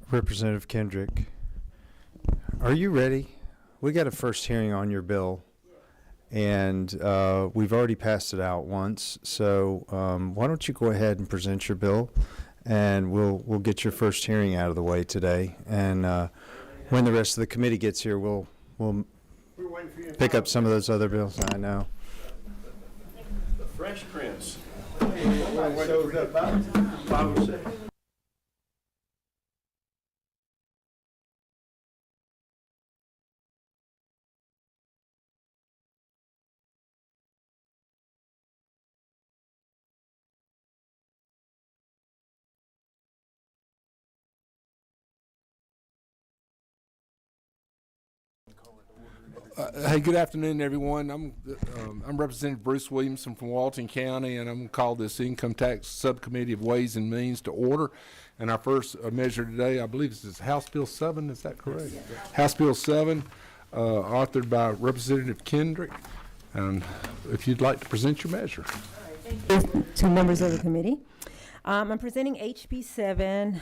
Representative Kendrick, are you ready? We got a first hearing on your bill, and we've already passed it out once. So why don't you go ahead and present your bill, and we'll get your first hearing out of the way today. And when the rest of the committee gets here, we'll pick up some of those other bills. I know. The Fresh Prince. Shows up about 5 or 6. Hey, good afternoon, everyone. I'm Representative Bruce Williamson from Walton County, and I'm going to call this Income Tax Subcommittee of Ways and Means to order. And our first measure today, I believe this is House Bill 7. Is that correct? Yes. House Bill 7, authored by Representative Kendrick. And if you'd like to present your measure. Thank you to members of the committee. I'm presenting HB 7.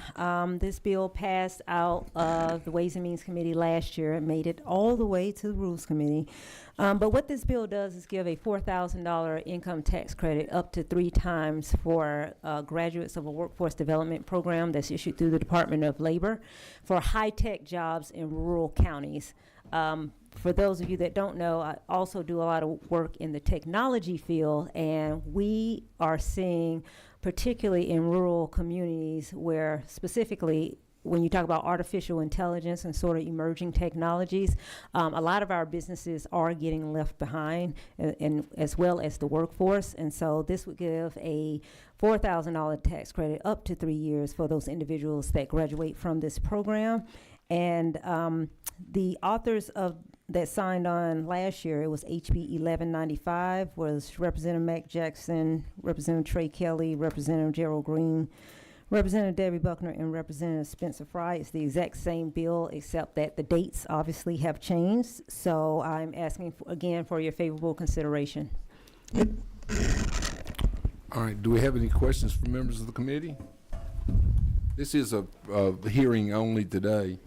This bill passed out of the Ways and Means Committee last year and made it all the way to the Rules Committee. But what this bill does is give a $4,000 income tax credit up to 3 times for graduates of a workforce development program that's issued through the Department of Labor for high-tech jobs in rural counties. For those of you that don't know, I also do a lot of work in the technology field, and we are seeing, particularly in rural communities, where specifically when you talk about artificial intelligence and sort of emerging technologies, a lot of our businesses are getting left behind, and as well as the workforce. And so this would give a $4,000 tax credit up to 3 years for those individuals that graduate from this program. And the authors of that signed on last year, it was HB 1195, was Representative Mac Jackson, Representative Trey Kelly, Representative Gerald Green, Representative Debbie Buckner, and Representative Spencer Fry. It's the exact same bill, except that the dates obviously have changed. So I'm asking again for your favorable consideration. All right. Do we have any questions from members of the committee? This is a hearing only today.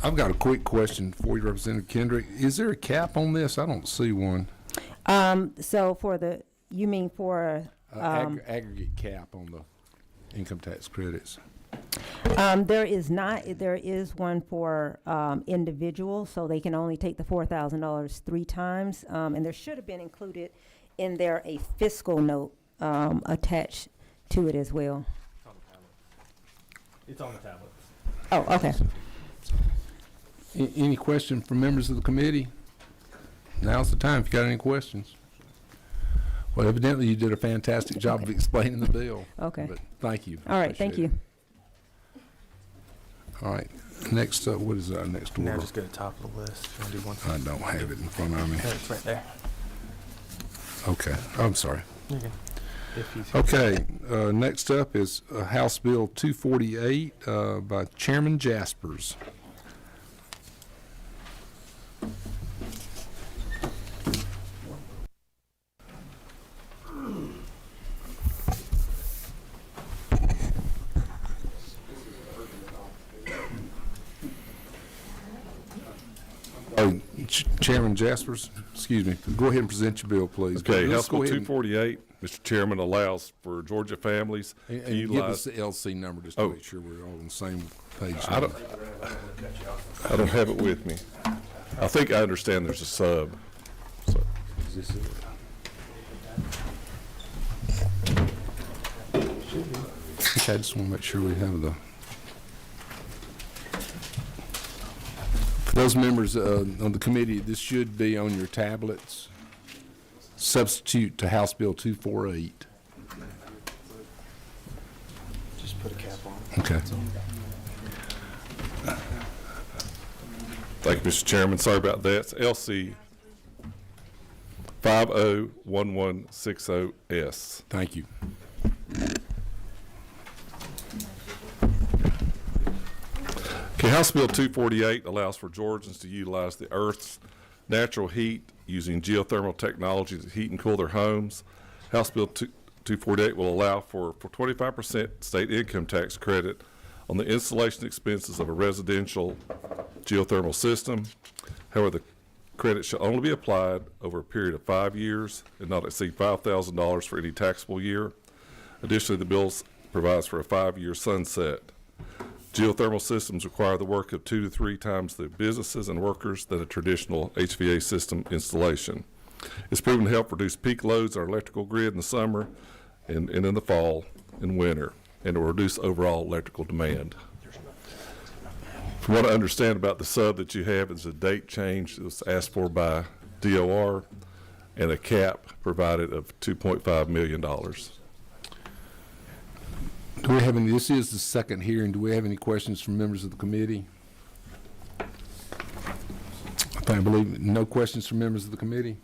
I've got a quick question for you, Representative Kendrick. Is there a cap on this? I don't see one. So for the, you mean for aggregate cap on the income tax credits? There is not. There is one for individuals, so they can only take the $4,000 3 times. And there should have been included in there a fiscal note attached to it as well. It's on the tablet. Oh, okay. Any question from members of the committee? Now's the time if you got any questions. Well, evidently you did a fantastic job of explaining the bill. Okay. But thank you. All right, thank you. All right. Next up, what is our next order? Now just go to the top of the list. You want to do one? I don't have it in front of me. It's right there. Okay. I'm sorry. You can. Okay. Next up is House Bill 248 by Chairman Jaspers. Chairman Jaspers, excuse me, go ahead and present your bill, please. Okay, House Bill 248, Mr. Chairman, allows for Georgia families to utilize. Give us the LC number just to make sure we're all on the same page. I don't have it with me. I think I understand there's a sub. So. Is this it? Okay, I just want to make sure we have the. For those members on the committee, this should be on your tablets. Substitute to House Bill 248. Just put a cap on. Okay. Thank you, Mr. Chairman. Sorry about that. It's LC 501160S. Thank you. Okay, House Bill 248 allows for Georgians to utilize the Earth's natural heat using geothermal technology to heat and cool their homes. House Bill 248 will allow for 25% state income tax credit on the installation expenses of a residential geothermal system. However, the credit shall only be applied over a period of 5 years and not exceed $5,000 for any taxable year. Additionally, the bill provides for a 5-year sunset. Geothermal systems require the work of 2 to 3 times the businesses and workers than a traditional HVA system installation. It's proven to help reduce peak loads on our electrical grid in the summer and in the fall and winter, and it will reduce overall electrical demand. From what I understand about the sub that you have, is a date change that was asked for by DOR and a cap provided of $2.5 million. Do we have any, this is the second hearing, do we have any questions from members of the committee? I believe no questions from members of the committee.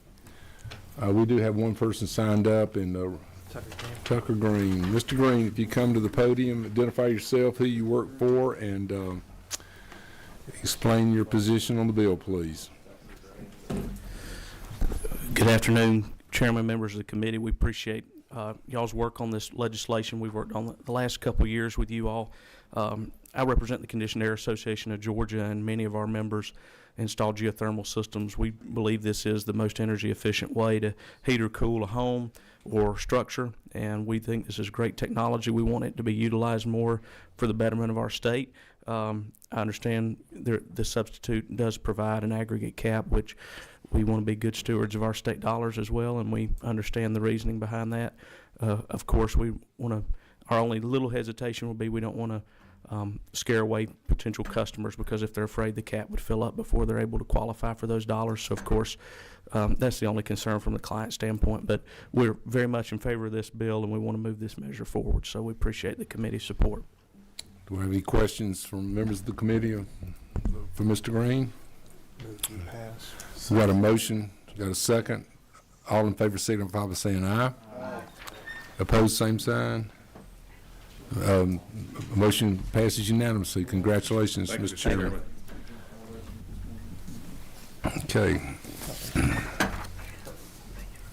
We do have one person signed up, and Tucker Green. Mr. Green, if you come to the podium, identify yourself, who you work for, and explain your position on the bill, please. Good afternoon, Chairman, members of the committee. We appreciate y'all's work on this legislation. We've worked on the last couple of years with you all. I represent the Conditioned Air Association of Georgia, and many of our members install geothermal systems. We believe this is the most energy efficient way to heat or cool a home or structure, and we think this is great technology. We want it to be utilized more for the betterment of our state. I understand the substitute does provide an aggregate cap, which we want to be good stewards of our state dollars as well, and we understand the reasoning behind that. Of course, we want to, our only little hesitation would be we don't want to scare away potential customers, because if they're afraid the cap would fill up before they're able to qualify for those dollars. So of course, that's the only concern from the client standpoint, but we're very much in favor of this bill, and we want to move this measure forward. So we appreciate the committee's support. Do we have any questions from members of the committee for Mr. Green? We got a motion, got a second. All in favor signify by saying aye. Aye. Opposed, same sign. Motion passes unanimously. Congratulations, Thank you, Mr. Chairman. Okay.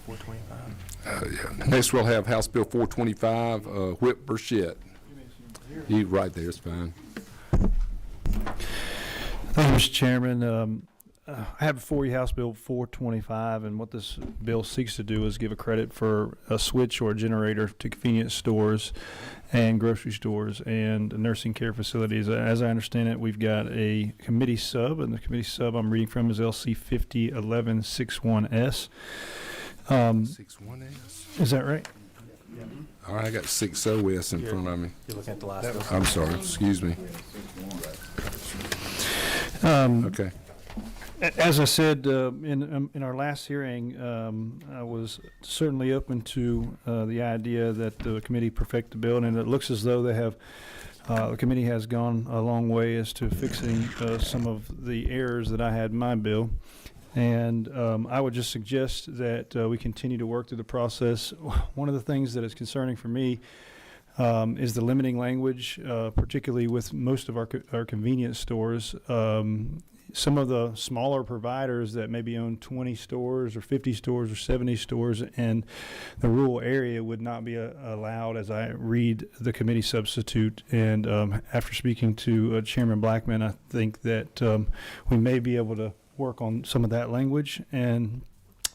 425. Next, we'll have House Bill 425, Whip Burchett. You right there, it's fine. Thank you, Mr. Chairman. I have before you House Bill 425, and what this bill seeks to do is give a credit for a switch or a generator to convenience stores and grocery stores and nursing care facilities. As I understand it, we've got a committee sub, and the committee sub I'm reading from is LC 501161S. 61S. Is that right? All right, I got 60S in front of me. You're looking at the last one. I'm sorry, excuse me. Okay. As I said in our last hearing, I was certainly open to the idea that the committee perfect the bill, and it looks as though they have. The committee has gone a long way as to fixing some of the errors that I had in my bill, and I would just suggest that we continue to work through the process. One of the things that is concerning for me is the limiting language, particularly with most of our convenience stores. Some of the smaller providers that maybe own 20 stores or 50 stores or 70 stores in the rural area would not be allowed, as I read the committee substitute. And after speaking to Chairman Blackman, I think that we may be able to work on some of that language. And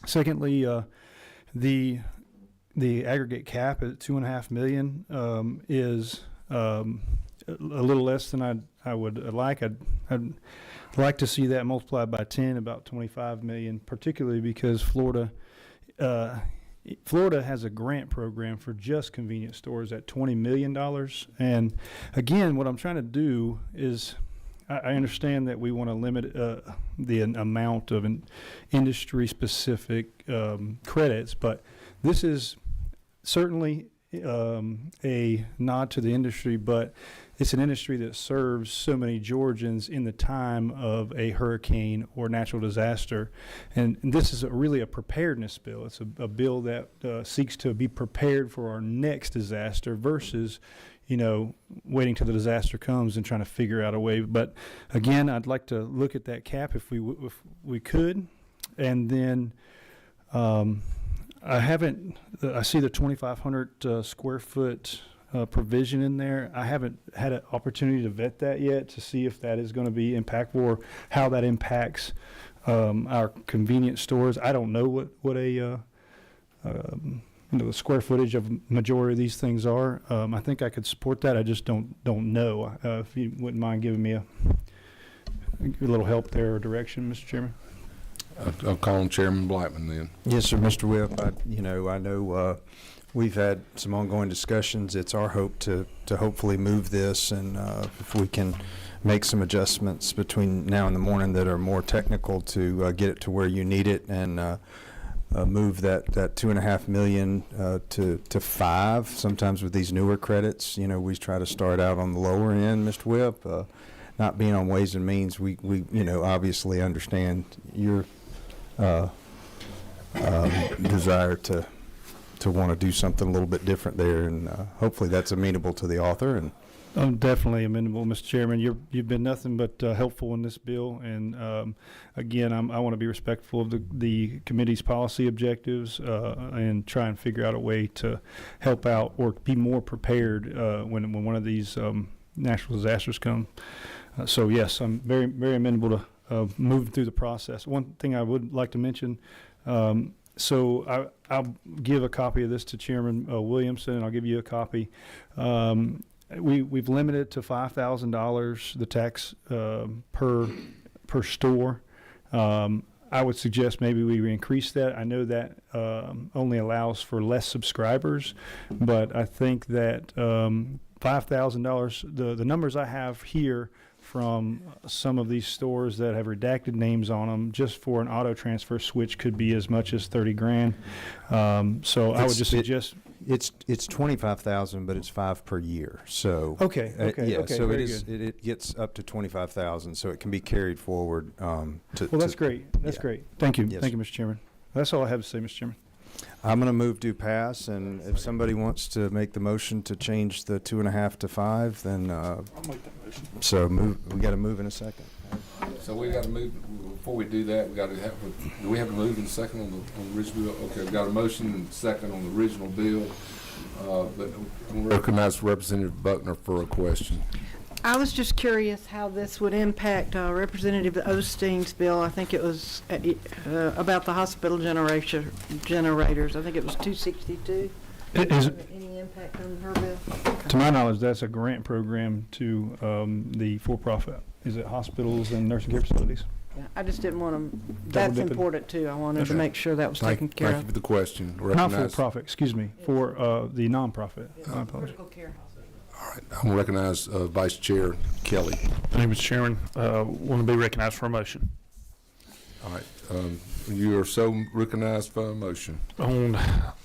secondly, the aggregate cap at $2.5 million is a little less than I would like. I'd like to see that multiplied by 10, about 25 million, particularly because Florida has a grant program for just convenience stores at $20 million. And again, what I'm trying to do is, I understand that we want to limit the amount of industry-specific credits, but this is certainly a nod to the industry, but it's an industry that serves so many Georgians in the time of a hurricane or natural disaster. And this is really a preparedness bill. It's a bill that seeks to be prepared for our next disaster versus, waiting till the disaster comes and trying to figure out a way. But again, I'd like to look at that cap if we could. And then I see the 2,500 square foot provision in there. I haven't had an opportunity to vet that yet to see if that is going to be impactful or how that impacts our convenience stores. I don't know what the square footage of majority of these things are. I think I could support that. I just don't know. If you wouldn't mind giving me a little help there or direction, Mr. Chairman. I'll call on Chairman Blackman then. Yes, sir, Mr. Whip. I know we've had some ongoing discussions. It's our hope to hopefully move this, and if we can make some adjustments between now and the morning that are more technical to get it to where you need it, and move that $2.5 million to $5 million. Sometimes with these newer credits, we try to start out on the lower end, Mr. Whip. Not being on Ways and Means, we obviously understand your desire to want to do something a little bit different there, and hopefully that's amenable to the author. And I'm definitely amenable, Mr. Chairman. You've been nothing but helpful in this bill, and again, I want to be respectful of the committee's policy objectives and try and figure out a way to help out or be more prepared when one of these natural disasters come. So yes, I'm very, very amenable to moving through the process. One thing I would like to mention, so I'll give a copy of this to Chairman Williamson, and I'll give you a copy. We've limited it to $5,000 the tax per store. I would suggest maybe we increase that. I know that only allows for less subscribers, but I think that $5,000, the numbers I have here from some of these stores that have redacted names on them, just for an auto transfer switch could be as much as $30,000. So I would just suggest it's 25,000, but it's $5,000 per year. So okay. So very it gets up to 25,000, so it can be carried forward. That's great. That's great. Thank you. Yes. Thank you, Mr. Chairman. That's all I have to say, Mr. Chairman. I'm going to move to pass, and if somebody wants to make the motion to change the 2.5 to 5, then I'll make that motion. so we got to move in a second. So we got to move, before we do that, do we have to move in a second on the original bill? Okay, we've got a motion and second on the original bill, but I'm recognize Representative Buckner for a question. I was just curious how this would impact Representative Osteen's bill. I think it was about the hospital generators. I think it was 262. Any impact on her bill? To my knowledge, that's a grant program to the for-profit. Is it hospitals and nursing care facilities? Yeah, I just didn't want to. That's dipping. important too. I wanted to Okay. make sure that was taken care Thank you of. for the question. Not Recognize- for-profit, excuse me, for the nonprofit. My apologies. Critical care. All right, I'm going to recognize Vice Chair Kelly. Thank you, Mr. Chairman. Want to be recognized for a motion. All right, you are so recognized for a motion. On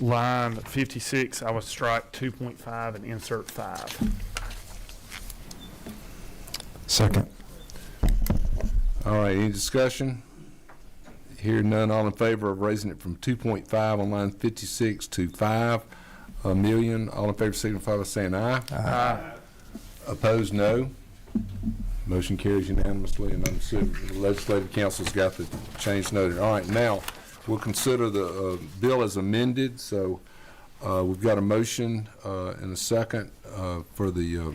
line 56, I would strike 2.5 and insert 5. Second. All right, any discussion? Hearing none, all in favor of raising it from 2.5 on line 56 to 5 million. All in favor signify by saying aye. Aye. Opposed, no. Motion carries unanimously, and I'm assuming the Legislative Council's got the change noted. All right, now we'll consider the bill as amended. So we've got a motion and a second for the.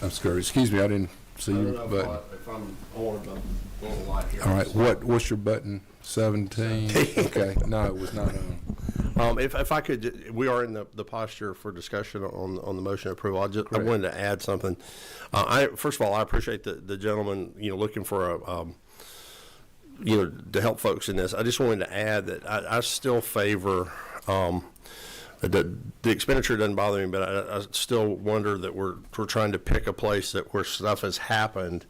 I'm sorry, excuse me, I didn't see your button. If I'm on the light here. All right, what's your button? 17? Okay, no, it was not on. If I could, we are in the posture for discussion on the motion of approval. I wanted to add something. First of all, I appreciate the gentleman, looking for to help folks in this. I just wanted to add that I still favor, the expenditure doesn't bother me, but I still wonder that we're trying to pick a place where stuff has happened,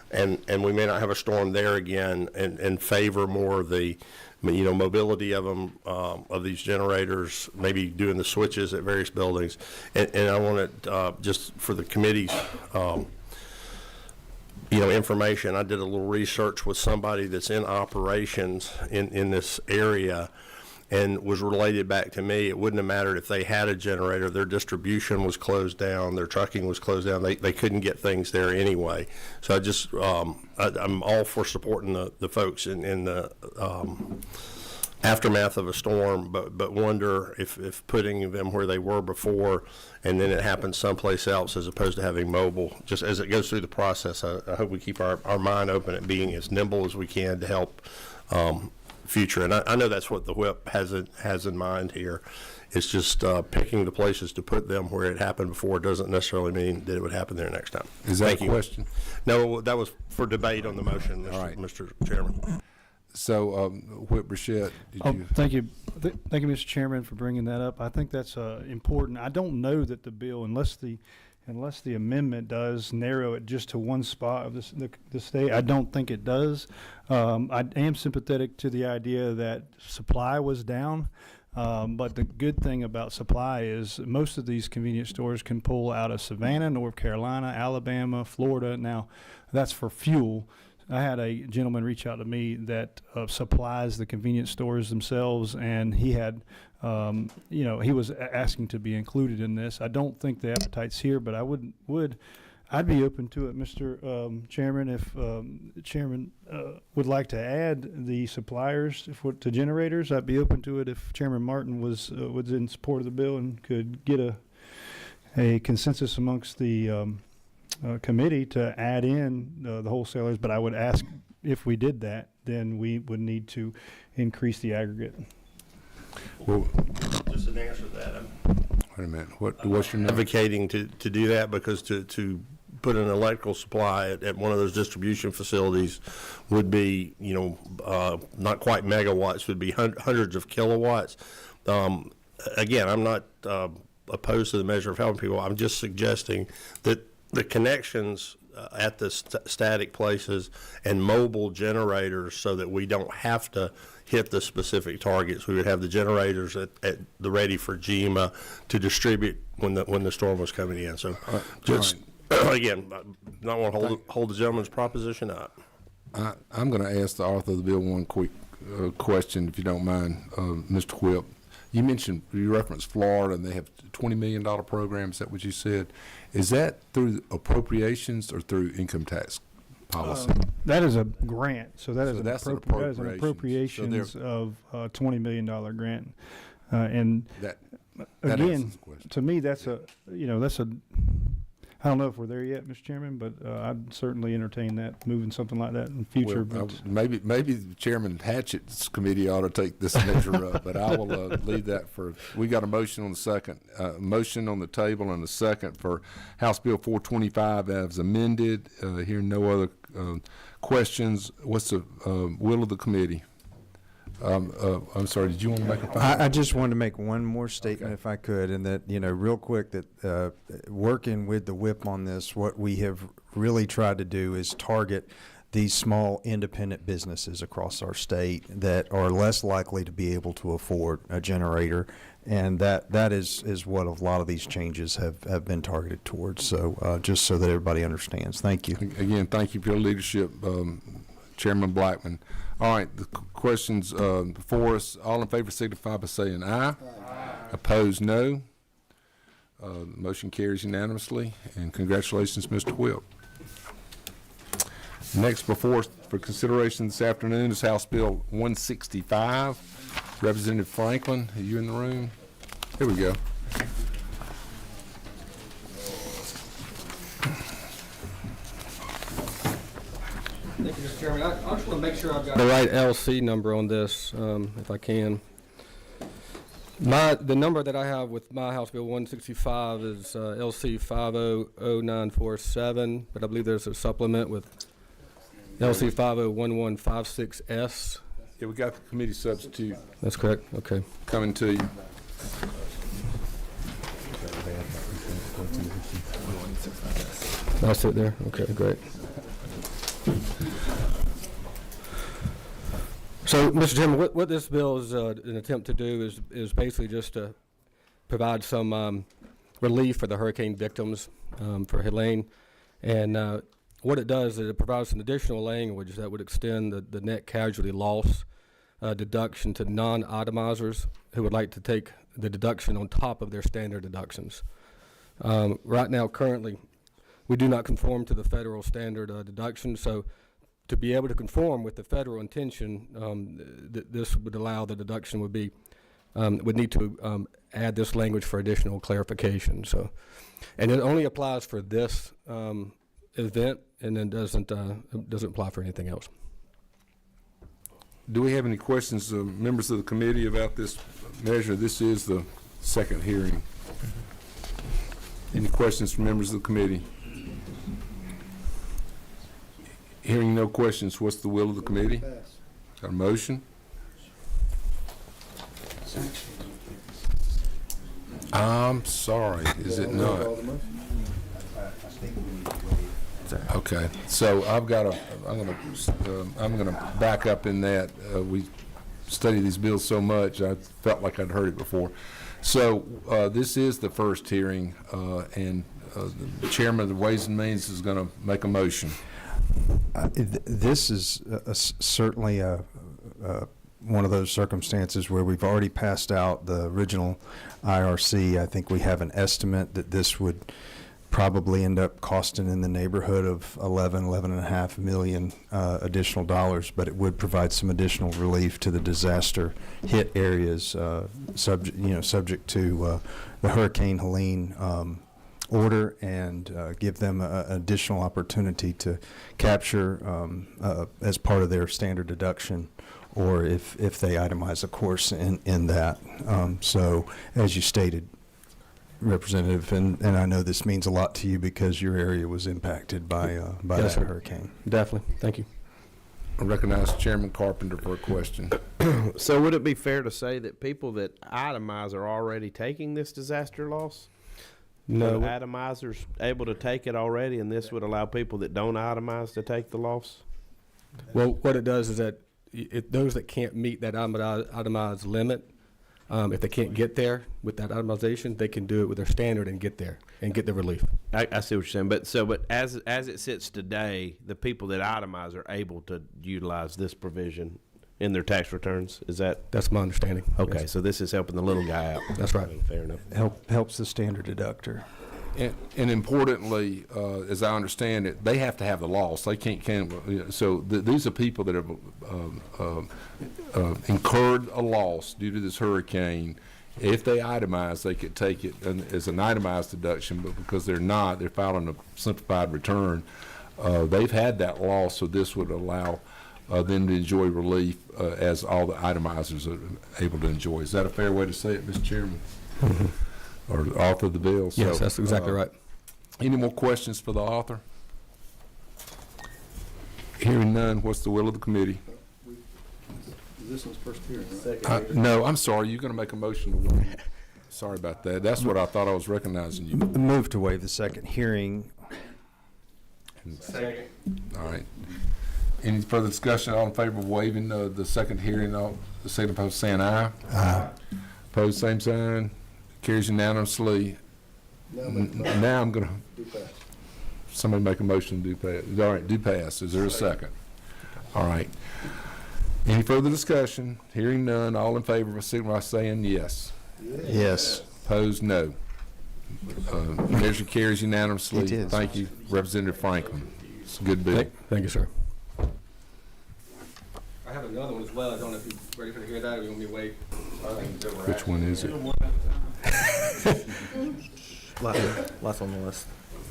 and we may not have a storm there again, and favor more of the mobility of them, of these generators, maybe doing the switches at various buildings. And I want to, just for the committee's, information, I did a little research with somebody that's in operations in this area, and was related back to me. It wouldn't have mattered if they had a generator. Their distribution was closed down. Their trucking was closed down. They couldn't get things there anyway. So I just, I'm all for supporting the folks in the aftermath of a storm, but wonder if putting them where they were before and then it happens someplace else as opposed to having mobile, just as it goes through the process, I hope we keep our mind open at being as nimble as we can to help future. And I know that's what the whip has in mind here. It's just picking the places to put them where it happened before doesn't necessarily mean that it would happen there next time. Is that Thank a you. question? No, that was for debate on the motion, All right. Mr. Chairman. So, Whip Burchett, did you? Thank you. Thank you, Mr. Chairman, for bringing that up. I think that's important. I don't know that the bill, unless the amendment does narrow it just to one spot of the state, I don't think it does. I am sympathetic to the idea that supply was down, but the good thing about supply is most of these convenience stores can pull out of Savannah, North Carolina, Alabama, Florida. Now, that's for fuel. I had a gentleman reach out to me that supplies the convenience stores themselves, and he had, he was asking to be included in this. I don't think the appetite's here, but I'd be open to it, Mr. Chairman, if the chairman would like to add the suppliers to generators. I'd be open to it if Chairman Martin was in support of the bill and could get a consensus amongst the committee to add in the wholesalers, but I would ask if we did that, then we would need to increase the aggregate. Well, Just an answer to that. wait a minute. What's your name? Advocating to do that because to put an electrical supply at one of those distribution facilities would be, not quite megawatts, would be hundreds of kilowatts. Again, I'm not opposed to the measure of helping people. I'm just suggesting that the connections at the static places and mobile generators, so that we don't have to hit the specific targets. We would have the generators at the ready for GEMA to distribute when the storm was coming in. So just, again, not want to hold the gentleman's proposition up. I'm going to ask the author of the bill one quick question, if you don't mind, Mr. Whip. You referenced Florida, and they have $20 million program. Is that what you said? Is that through appropriations or through income tax policy? That is a grant, so that's an appropriation. appropriations of a $20 million grant. And That again, answers the question. to me, that's I don't know if we're there yet, Mr. Chairman, but I'd certainly entertain that, moving something like that in the future. Well, But maybe Chairman Hatchett's committee ought to take this measure up, but I will leave that for. We got a motion on the second, motion on the table, and a second for House Bill 425 as amended. Hearing no other questions, what's the will of the committee? I'm sorry, did you want to make a final? I just wanted to make one more statement, if I could, and that, real quick, that working with the whip on this, what we have really tried to do is target these small independent businesses across our state that are less likely to be able to afford a generator, and that is what a lot of these changes have been targeted towards. So just so that everybody understands. Thank you. Again, thank you for your leadership, Chairman Blackman. All right, the questions before us. All in favor signify by saying aye. Aye. Opposed, no. The motion carries unanimously, and congratulations, Mr. Whip. Next before us for consideration this afternoon is House Bill 165. Representative Franklin, are you in the room? Here we go. Thank you, Mr. Chairman. I just want to make sure I've got the right LC number on this, if I can. The number that I have with my House Bill 165 is LC 500947, but I believe there's a supplement with LC 501156S. Yeah, we got the committee substitute That's correct. Okay. coming to you. That's it there. Okay, great. So, Mr. Chairman, what this bill is an attempt to do is basically just to provide some relief for the hurricane victims for Helene. And what it does is it provides some additional language that would extend the net casualty loss deduction to non-itemizers who would like to take the deduction on top of their standard deductions. Right now, currently, we do not conform to the federal standard deduction, so to be able to conform with the federal intention, this would allow the deduction would be, would need to add this language for additional clarification. So, and it only applies for this event, and then doesn't apply for anything else. Do we have any questions, members of the committee, about this measure? This is the second hearing. Any questions from members of the committee? Hearing no questions, what's the will of the committee? Got a motion? I'm sorry, is it not? Okay, so I'm gonna back up in that. We study these bills so much, I felt like I'd heard it before. So this is the first hearing, and the chairman of the Ways and Means is gonna make a motion. This is certainly one of those circumstances where we've already passed out the original IRC. I think we have an estimate that this would probably end up costing in the neighborhood of 11.5 million additional dollars, but it would provide some additional relief to the disaster hit areas subject to the Hurricane Helene order, and give them an additional opportunity to capture as part of their standard deduction, or if they itemize, of course, in that. So as you stated, Representative, and I know this means a lot to you because your area was impacted by Yes, that sir. hurricane. Definitely. Thank you. I recognize Chairman Carpenter for a question. So would it be fair to say that people that itemize are already taking this disaster loss? No. Are the itemizers able to take it already, and this would allow people that don't itemize to take the loss? Well, what it does is that those that can't meet that itemized limit, if they can't get there with that itemization, they can do it with their standard and get there and get the relief. I see what you're saying, but as it sits today, the people that itemize are able to utilize this provision in their tax returns. Is that That's my understanding. okay? Yes. So this is helping the little guy out. That's right. Fair enough. Helps the standard deductor. And importantly, as I understand it, they have to have the loss. They can't so these are people that have incurred a loss due to this hurricane. If they itemize, they could take it as an itemized deduction, but because they're not, they're filing a simplified return. They've had that loss, so this would allow them to enjoy relief as all the itemizers are able to enjoy. Is that a fair way to say it, Mr. Chairman? Or the author of the bill? Yes, So, that's exactly right. Any more questions for the author? Hearing none, what's the will of the committee? This one's first hearing, right? No, I'm sorry, you're going to make a motion to waive. Sorry about that. That's what I thought I was recognizing you. Move to waive the second hearing. Second. All right. Any further discussion? All in favor of waiving the second hearing, all signify by saying aye. Aye. Opposed, same sign. Carries unanimously. Now I'm going to, somebody make a motion to do pass. All right, do pass. Is there a second? All right. Any further discussion? Hearing none, all in favor, signify by saying yes. Yes. Opposed, no. Measure carries unanimously. It is. Thank you, Representative Franklin. It's a good bill. Thank you, sir. I have another one as well. I don't know if you're ready to hear that or you want me to wait. Which one is it? Last on the list.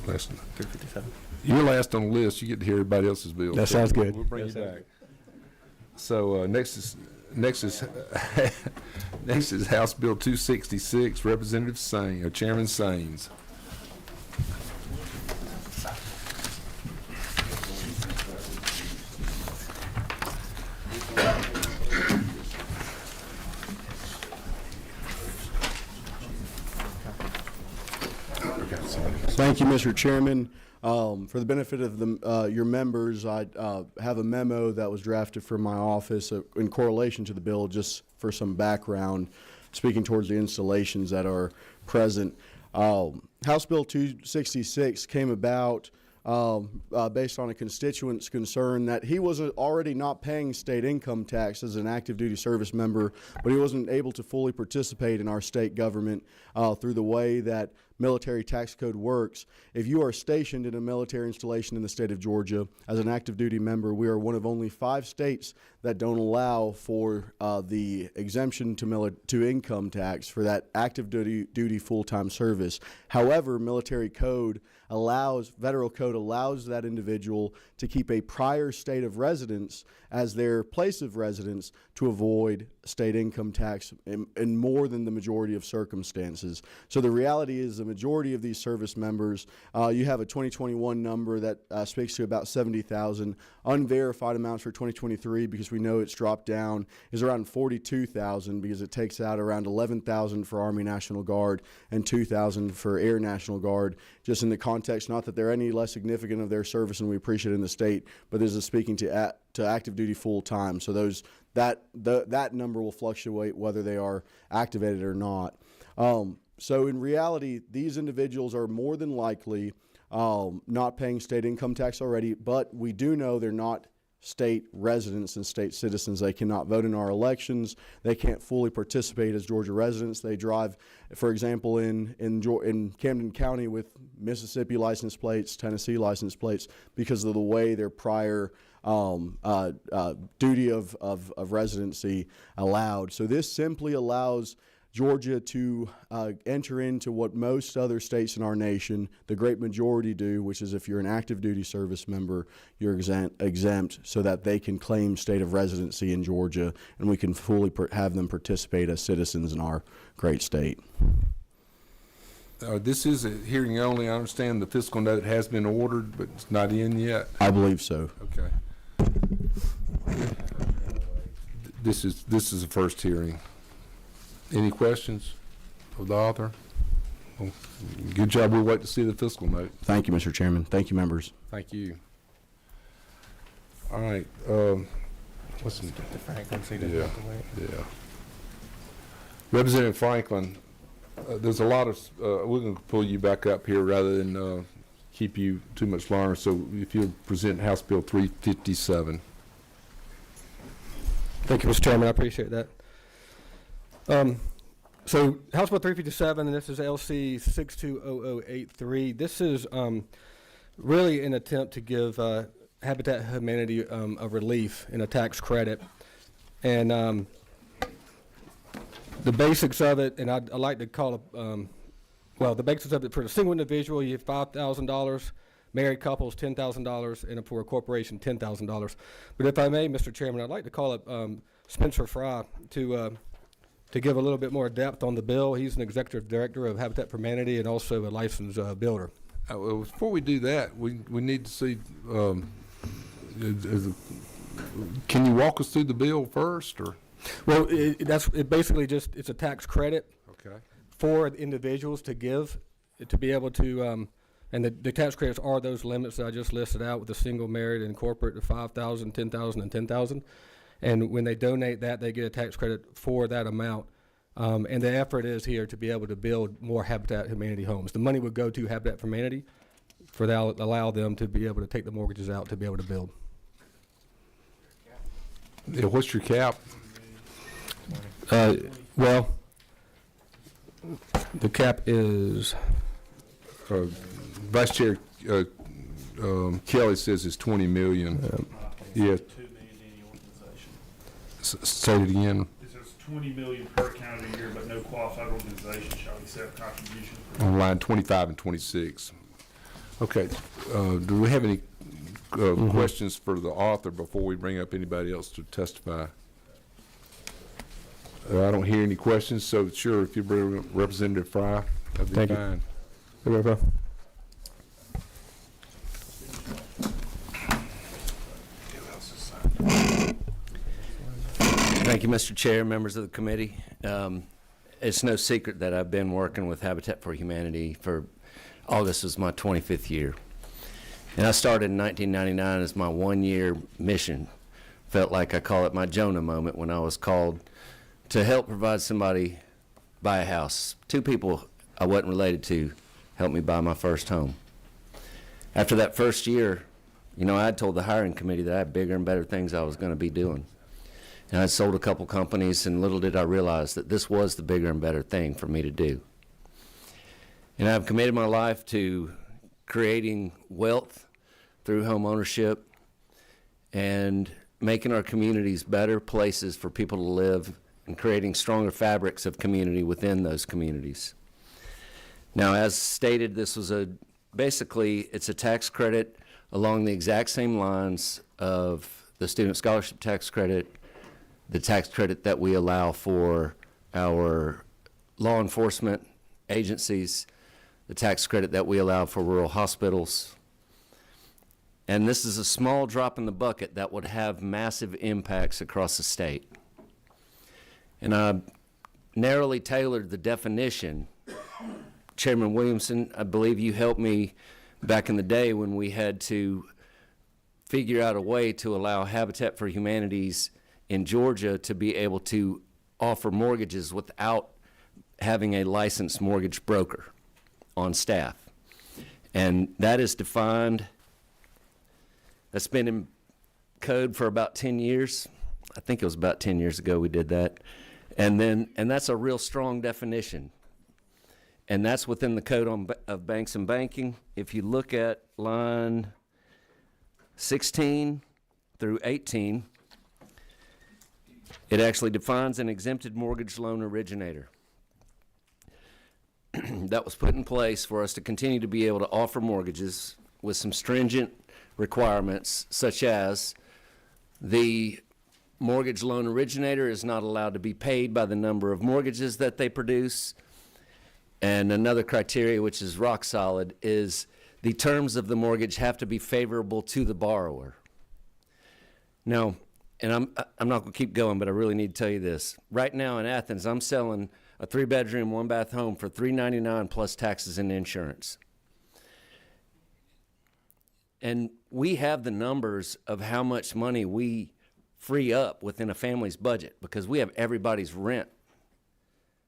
Listen, 357. you're last on the list. You get to hear everybody else's bill. That sounds good. We'll bring you back. So next is next is House Bill 266. Representative Sain, or Chairman Sains. Thank you, Mr. Chairman. For the benefit of your members, I have a memo that was drafted from my office in correlation to the bill, just for some background, speaking towards the installations that are present. House Bill 266 came about based on a constituent's concern that he was already not paying state income tax as an active duty service member, but he wasn't able to fully participate in our state government through the way that military tax code works. If you are stationed in a military installation in the state of Georgia as an active duty member, we are one of only 5 states that don't allow for the exemption to income tax for that active duty full-time service. However, federal code allows that individual to keep a prior state of residence as their place of residence to avoid state income tax in more than the majority of circumstances. So the reality is the majority of these service members, you have a 2021 number that speaks to about 70,000. Unverified amounts for 2023, because we know it's dropped down, is around 42,000, because it takes out around 11,000 for Army National Guard and 2,000 for Air National Guard, just in the context, not that they're any less significant of their service and we appreciate it in the state, but this is speaking to active duty full time. So that number will fluctuate whether they are activated or not. So in reality, these individuals are more than likely not paying state income tax already, but we do know they're not state residents and state citizens. They cannot vote in our elections. They can't fully participate as Georgia residents. They drive, for example, in Camden County with Mississippi license plates, Tennessee license plates, because of the way their prior duty of residency allowed. So this simply allows Georgia to enter into what most other states in our nation, the great majority, do, which is if you're an active duty service member, you're exempt so that they can claim state of residency in Georgia and we can fully have them participate as citizens in our great state. This is a hearing only. I understand the fiscal note has been ordered, but it's not in yet. I believe so. Okay. This is the first hearing. Any questions of the author? Well, good job. We'll wait to see the fiscal note. Thank you, Mr. Chairman. Thank you, members. Thank you. All right. What's the Franklin? Yeah. Representative Franklin, there's a lot of, we're going to pull you back up here rather than keep you too much longer. So if you'll present House Bill 357. Thank you, Mr. Chairman. I appreciate that. So House Bill 357, and this is LC 620083. This is really an attempt to give Habitat Humanity a relief in a tax credit. And the basics of it, and I like to call it, well, the basics of it for a single individual, you have $5,000, married couples $10,000, and for a corporation $10,000. But if I may, Mr. Chairman, I'd like to call it Spencer Fry to give a little bit more depth on the bill. He's an executive director of Habitat for Humanity and also a licensed builder. Well, before we do that, we need to see, can you walk us through the bill first? Or? Well, it basically just, it's a tax credit Okay. for individuals to give, to be able to, and the tax credits are those limits that I just listed out with the single, married, and corporate, the 5,000, 10,000, and 10,000. And when they donate that, they get a tax credit for that amount. And the effort is here to be able to build more Habitat Humanity homes. The money would go to Habitat for Humanity for that, allow them to be able to take the mortgages out to be able to build. Yeah, what's your cap? Well, the cap is, Vice Chair Kelly says it's 20 million. Yeah. Say it again. It says 20 million per calendar year, but no qualified organization shall accept contributions. On line 25 and 26. Okay. Do we have any questions for the author before we bring up anybody else to testify? I don't hear any questions, so sure, if you bring Representative Fry, that'd be Thank you. fine. Thank you, Mr. Chair, members of the committee. It's no secret that I've been working with Habitat for Humanity for August was my 25th year. And I started in 1999 as my one-year mission. Felt like I call it my Jonah moment when I was called to help provide somebody buy a house. Two people I wasn't related to helped me buy my first home. After that first year, you know, I had told the hiring committee that I had bigger and better things I was going to be doing. And I'd sold a couple companies, and little did I realize that this was the bigger and better thing for me to do. And I've committed my life to creating wealth through home ownership and making our communities better places for people to live and creating stronger fabrics of community within those communities. Now, as stated, this was basically it's a tax credit along the exact same lines of the student scholarship tax credit, the tax credit that we allow for our law enforcement agencies, the tax credit that we allow for rural hospitals. And this is a small drop in the bucket that would have massive impacts across the state. And I narrowly tailored the definition. Chairman Williamson, I believe you helped me back in the day when we had to figure out a way to allow Habitat for Humanities in Georgia to be able to offer mortgages without having a licensed mortgage broker on staff. And that is defined. That's been in code for about 10 years. I think it was about 10 years ago we did that. And that's a real strong definition. And that's within the code of banks and banking. If you look at line 16 through 18, it actually defines an exempted mortgage loan originator. That was put in place for us to continue to be able to offer mortgages with some stringent requirements, such as the mortgage loan originator is not allowed to be paid by the number of mortgages that they produce. And another criteria, which is rock solid, is the terms of the mortgage have to be favorable to the borrower. Now, and I'm not going to keep going, but I really need to tell you this. Right now in Athens, I'm selling a 3-bedroom, 1-bath home for $399 plus taxes and insurance. And we have the numbers of how much money we free up within a family's budget because we have everybody's rent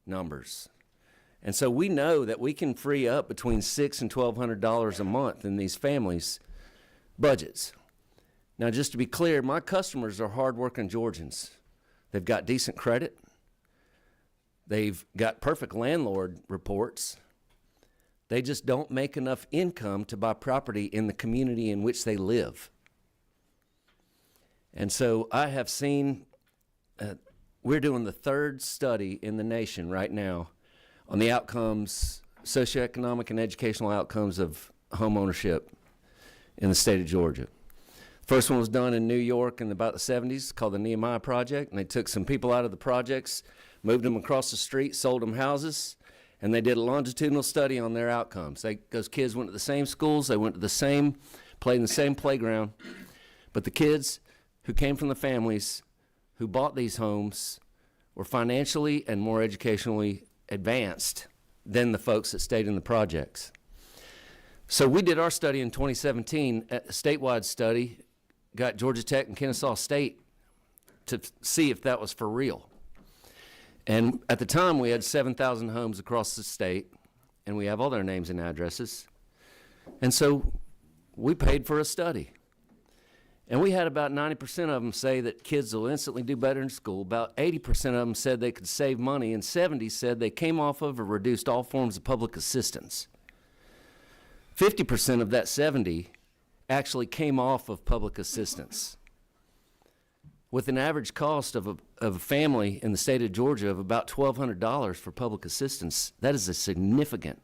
numbers. And so we know that we can free up between $600 and $1,200 a month in these families' budgets. Now, just to be clear, my customers are hardworking Georgians. They've got decent credit. They've got perfect landlord reports. They just don't make enough income to buy property in the community in which they live. And so I have seen, we're doing the third study in the nation right now on the outcomes, socioeconomic and educational outcomes of home ownership in the state of Georgia. First one was done in New York in about the 70s, called the Nehemiah Project, and they took some people out of the projects, moved them across the street, sold them houses, and they did a longitudinal study on their outcomes. Those kids went to the same schools, they went to the same, played in the same playground, but the kids who came from the families who bought these homes were financially and more educationally advanced than the folks that stayed in the projects. So we did our study in 2017, a statewide study, got Georgia Tech and Kennesaw State to see if that was for real. And at the time, we had 7,000 homes across the state, and we have all their names and addresses. And so we paid for a study. And we had about 90% of them say that kids will instantly do better in school. About 80% of them said they could save money, and 70 said they came off of or reduced all forms of public assistance. 50% of that 70 actually came off of public assistance. With an average cost of a family in the state of Georgia of about $1,200 for public assistance, that is a significant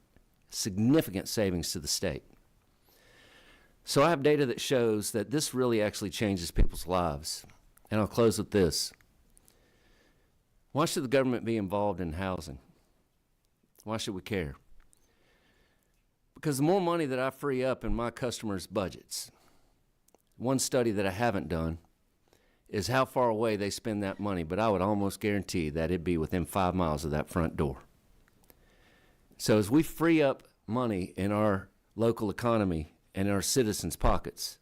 savings to the state. So I have data that shows that this really actually changes people's lives. And I'll close with this. Why should the government be involved in housing? Why should we care? Because the more money that I free up in my customers' budgets, one study that I haven't done is how far away they spend that money, but I would almost guarantee that it'd be within 5 miles of that front door. So as we free up money in our local economy and our citizens' pockets.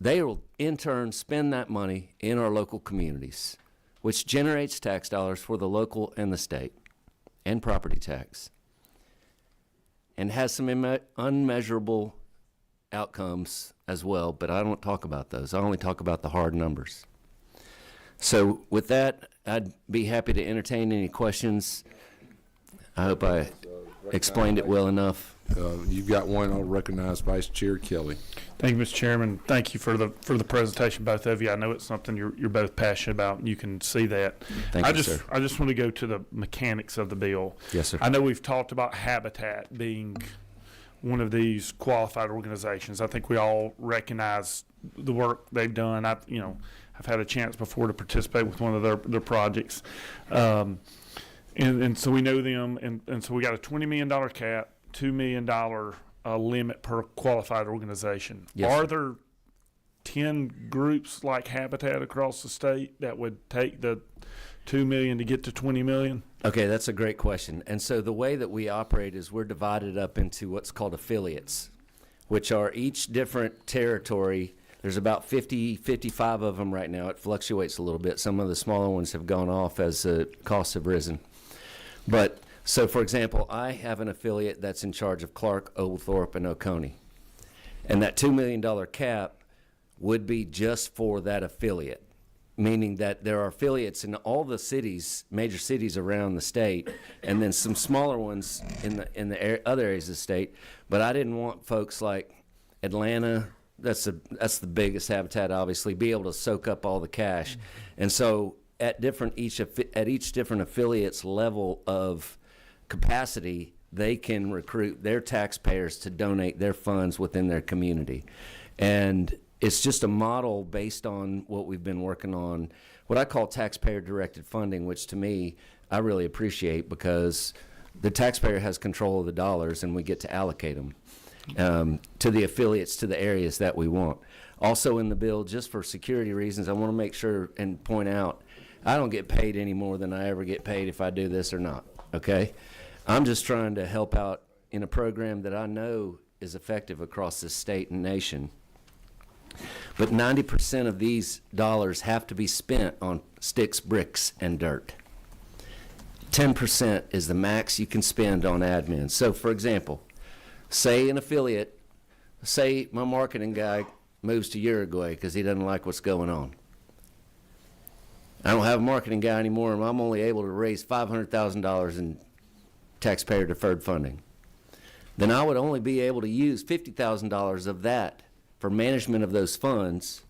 They will in turn spend that money in our local communities, which generates tax dollars for the local and the state, and property tax, and has some unmeasurable outcomes as well, but I don't talk about those. I only talk about the hard numbers. So with that, I'd be happy to entertain any questions. I hope I explained it well enough. You've got one. I'll recognize Vice Chair Kelly. Thank you, Mr. Chairman. Thank you for the presentation, both of you. I know it's something you're both passionate about, and you can see that. Thank you, sir. I just want to go to the mechanics of the bill. Yes, sir. I know we've talked about Habitat being one of these qualified organizations. I think we all recognize the work they've done. I've had a chance before to participate with one of their projects. And so we know them, and so we got a $20 million cap, $2 million limit per qualified organization. Yes, Are sir. there 10 groups like Habitat across the state that would take the $2 million to get to $20 million? Okay, that's a great question. And so the way that we operate is we're divided up into what's called affiliates, which are each different territory. There's about 50, 55 of them right now. It fluctuates a little bit. Some of the smaller ones have gone off as costs have risen. But so, for example, I have an affiliate that's in charge of Clark, Oglethorpe, and Oconee. And that $2 million cap would be just for that affiliate, meaning that there are affiliates in all the cities, major cities around the state, and then some smaller ones in the other areas of the state. But I didn't want folks like Atlanta, that's the biggest Habitat, obviously, be able to soak up all the cash. And so at each different affiliate's level of capacity, they can recruit their taxpayers to donate their funds within their community. And it's just a model based on what we've been working on, what I call taxpayer-directed funding, which to me, I really appreciate because the taxpayer has control of the dollars and we get to allocate them to the affiliates, to the areas that we want. Also in the bill, just for security reasons, I want to make sure and point out, I don't get paid any more than I ever get paid if I do this or not, okay? I'm just trying to help out in a program that I know is effective across this state and nation. But 90% of these dollars have to be spent on sticks, bricks, and dirt. 10% is the max you can spend on admin. So, for example, say an affiliate, say my marketing guy moves to Uruguay because he doesn't like what's going on. I don't have a marketing guy anymore, and I'm only able to raise $500,000 in taxpayer deferred funding. Then I would only be able to use $50,000 of that for management of those funds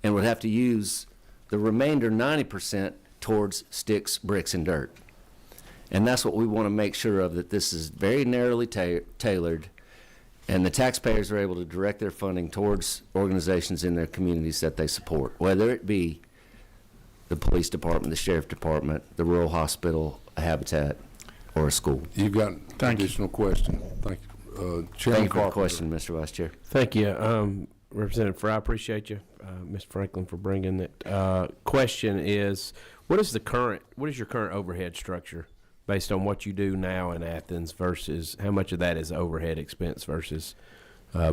and would have to use the remainder 90% towards sticks, bricks, and dirt. And that's what we want to make sure of, that this is very narrowly tailored and the taxpayers are able to direct their funding towards organizations in their communities that they support, whether it be the police department, the sheriff department, the rural hospital, a Habitat, or a school. You've got an additional question. Thank you. Chairman Thank you for the Carpenter. question, Mr. Vice Chair. Thank you, Representative Fry. I appreciate you, Mr. Franklin, for bringing it. Question is, what is your current overhead structure based on what you do now in Athens versus how much of that is overhead expense versus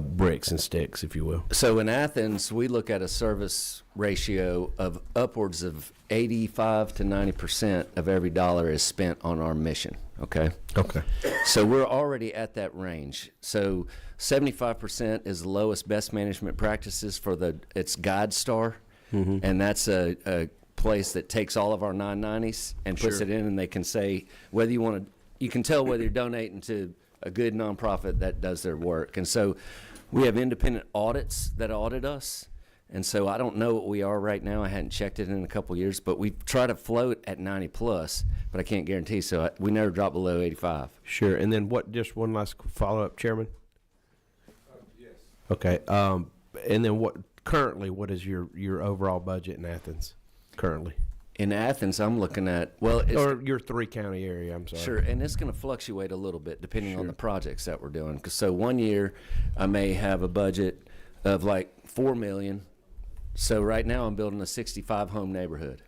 bricks and sticks, if you will? So in Athens, we look at a service ratio of upwards of 85 to 90% of every dollar is spent on our mission, okay? Okay. So we're already at that range. So 75% is the lowest best management practices for it's Guide Star, and that's a place that takes all of our 990s and puts Sure. it in, and they can say whether you can tell whether you're donating to a good nonprofit that does their work. And so we have independent audits that audit us. And so I don't know what we are right now. I hadn't checked it in a couple of years, but we try to float at 90 plus, but I can't guarantee. So we never drop below 85. Sure. And then just one last follow-up, Chairman? Yes. Okay. And then what is your overall budget in Athens currently? In Athens, I'm looking at, or your three-county area, I'm sorry. Sure, and it's going to fluctuate a little bit depending on the projects that we're doing. So 1 year, I may have a budget of like $4 million. So right now, I'm building a 65-home neighborhood.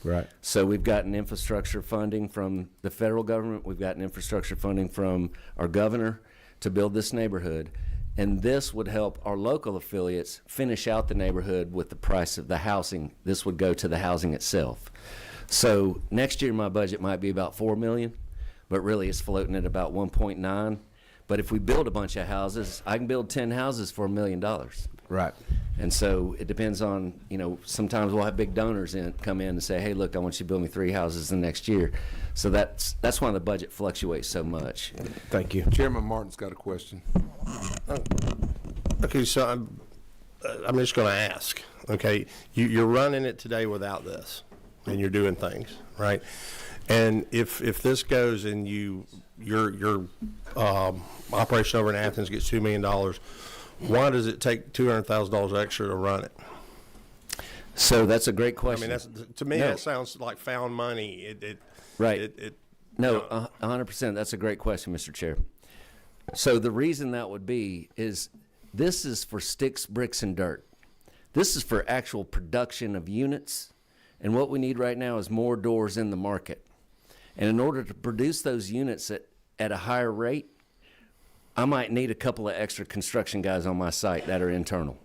Right. So we've gotten infrastructure funding from the federal government. We've gotten infrastructure funding from our governor to build this neighborhood. And this would help our local affiliates finish out the neighborhood with the price of the housing. This would go to the housing itself. So next year my budget might be about $4 million, but really it's floating at about 1.9. But if we build a bunch of houses, I can build 10 houses for $1 million. Right. And so it depends on, sometimes we'll have big donors come in and say, hey, look, I want you to build me 3 houses the next year. So that's why the budget fluctuates so much. Thank you. Chairman Martin's got a question. Okay, so I'm just going to ask, okay, you're running it today without this, and you're doing things, right? And if this goes and your operation over in Athens gets $2 million, why does it take $200,000 extra to run it? So that's a great question. To me, that sounds like found money. Right. 100%. That's a great question, Mr. Chair. So the reason that would be is this is for sticks, bricks, and dirt. This is for actual production of units, and what we need right now is more doors in the market. And in order to produce those units at a higher rate, I might need a couple of extra construction guys on my site that are internal.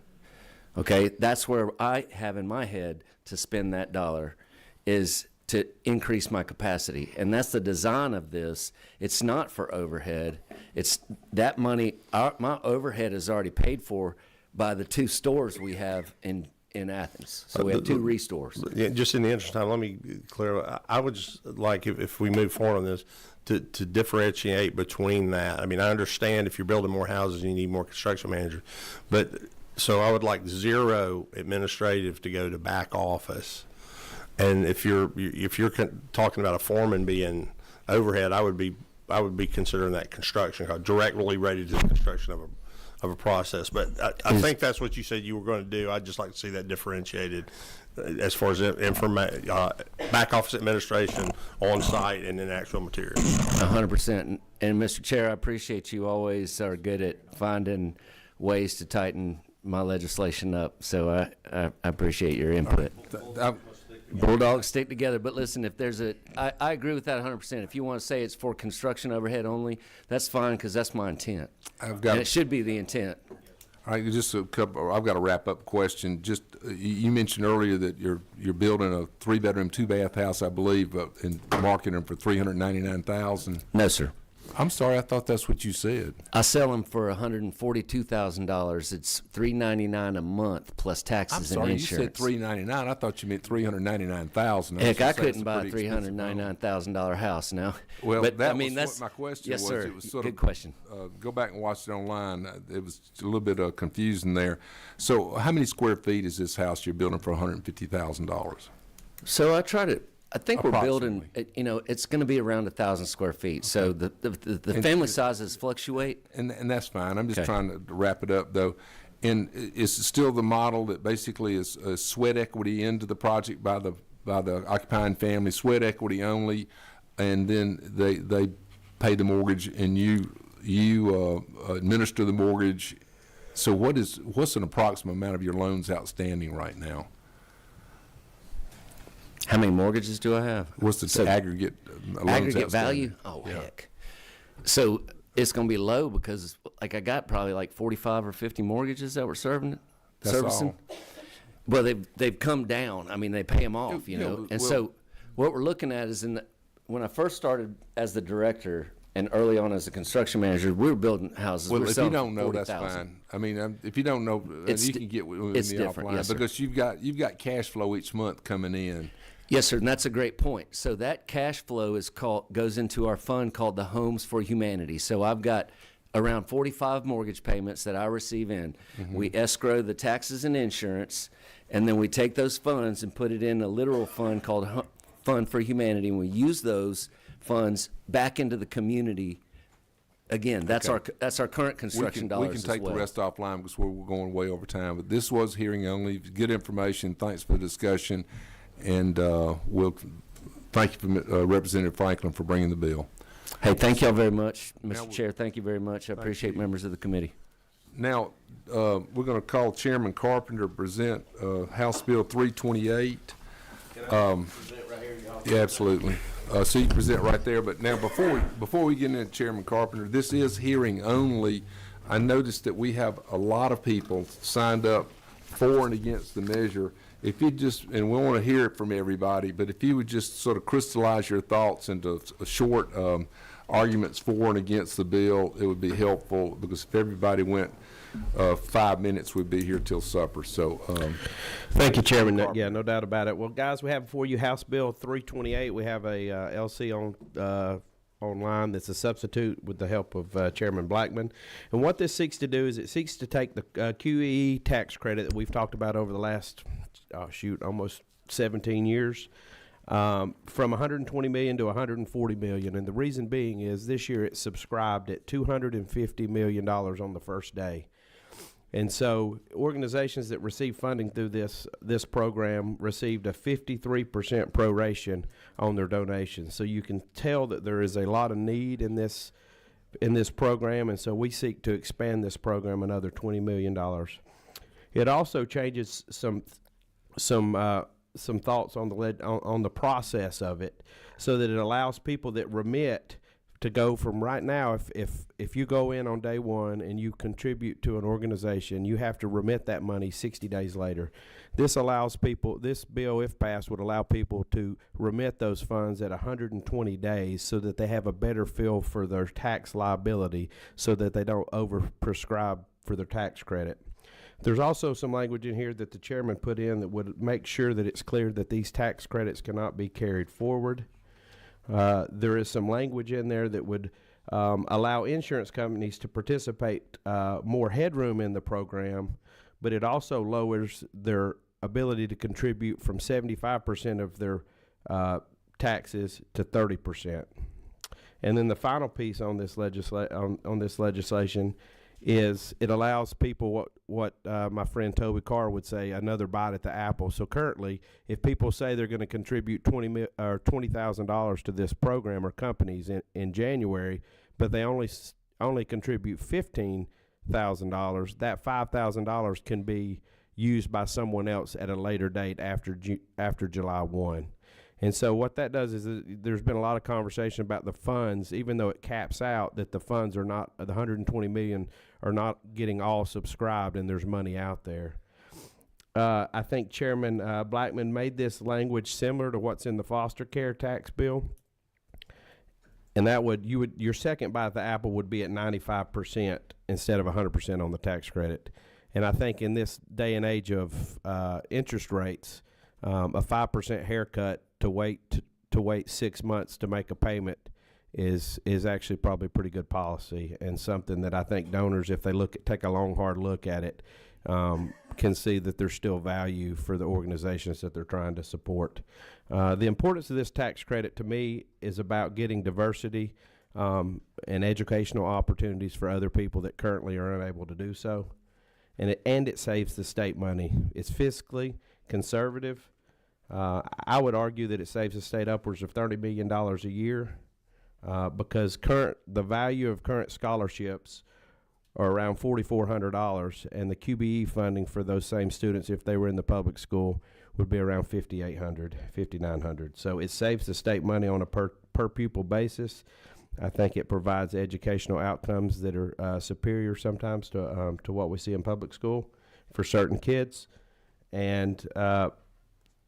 Okay, that's where I have in my head to spend that dollar is to increase my capacity. And that's the design of this. It's not for overhead. It's that money, my overhead is already paid for by the 2 stores we have in Athens. So we have 2 restores. Yeah, just in the interest of time, let me clear. I would just like, if we move forward on this, to differentiate between that. I mean, I understand if you're building more houses, you need more construction managers. But so I would like 0 administrative to go to back office. And if you're talking about a foreman being overhead, I would be considering that construction, directly related to the construction of a process. But I think that's what you said you were going to do. I'd just like to see that differentiated as far as back office administration on site and in actual materials. 100%. And Mr. Chair, I appreciate you always are good at finding ways to tighten my legislation up. So I appreciate your input. Bulldogs stick together. But listen, if there's I agree with that 100%. If you want to say it's for construction overhead only, that's fine, because that's my intent. And it should be the intent. All right, just a couple. I've got a wrap-up question. Just you mentioned earlier that you're building a 3-bedroom, 2-bath house, I believe, and marketing them for $399,000. No, sir. I'm sorry, I thought that's what you said. I sell them for $142,000. It's $399 a month plus taxes and insurance. You said $399. I thought you meant $399,000. Heck, I couldn't buy a $399,000 house now. Well, but that was what my question yes, was. Sir. It was sort Good question. Go back and watch it online. It was a little bit confusing there. So, how many square feet is this house you're building for $150,000? So I think we're building, it's going to be around 1,000 square feet. Okay. So the family sizes fluctuate. And that's fine. I'm just trying to wrap it up, though. And is still the model that basically is sweat equity into the project by the occupying family, sweat equity only, and then they pay the mortgage and you administer the mortgage. So what's an approximate amount of your loans outstanding right now? How many mortgages do I have? What's the aggregate loans aggregate value? Oh, yeah. Heck. So it's going to be low because, I got probably like 45 or 50 mortgages that we're servicing. All. Well, they've come down. I mean, they pay them off, And so what we're looking at is when I first started as the director and early on as a construction manager, we were building houses. Well, if you don't know, 40, that's fine. I mean, if you don't know, you can get with me offline. Yes, because you've got cash flow each month coming in. Yes, sir, and that's a great point. So that cash flow goes into our fund called the Homes for Humanity. So I've got around 45 mortgage payments that I receive in. Mm-hmm. We escrow the taxes and insurance, and then we take those funds and put it in a literal fund called Fund for Humanity, and we use those funds back into the community. Again, that's our current construction dollars. We can take the rest offline because we're going way over time. But this was hearing only. Good information. Thanks for the discussion. And we'll thank you, Representative Franklin, for bringing the bill. Hey, thank y'all very much, Mr. Chair. Thank you very much. I appreciate members of the committee. Now, we're going to call Chairman Carpenter to present House Bill 328. Can I present right Yeah, absolutely. So you present right there, but now before we get into Chairman Carpenter, this is hearing only. I noticed that we have a lot of people signed up for and against the measure. If you just, and we want to hear it from everybody, but if you would just sort of crystallize your thoughts into short arguments for and against the bill, it would be helpful, because if everybody went 5 minutes, we'd be here till supper. So, Thank you, Chairman. Yeah, no doubt about it. Well, guys, we have before you House Bill 328. We have a LC on online that's a substitute with the help of Chairman Blackman. And what this seeks to do is it seeks to take the QE tax credit that we've talked about over the last, almost 17 years, from 120 million to 140 million. And the reason being is this year it's subscribed at $250 million on the first day. And so organizations that receive funding through this program received a 53% proration on their donations. So you can tell that there is a lot of need in this program, and so we seek to expand this program another $20 million. It also changes some thoughts on the process of it, so that it allows people that remit to go from right now, if you go in on day one and you contribute to an organization, you have to remit that money 60 days later. This allows people, this bill, if passed, would allow people to remit those funds at 120 days so that they have a better feel for their tax liability, so that they don't overprescribe for their tax credit. There's also some language in here that the chairman put in that would make sure that it's clear that these tax credits cannot be carried forward. There is some language in there that would allow insurance companies to participate more headroom in the program, but it also lowers their ability to contribute from 75% of their taxes to 30%. And then the final piece on this legislation is it allows people what my friend Toby Carr would say, another bite at the apple. So currently, if people say they're going to contribute $20,000 to this program, or companies in January, but they only contribute $15,000, that $5,000 can be used by someone else at a later date after July 1. And so what that does is there's been a lot of conversation about the funds, even though it caps out, that the funds are not, the 120 million are not getting all subscribed, and there's money out there. I think Chairman Blackman made this language similar to what's in the foster care tax bill. And that your second bite at the apple would be at 95% instead of 100% on the tax credit. And I think in this day and age of interest rates, a 5% haircut to wait 6 months to make a payment is actually probably pretty good policy, and something that I think donors, if they take a long, hard look at it, can see that there's still value for the organizations that they're trying to support. The importance of this tax credit to me is about getting diversity and educational opportunities for other people that currently are unable to do so, and it saves the state money. It's fiscally conservative. I would argue that it saves the state upwards of $30 million a year, because the value of current scholarships are around $4,400, and the QBE funding for those same students, if they were in the public school, would be around $5,800, $5,900. So it saves the state money on a per pupil basis. I think it provides educational outcomes that are superior sometimes to what we see in public school for certain kids. And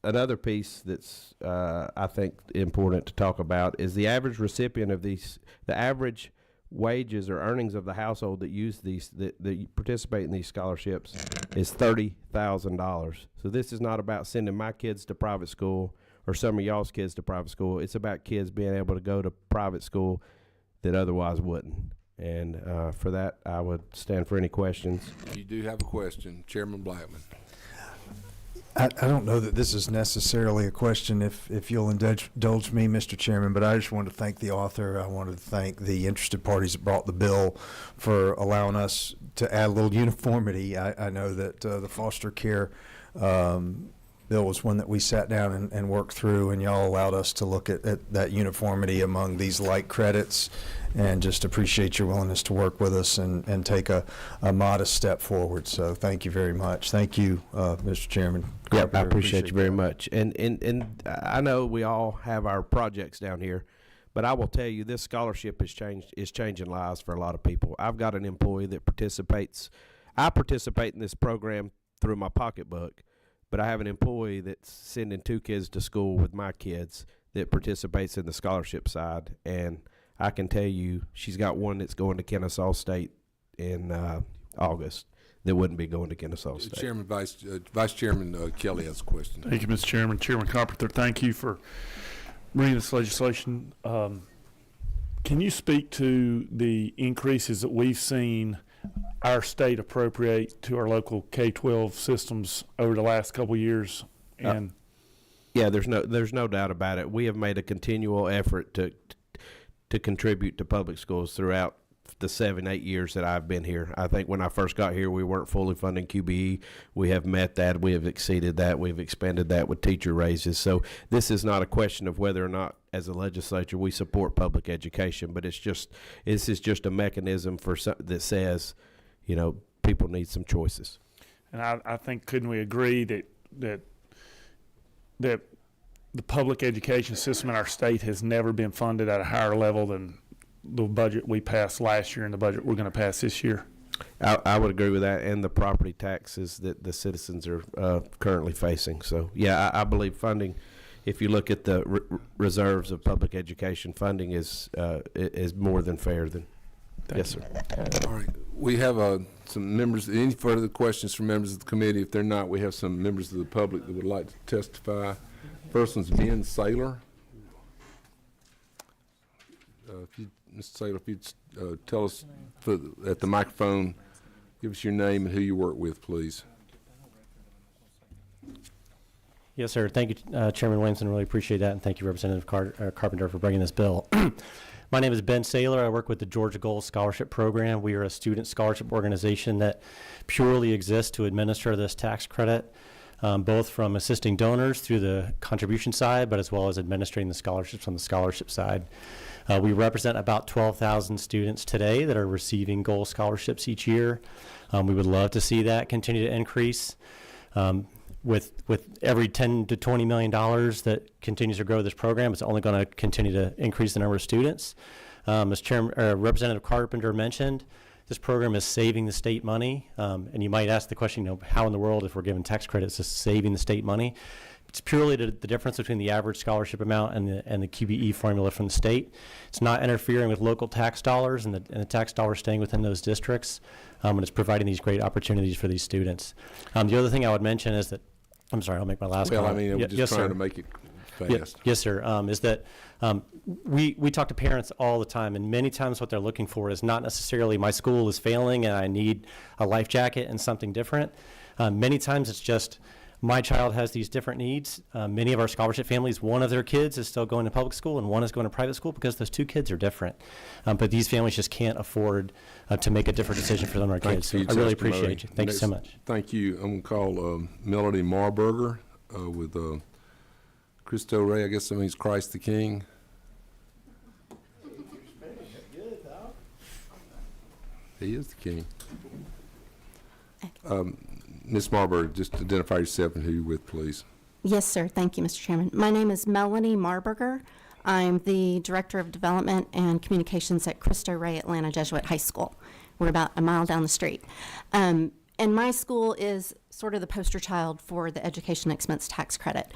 another piece that's I think important to talk about is the average recipient of the average wages or earnings of the household that use that participate in these scholarships is $30,000. So this is not about sending my kids to private school or some of y'all's kids to private school. It's about kids being able to go to private school that otherwise wouldn't. And for that, I would stand for any questions. You do have a question, Chairman Blackman. I don't know that this is necessarily a question, if you'll indulge me, Mr. Chairman, but I just wanted to thank the author. I wanted to thank the interested parties that brought the bill for allowing us to add a little uniformity. I know that the foster care bill was one that we sat down and worked through, and y'all allowed us to look at that uniformity among these like credits, and just appreciate your willingness to work with us and take a modest step forward. So thank you very much. Thank you, Mr. Chairman. Yep, I Carpenter. appreciate you very that. much. And I know we all have our projects down here, but I will tell you, this scholarship is changing lives for a lot of people. I've got an employee that participates. I participate in this program through my pocketbook, but I have an employee that's sending 2 kids to school with my kids that participates in the scholarship side. And I can tell you, she's got one that's going to Kennesaw State in August that wouldn't be going to Kennesaw State. Chairman, Vice Chairman Kelly has a question. Thank you, Mr. Chairman. Chairman Carpenter, thank you for bringing this legislation. Can you speak to the increases that we've seen our state appropriate to our local K-12 systems over the last couple of years? And yeah, there's no doubt about it. We have made a continual effort to contribute to public schools throughout the 7-8 years that I've been here. I think when I first got here, we weren't fully funding QBE. We have met that. We have exceeded that. We've expanded that with teacher raises. So this is not a question of whether or not, as a legislature, we support public education, but this is just a mechanism that says, you know, people need some choices. And I think, couldn't we agree that the public education system in our state has never been funded at a higher level than the budget we passed last year and the budget we're going to pass this year? I would agree with that, and the property taxes that the citizens are currently facing. So, yeah, I believe funding, if you look at the reserves of public education, funding is more than fair. Yes, sir. All right. We have some members. Any further questions from members of the committee? If they're not, we have some members of the public that would like to testify. First one's Ben Saylor. Mr. Saylor, if you'd tell us at the microphone, give us your name and who you work with, please. Yes, sir. Thank you, Chairman Williamson. Really appreciate that, and thank you, Representative Carpenter, for bringing this bill. My name is Ben Saylor. I work with the Georgia Gold Scholarship Program. We are a student scholarship organization that purely exists to administer this tax credit, both from assisting donors through the contribution side, but as well as administering the scholarships on the scholarship side. We represent about 12,000 students today that are receiving gold scholarships each year. We would love to see that continue to increase. With every $10 to $20 million that continues to grow this program, it's only going to continue to increase the number of students. As Representative Carpenter mentioned, this program is saving the state money. And you might ask the question, you know, how in the world, if we're giving tax credits, is saving the state money? It's purely the difference between the average scholarship amount and the QBE formula from the state. It's not interfering with local tax dollars and the tax dollars staying within those districts, and it's providing these great opportunities for these students. The other thing I would mention is that, I'm sorry, I'll make my last comment. Well, I mean, we're just trying to make it fast. Yes, sir. Is that we talk to parents all the time, and many times what they're looking for is not necessarily my school is failing and I need a life jacket and something different. Many times it's just, my child has these different needs. Many of our scholarship families, one of their kids is still going to public school and one is going to private school because those two kids are different. But these families just can't afford to make a different decision for them or kids. So I really appreciate you. Thank you so much. Thank you. I'm going to call Melody Marburger with Cristo Rey. I guess that means Christ the King. He is the King. Ms. Marburger, just identify yourself and who you're with, please. Yes, sir. Thank you, Mr. Chairman. My name is Melanie Marburger. I'm the Director of Development and Communications at Cristo Rey Atlanta Jesuit High School. We're about a mile down the street. And my school is sort of the poster child for the education expense tax credit.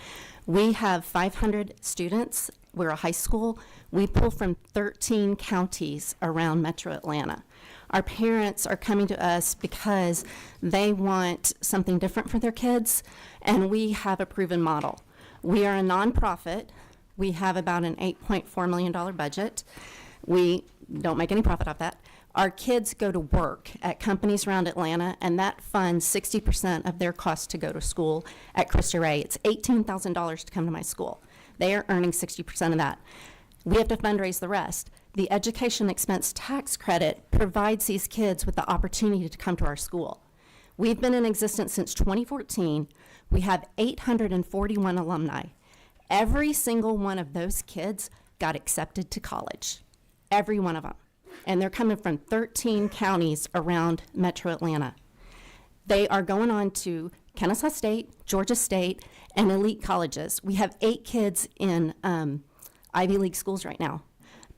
We have 500 students. We're a high school. We pull from 13 counties around Metro Atlanta. Our parents are coming to us because they want something different for their kids, and we have a proven model. We are a nonprofit. We have about an $8.4 million budget. We don't make any profit off that. Our kids go to work at companies around Atlanta, and that funds 60% of their costs to go to school at Cristo Rey. It's $18,000 to come to my school. They are earning 60% of that. We have to fundraise the rest. The education expense tax credit provides these kids with the opportunity to come to our school. We've been in existence since 2014. We have 841 alumni. Every single one of those kids got accepted to college. Every one of them. And they're coming from 13 counties around Metro Atlanta. They are going on to Kennesaw State, Georgia State, and elite colleges. We have 8 kids in Ivy League schools right now.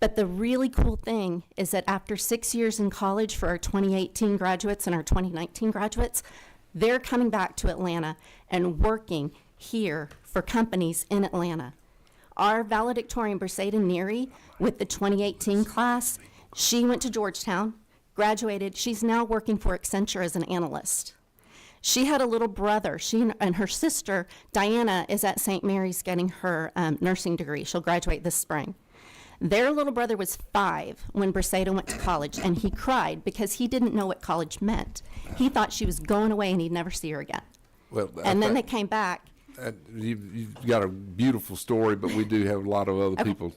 But the really cool thing is that after 6 years in college for our 2018 graduates and our 2019 graduates, they're coming back to Atlanta and working here for companies in Atlanta. Our valedictorian, Briseida Neary, with the 2018 class, she went to Georgetown, graduated. She's now working for Accenture as an analyst. She had a little brother. She and her sister, Diana, is at St. Mary's getting her nursing degree. She'll graduate this spring. Their little brother was 5 when Briseida went to college, and he cried because he didn't know what college meant. He thought she was going away and he'd never see her again. Well, And then they came back. You've got a beautiful story, but we do have a lot of other people.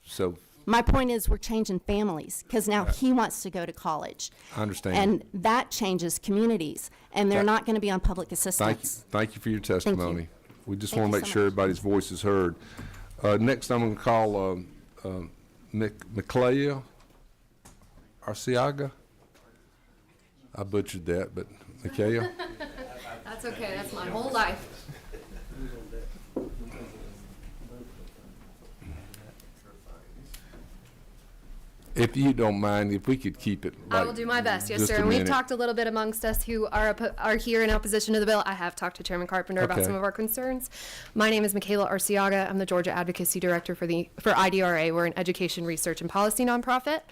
So My point is we're changing families because now he wants to go to college. I understand. And that changes communities, and they're not going to be on public assistance. Thank you for your testimony. We just Thank want to you make so sure much. everybody's voice is heard. Next, I'm going to call Micaela Arciaga. I butchered that, but Micaela. That's okay. That's my whole life. If you don't mind, if we could keep it. I will do my best, yes, sir. And we've talked a little bit amongst us who are here in opposition to the bill. I have talked to Chairman Carpenter about some of our concerns. My name is Micaela Arciaga. I'm the Georgia Advocacy Director for IDRA. We're an education, research, and policy nonprofit.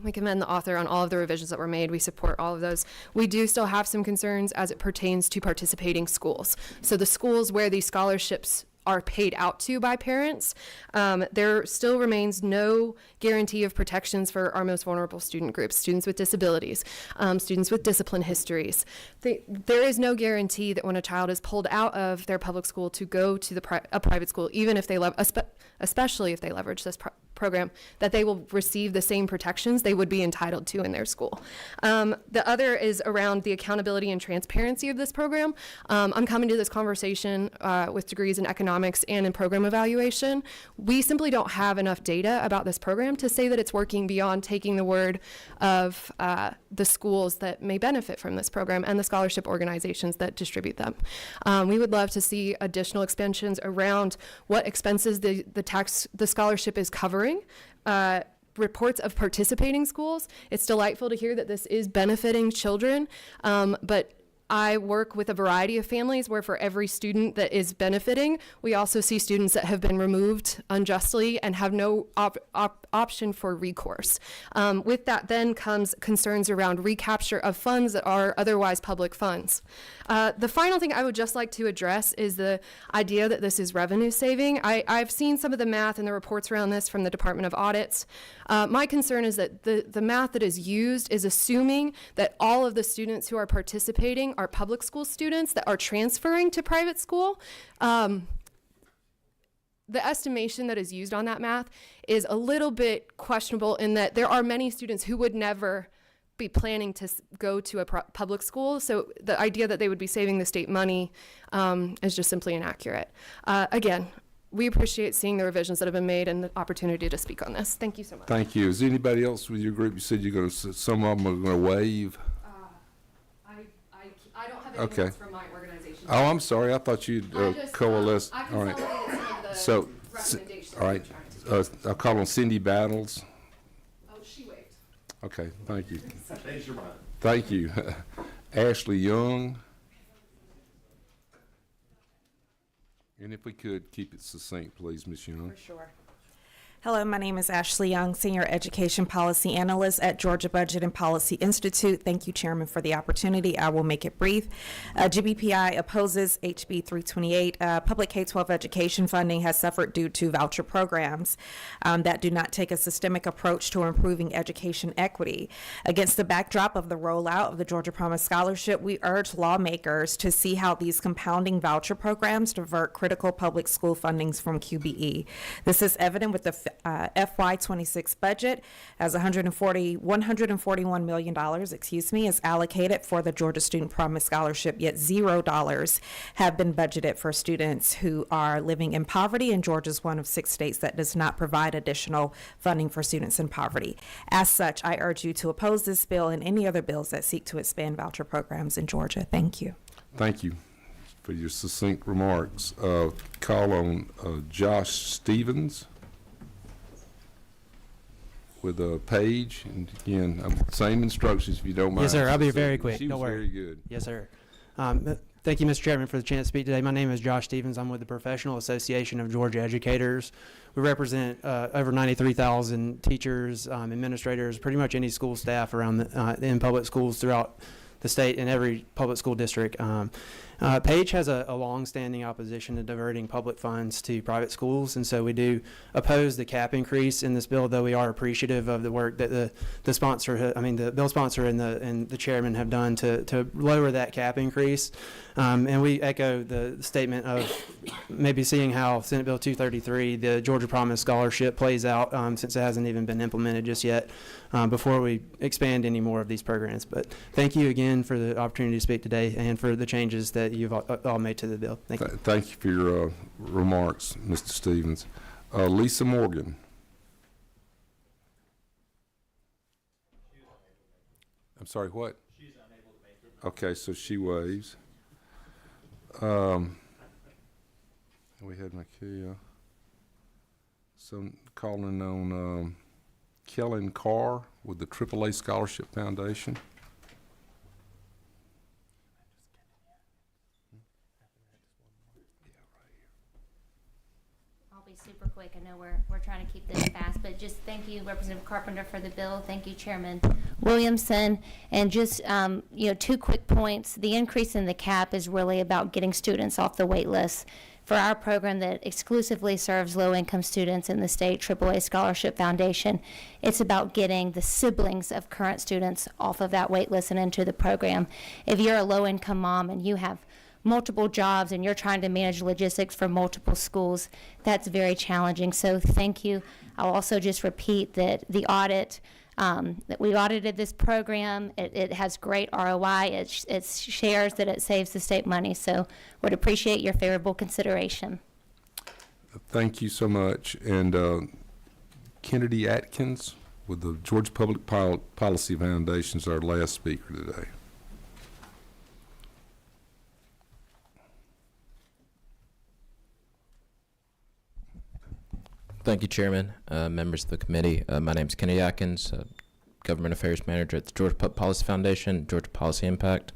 We commend the author on all of the revisions that were made. We support all of those. We do still have some concerns as it pertains to participating schools. So the schools where these scholarships are paid out to by parents, there still remains no guarantee of protections for our most vulnerable student groups, students with disabilities, students with discipline histories. There is no guarantee that when a child is pulled out of their public school to go to a private school, even if they especially if they leverage this program, that they will receive the same protections they would be entitled to in their school. The other is around the accountability and transparency of this program. I'm coming to this conversation with degrees in economics and in program evaluation. We simply don't have enough data about this program to say that it's working beyond taking the word of the schools that may benefit from this program and the scholarship organizations that distribute them. We would love to see additional expansions around what expenses the scholarship is covering. Reports of participating schools. It's delightful to hear that this is benefiting children, but I work with a variety of families where for every student that is benefiting, we also see students that have been removed unjustly and have no option for recourse. With that then comes concerns around recapture of funds that are otherwise public funds. The final thing I would just like to address is the idea that this is revenue saving. I've seen some of the math and the reports around this from the Department of Audits. My concern is that the math that is used is assuming that all of the students who are participating are public school students that are transferring to private school. The estimation that is used on that math is a little bit questionable in that there are many students who would never be planning to go to a public school. So the idea that they would be saving the state money is just simply inaccurate. Again, we appreciate seeing the revisions that have been made and the opportunity to speak on this. Thank you so much. Thank you. Is anybody else with your group? You said you're going to, some of them are going to waive. I don't have anything else from my organization. Oh, I'm sorry. I thought you'd coalesced. I All right. consolidated some of the So, recommendations. all right. I'll call on Cindy Battles. Oh, she waived. Okay, thank you. Change your mind. Thank you. Ashley Young. And if we could keep it succinct, please, Ms. Young. For sure. Hello, my name is Ashley Young, Senior Education Policy Analyst at Georgia Budget and Policy Institute. Thank you, Chairman, for the opportunity. I will make it brief. GBPI opposes HB 328. Public K-12 education funding has suffered due to voucher programs that do not take a systemic approach to improving education equity. Against the backdrop of the rollout of the Georgia Promise Scholarship, we urge lawmakers to see how these compounding voucher programs divert critical public school fundings from QBE. This is evident with the FY26 budget as $141 million, is allocated for the Georgia Student Promise Scholarship, yet $0 have been budgeted for students who are living in poverty, and Georgia is one of 6 states that does not provide additional funding for students in poverty. As such, I urge you to oppose this bill and any other bills that seek to expand voucher programs in Georgia. Thank you. Thank you for your succinct remarks. Call on Josh Stevens with a page, and again, same instructions if you don't mind. Yes, sir. I'll be very quick. She Don't was worry. very good. Yes, sir. Thank you, Mr. Chairman, for the chance to speak today. My name is Josh Stevens. I'm with the Professional Association of Georgia Educators. We represent over 93,000 teachers, administrators, pretty much any school staff around in public schools throughout the state and every public school district. Page has a long-standing opposition to diverting public funds to private schools, and so we do oppose the cap increase in this bill, though we are appreciative of the work that the sponsor, the bill sponsor and the chairman have done to lower that cap increase. And we echo the statement of maybe seeing how Senate Bill 233, the Georgia Promise Scholarship, plays out since it hasn't even been implemented just yet, before we expand any more of these programs. But thank you again for the opportunity to speak today and for the changes that you've all made to the bill. Thank you. Thank you for your remarks, Mr. Stevens. Lisa Morgan. I'm sorry, what? She's unable to make it. Okay, so she waves. We had Makia. So calling on Kellen Carr with the AAA Scholarship Foundation. I'll be super quick. I know we're trying to keep this fast, but just thank you, Representative Carpenter, for the bill. Thank you, Chairman Williamson. And just, 2 quick points. The increase in the cap is really about getting students off the wait list. For our program that exclusively serves low-income students in the state AAA Scholarship Foundation, it's about getting the siblings of current students off of that wait list and into the program. If you're a low-income mom and you have multiple jobs and you're trying to manage logistics for multiple schools, that's very challenging. So thank you. I'll also just repeat that the audit, that we audited this program. It has great ROI. It shares that it saves the state money. So would appreciate your favorable consideration. Thank you so much. And Kennedy Atkins with the Georgia Public Policy Foundation is our last speaker today. Thank you, Chairman, members of the committee. My name is Kenny Atkins, Government Affairs Manager at the Georgia Public Policy Foundation, Georgia Policy Impact.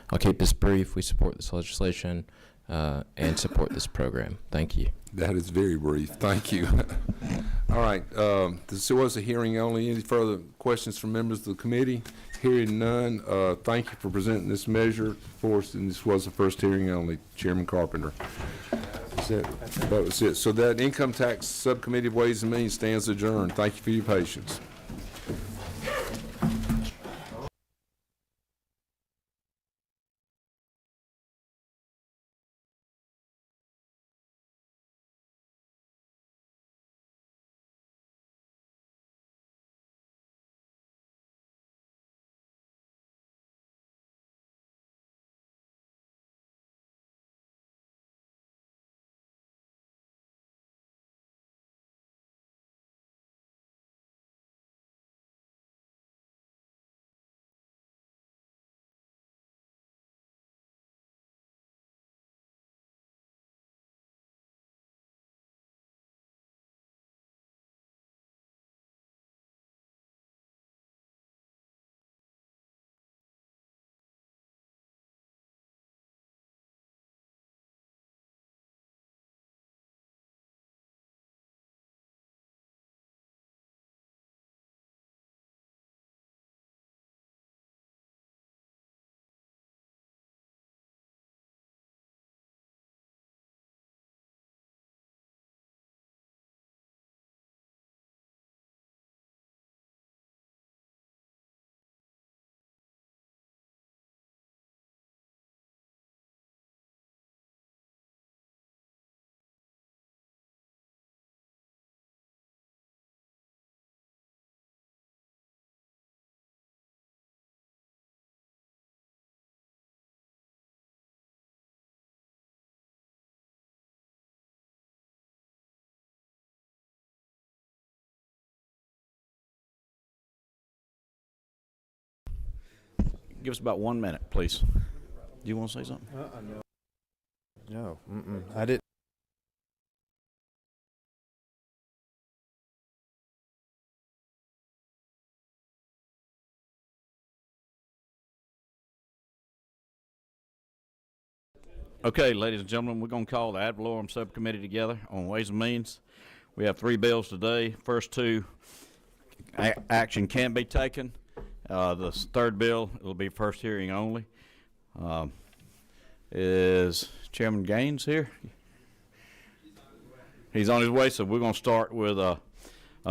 I'll keep this brief. We support this legislation and support this program. Thank you. That is very brief. Thank you. All right. This was a hearing only. Any further questions from members of the committee? Hearing none, thank you for presenting this measure for us, and this was the first hearing only. Chairman Carpenter. That was it. So that Income Tax Subcommittee of Ways and Means stands adjourned. Thank you for your patience. give us about 1 minute, please. Do you want to say something? No, I didn't. Okay, ladies and gentlemen, we're going to call the Ad Valorem Subcommittee together on Ways and Means. We have 3 bills today. First 2, action can be taken. The third bill will be first hearing only. Is Chairman Gaines here? He's on his way, so we're going to start with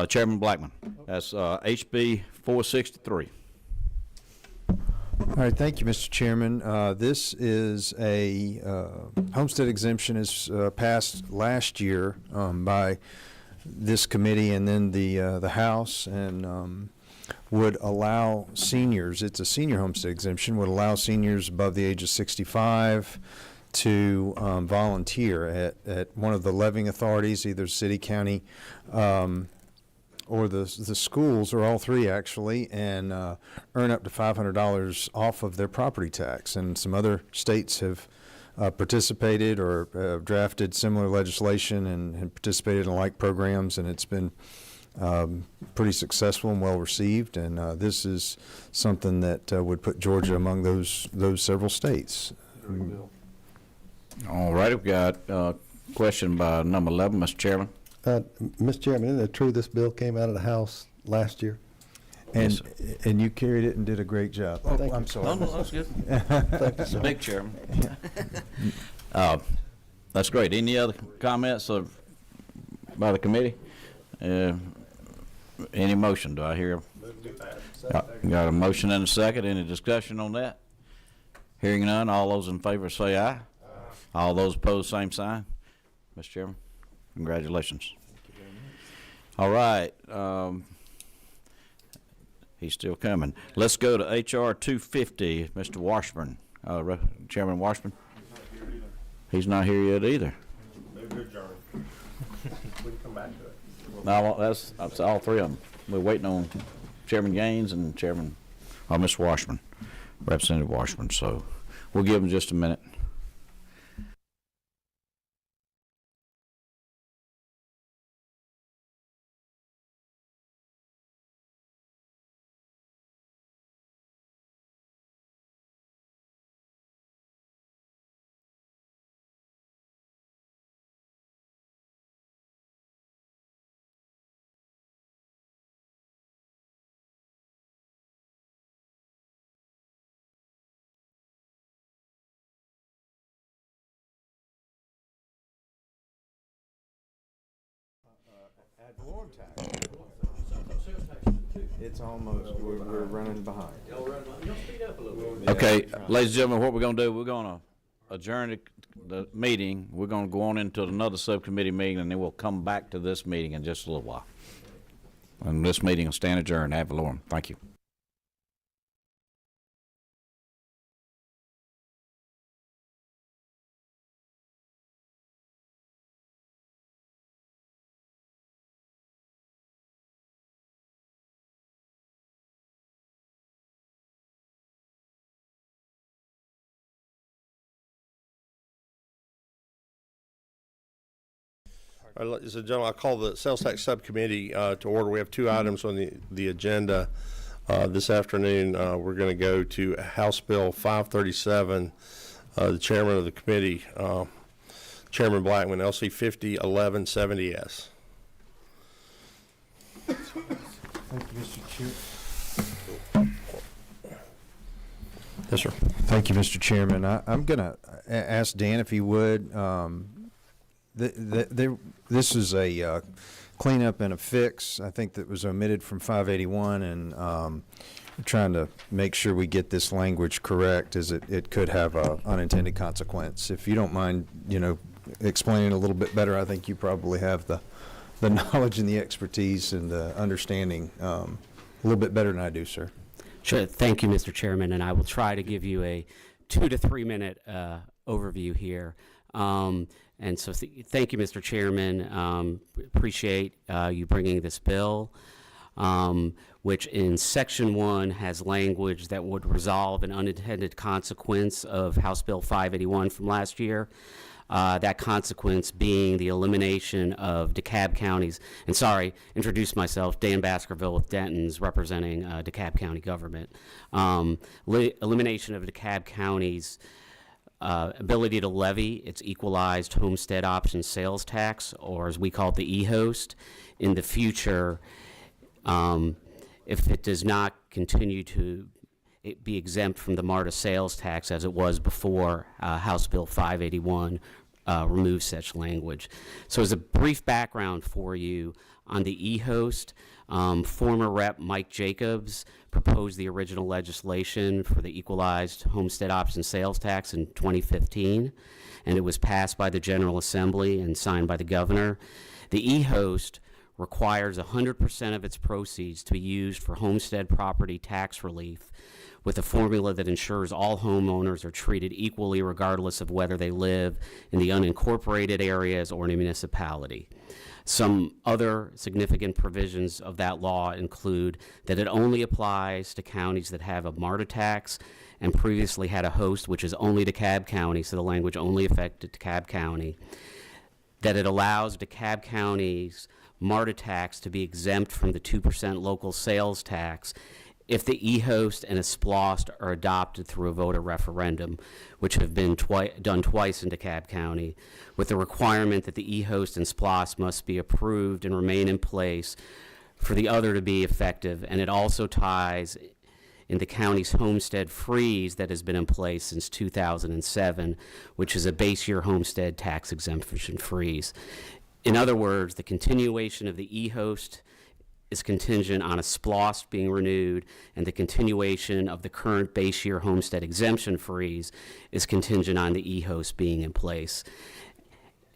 Chairman Blackman. That's HB 463. All right, thank you, Mr. Chairman. This is a homestead exemption is passed last year by this committee and then the House, and would allow seniors, it's a senior homestead exemption, would allow seniors above the age of 65 to volunteer at one of the levying authorities, either city, county, or the schools, or all 3 actually, and earn up to $500 off of their property tax. And some other states have participated or drafted similar legislation and participated in like programs, and it's been pretty successful and well received. And this is something that would put Georgia among those several states. All right, we've got a question by number 11, Mr. Chairman. Mr. Chairman, isn't it true this bill came out of the House last year? And Yes, and you carried it and did a great job. Oh, Thank I'm you. sorry. No, that's good. Thank you, sir. Big Chairman. That's great. Any other comments by the committee? Any motion? Do I hear? Got a motion and a second. Any discussion on that? Hearing none. All those in favor say aye. All those opposed, same sign. Mr. Chairman, congratulations. All right. He's still coming. Let's go to H.R. 250, Mr. Washburn. Chairman Washburn? He's not here yet either. Maybe we can come back to it. No, that's all 3 of them. We're waiting on Chairman Gaines and Mr. Washburn, Representative Washburn. So we'll give him just a minute. Ad Valorem Tax. It's almost, we're running behind. Okay, ladies and gentlemen, what we're going to do, we're going to adjourn the meeting. We're going to go on into another subcommittee meeting, and then we'll come back to this meeting in just a little while. And this meeting will stand adjourned. Ad Valorem. Thank you. All right, ladies and gentlemen, I call the Sales Tax Subcommittee to order. We have 2 items on the agenda this afternoon. We're going to go to House Bill 537. The chairman of the committee, Chairman Blackman, LC 501170S. Thank you, Mr. Chair. Yes, sir. Thank you, Mr. Chairman. I'm going to ask Dan if he would. This is a cleanup and a fix, I think, that was omitted from 581, and we're trying to make sure we get this language correct, as it could have a unintended consequence. If you don't mind, explaining a little bit better, I think you probably have the knowledge and the expertise and the understanding a little bit better than I do, sir. Sure. Thank you, Mr. Chairman, and I will try to give you a 2 to 3 minute overview here. And so thank you, Mr. Chairman. Appreciate you bringing this bill. which in Section 1 has language that would resolve an unintended consequence of House Bill 581 from last year. That consequence being the elimination of DeKalb counties. And sorry, introduce myself, Dan Baskerville with Denton's, representing DeKalb County government. Elimination of DeKalb County's ability to levy its equalized homestead option sales tax, or as we call it, the e-host, in the future, if it does not continue to be exempt from the MARTA sales tax as it was before House Bill 581 removes such language. So as a brief background for you on the e-host, former Rep. Mike Jacobs proposed the original legislation for the equalized homestead option sales tax in 2015, and it was passed by the General Assembly and signed by the governor. The e-host requires 100% of its proceeds to be used for homestead property tax relief, with a formula that ensures all homeowners are treated equally regardless of whether they live in the unincorporated areas or in a municipality. Some other significant provisions of that law include that it only applies to counties that have a MARTA tax and previously had a host, which is only DeKalb County, so the language only affected DeKalb County. That it allows DeKalb County's MARTA tax to be exempt from the 2% local sales tax if the e-host and a SPLOST are adopted through a voter referendum, which have been done twice in DeKalb County, with the requirement that the e-host and SPLOST must be approved and remain in place for the other to be effective. And it also ties in the county's homestead freeze that has been in place since 2007, which is a base year homestead tax exemption freeze. In other words, the continuation of the e-host is contingent on a SPLOST being renewed, and the continuation of the current base year homestead exemption freeze is contingent on the e-host being in place.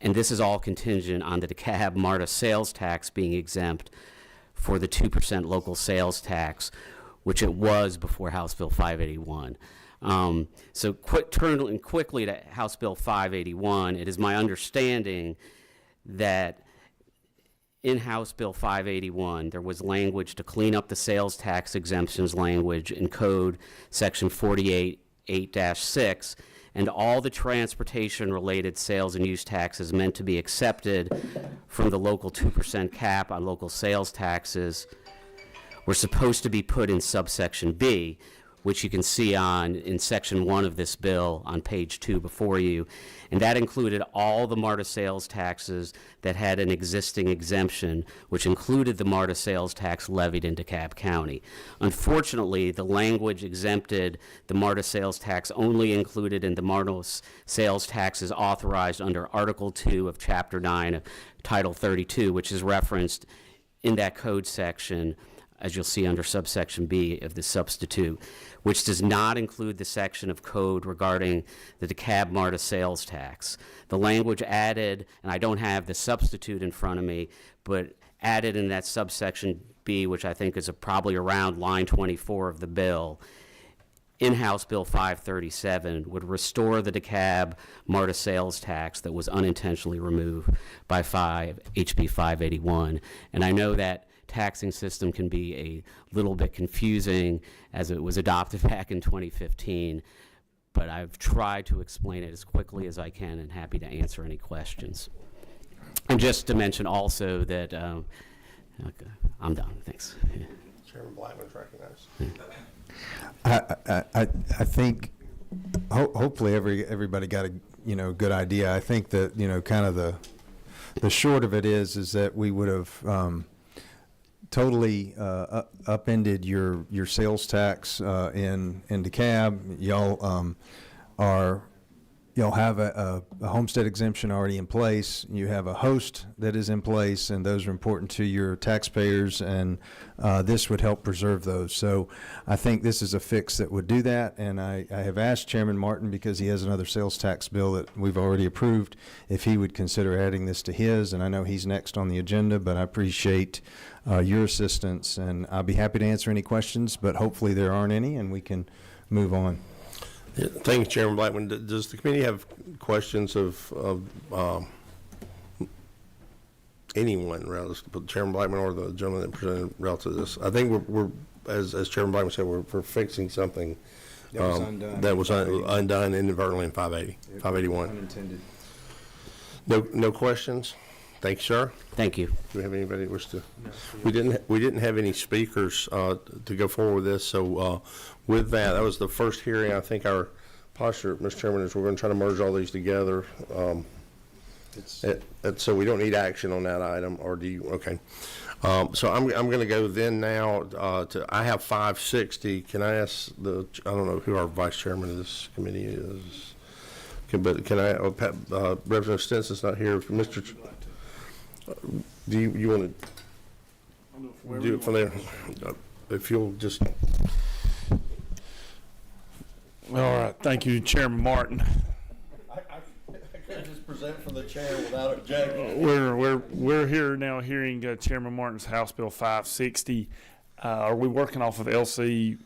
And this is all contingent on the DeKalb MARTA sales tax being exempt for the 2% local sales tax, which it was before House Bill 581. So turning quickly to House Bill 581, it is my understanding that in House Bill 581, there was language to clean up the sales tax exemptions language in Code Section 48.8-6, and all the transportation-related sales and use taxes meant to be accepted from the local 2% cap on local sales taxes were supposed to be put in subsection B, which you can see in Section 1 of this bill on page 2 before you. And that included all the MARTA sales taxes that had an existing exemption, which included the MARTA sales tax levied in DeKalb County. Unfortunately, the language exempted the MARTA sales tax only included in the MARTA sales taxes authorized under Article 2 of Chapter 9 of Title 32, which is referenced in that code section, as you'll see under subsection B of the substitute, which does not include the section of code regarding the DeKalb MARTA sales tax. The language added, and I don't have the substitute in front of me, but added in that subsection B, which I think is probably around line 24 of the bill, in House Bill 537, would restore the DeKalb MARTA sales tax that was unintentionally removed by HB 581. And I know that taxing system can be a little bit confusing as it was adopted back in 2015, but I've tried to explain it as quickly as I can and happy to answer any questions. And just to mention also that, okay, I'm done, thanks. Chairman Blackman's recognized. I think hopefully everybody got a good idea. I think that kind of the short of it is that we would have totally upended your sales tax in DeKalb. Y'all have a homestead exemption already in place. You have a host that is in place, and those are important to your taxpayers, and this would help preserve those. So I think this is a fix that would do that, and I have asked Chairman Martin, because he has another sales tax bill that we've already approved, if he would consider adding this to his, and I know he's next on the agenda, but I appreciate your assistance, and I'll be happy to answer any questions, but hopefully there aren't any, and we can move on. Yeah, thank you, Chairman Blackman. Does the committee have questions of anyone, Chairman Blackman or the gentleman that presented relative to this. I think we're as Chairman Blackman said, we're fixing something that was undone inadvertently in 581. Unintended. No questions? Thank you, sir. Thank you. Do we have anybody that wish to? We didn't have any speakers to go forward with this. So with that was the first hearing. I think our posture, Mr. Chairman, is we're going to try to merge all these together. So we don't need action on that item, or do you? Okay. So I'm going to go then now to, I have 560. Can I ask I don't know who our vice chairman of this committee is, but can I, Representative Stinson's not here. Mr. Do you want to do it from there? If you'll just. All right. Thank you, Chairman Martin. I could just present from the chair without objection. We're here now hearing Chairman Martin's House Bill 560. Are we working off of LC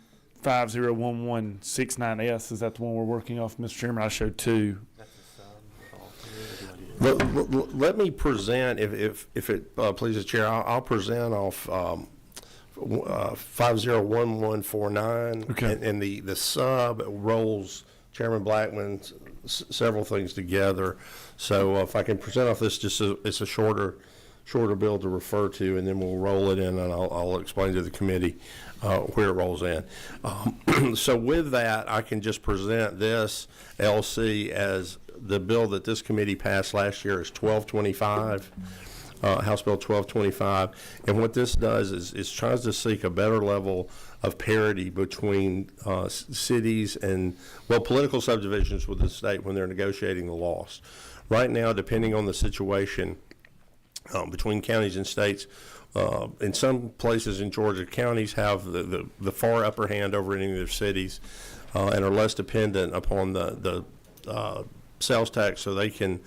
501169S? Is that the one we're working off, Mr. Chairman? I showed two. Let me present, if it pleases the chair, I'll present off 501149. Okay. And the sub rolls Chairman Blackman's several things together. So if I can present off this, it's a shorter bill to refer to, and then we'll roll it in, and I'll explain to the committee where it rolls in. So with that, I can just present this LC as the bill that this committee passed last year is 1225. House Bill 1225, and what this does is tries to seek a better level of parity between cities and, well, political subdivisions with the state when they're negotiating the laws. Right now, depending on the situation between counties and states, in some places in Georgia, counties have the far upper hand over any of their cities and are less dependent upon the sales tax, so they can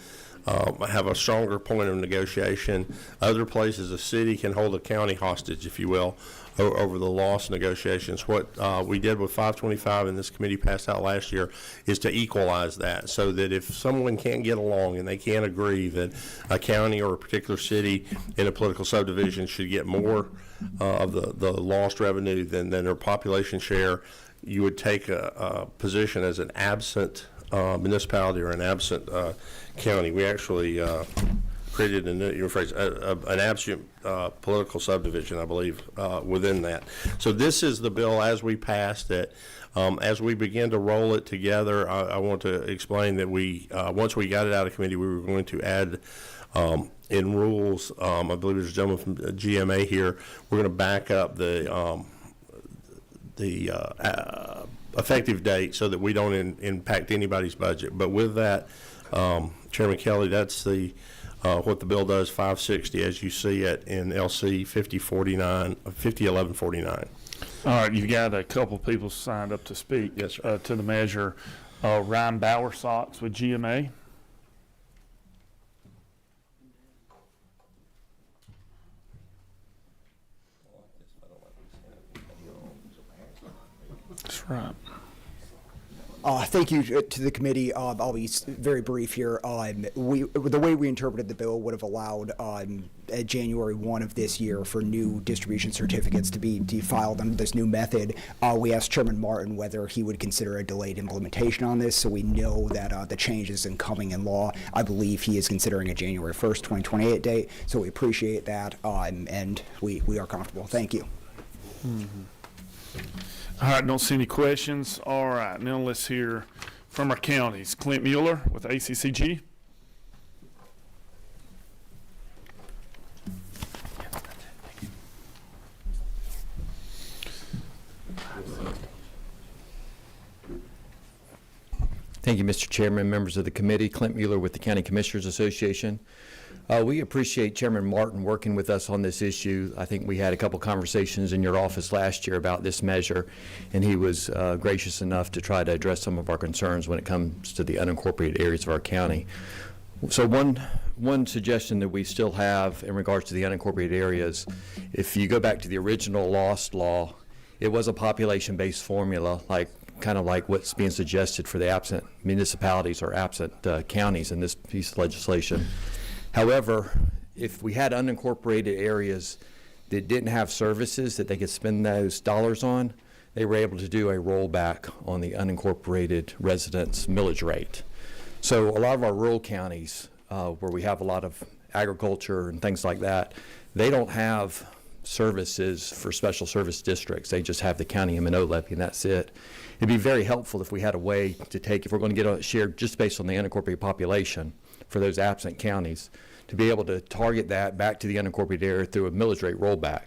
have a stronger point of negotiation. Other places, a city can hold a county hostage, if you will, over the loss negotiations. What we did with 525 and this committee passed out last year is to equalize that, so that if someone can't get along and they can't agree that a county or a particular city in a political subdivision should get more of the lost revenue than their population share, you would take a position as an absent municipality or an absent county. We actually created a new phrase, an absent political subdivision, I believe, within that. So this is the bill as we passed it. As we begin to roll it together, I want to explain that we, once we got it out of committee, we were going to add in rules, I believe there's a gentleman from GMA here, we're going to back up the effective date so that we don't impact anybody's budget. But with that, Chairman Kelly, that's the what the bill does, 560, as you see it in LC 501149. All right, you've got a couple people signed up to speak. Yes, sir. To the measure. Ryan Bowersox with GMA. That's right. Thank you to the committee. I'll be very brief here. The way we interpreted the bill would have allowed January 1 of this year for new distribution certificates to be filed under this new method. We asked Chairman Martin whether he would consider a delayed implementation on this, so we know that the change isn't coming in law. I believe he is considering a January 1st, 2028 date, so we appreciate that, and we are comfortable. Thank you. Mm-hmm. All right, don't see any questions. All right, now let's hear from our counties. Clint Mueller with ACCG. Thank you, Mr. Chairman, members of the committee. Clint Mueller with the County Commissioners Association. We appreciate Chairman Martin working with us on this issue. I think we had a couple conversations in your office last year about this measure, and he was gracious enough to try to address some of our concerns when it comes to the unincorporated areas of our county. So one suggestion that we still have in regards to the unincorporated areas, if you go back to the original lost law, it was a population-based formula, kind of like what's being suggested for the absent municipalities or absent counties in this piece of legislation. However, if we had unincorporated areas that didn't have services that they could spend those dollars on, they were able to do a rollback on the unincorporated residents' millage rate. So a lot of our rural counties, where we have a lot of agriculture and things like that, they don't have services for special service districts. They just have the county M&O levy, and that's it. It'd be very helpful if we had a way to take, if we're going to get a share just based on the unincorporated population for those absent counties, to be able to target that back to the unincorporated area through a millage rate rollback.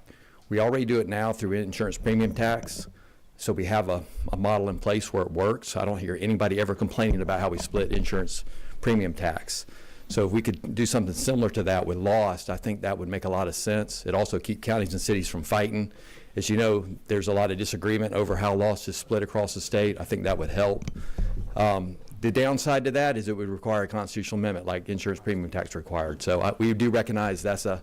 We already do it now through insurance premium tax, so we have a model in place where it works. I don't hear anybody ever complaining about how we split insurance premium tax. So if we could do something similar to that with lost, I think that would make a lot of sense. It also keep counties and cities from fighting. As you know, there's a lot of disagreement over how lost is split across the state. I think that would help. The downside to that is it would require a constitutional amendment like insurance premium tax required. So we do recognize that's a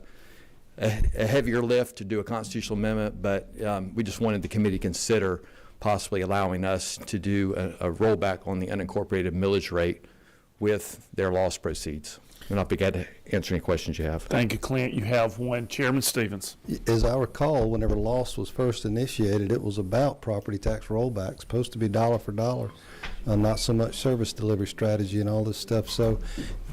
heavier lift to do a constitutional amendment, but we just wanted the committee to consider possibly allowing us to do a rollback on the unincorporated millage rate with their lost proceeds. And I'll be glad to answer any questions you have. Thank you, Clint. You have one. Chairman Stevens. As I recall, whenever loss was first initiated, it was about property tax rollback, supposed to be dollar for dollar, not so much service delivery strategy and all this stuff. So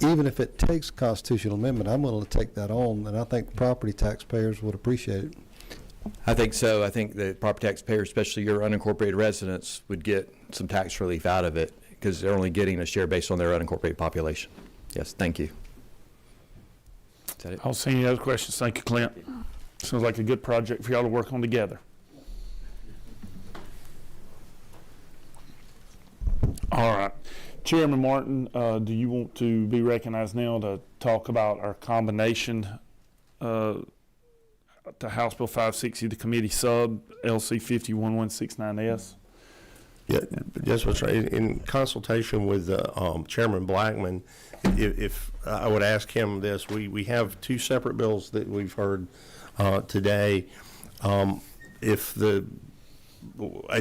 even if it takes constitutional amendment, I'm willing to take that on, and I think property taxpayers would appreciate it. I think so. I think the property taxpayers, especially your unincorporated residents, would get some tax relief out of it because they're only getting a share based on their unincorporated population. Yes, thank you. Is that it? I don't see any other questions. Thank you, Clint. Sounds like a good project for y'all to work on together. All right. Chairman Martin, do you want to be recognized now to talk about our combination to House Bill 560, the committee sub LC 501169S? Yeah, that's what's right. In consultation with Chairman Blackman, if I would ask him this, we have two separate bills that we've heard today. If a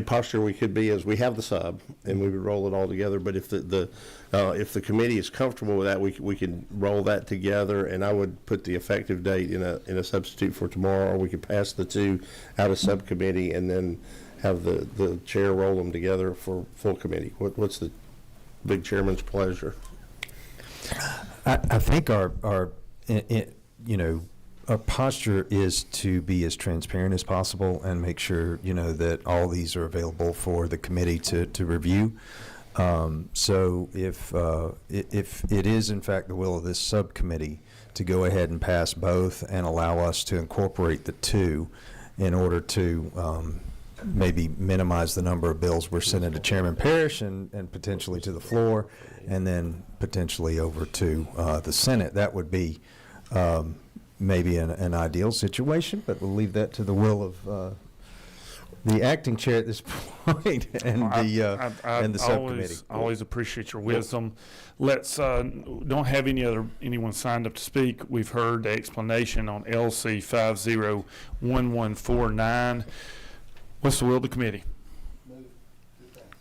posture we could be is we have the sub and we would roll it all together, but if if the committee is comfortable with that, we can roll that together, and I would put the effective date in a substitute for tomorrow, or we could pass the two out of subcommittee and then have the chair roll them together for full committee. What's the big chairman's pleasure? I think our posture is to be as transparent as possible and make sure, that all these are available for the committee to review. So if it is in fact the will of this subcommittee to go ahead and pass both and allow us to incorporate the two in order to maybe minimize the number of bills we're sending to Chairman Parrish and potentially to the floor and then potentially over to the Senate, that would be maybe an ideal situation, but we'll leave that to the will of the acting chair at this point and the subcommittee. I always appreciate your wisdom. Let's don't have anyone signed up to speak. We've heard the explanation on LC 501149. What's the will of the committee?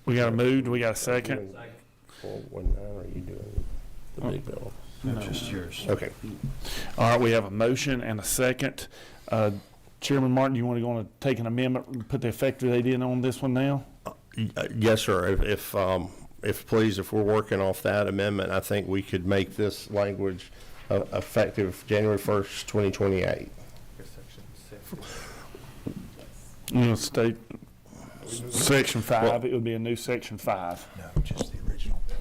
We got a move. Do we got a second? 419, are you doing the big bill? No. Just yours. Okay. All right, we have a motion and a second. Chairman Martin, you want to go on and take an amendment and put the effective date in on this one now? Yes, sir. If we're working off that amendment, I think we could make this language effective January 1st, 2028. State section 5. It would be a new section 5. No, just the original bill.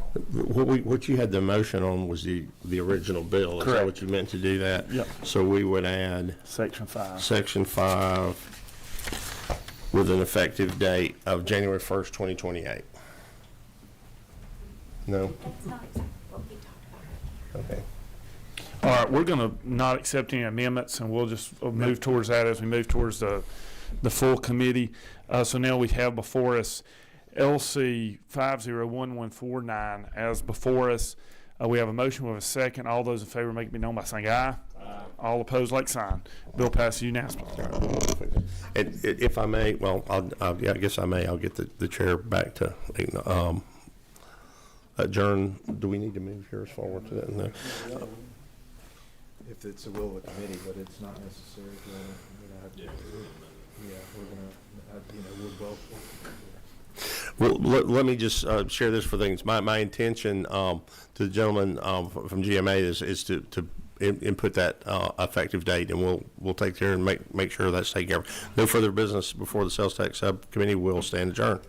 What you had the motion on was the original bill. Is Correct. that what you meant to do that? Yep. So we would add Section 5. Section 5 with an effective date of January 1st, 2028. No? That's not exactly what we talked about. Okay. All right, we're going to not accept any amendments, and we'll just move towards that as we move towards the full committee. So now we have before us LC 501149 as before us. We have a motion with a second. All those in favor make it be known by saying aye. Aye. All opposed, like sign. Bill passes unanimously. And if I may, well, I guess I may. I'll get the chair back to adjourn. Do we need to move yours forward to that? No. if it's the will of the committee, but it's not necessary. Well, let me just share this for things. My intention to the gentleman from GMA is to input that effective date, and we'll take care and make sure that's taken care of. No further business before the Sales Tax Subcommittee. Will stand adjourned.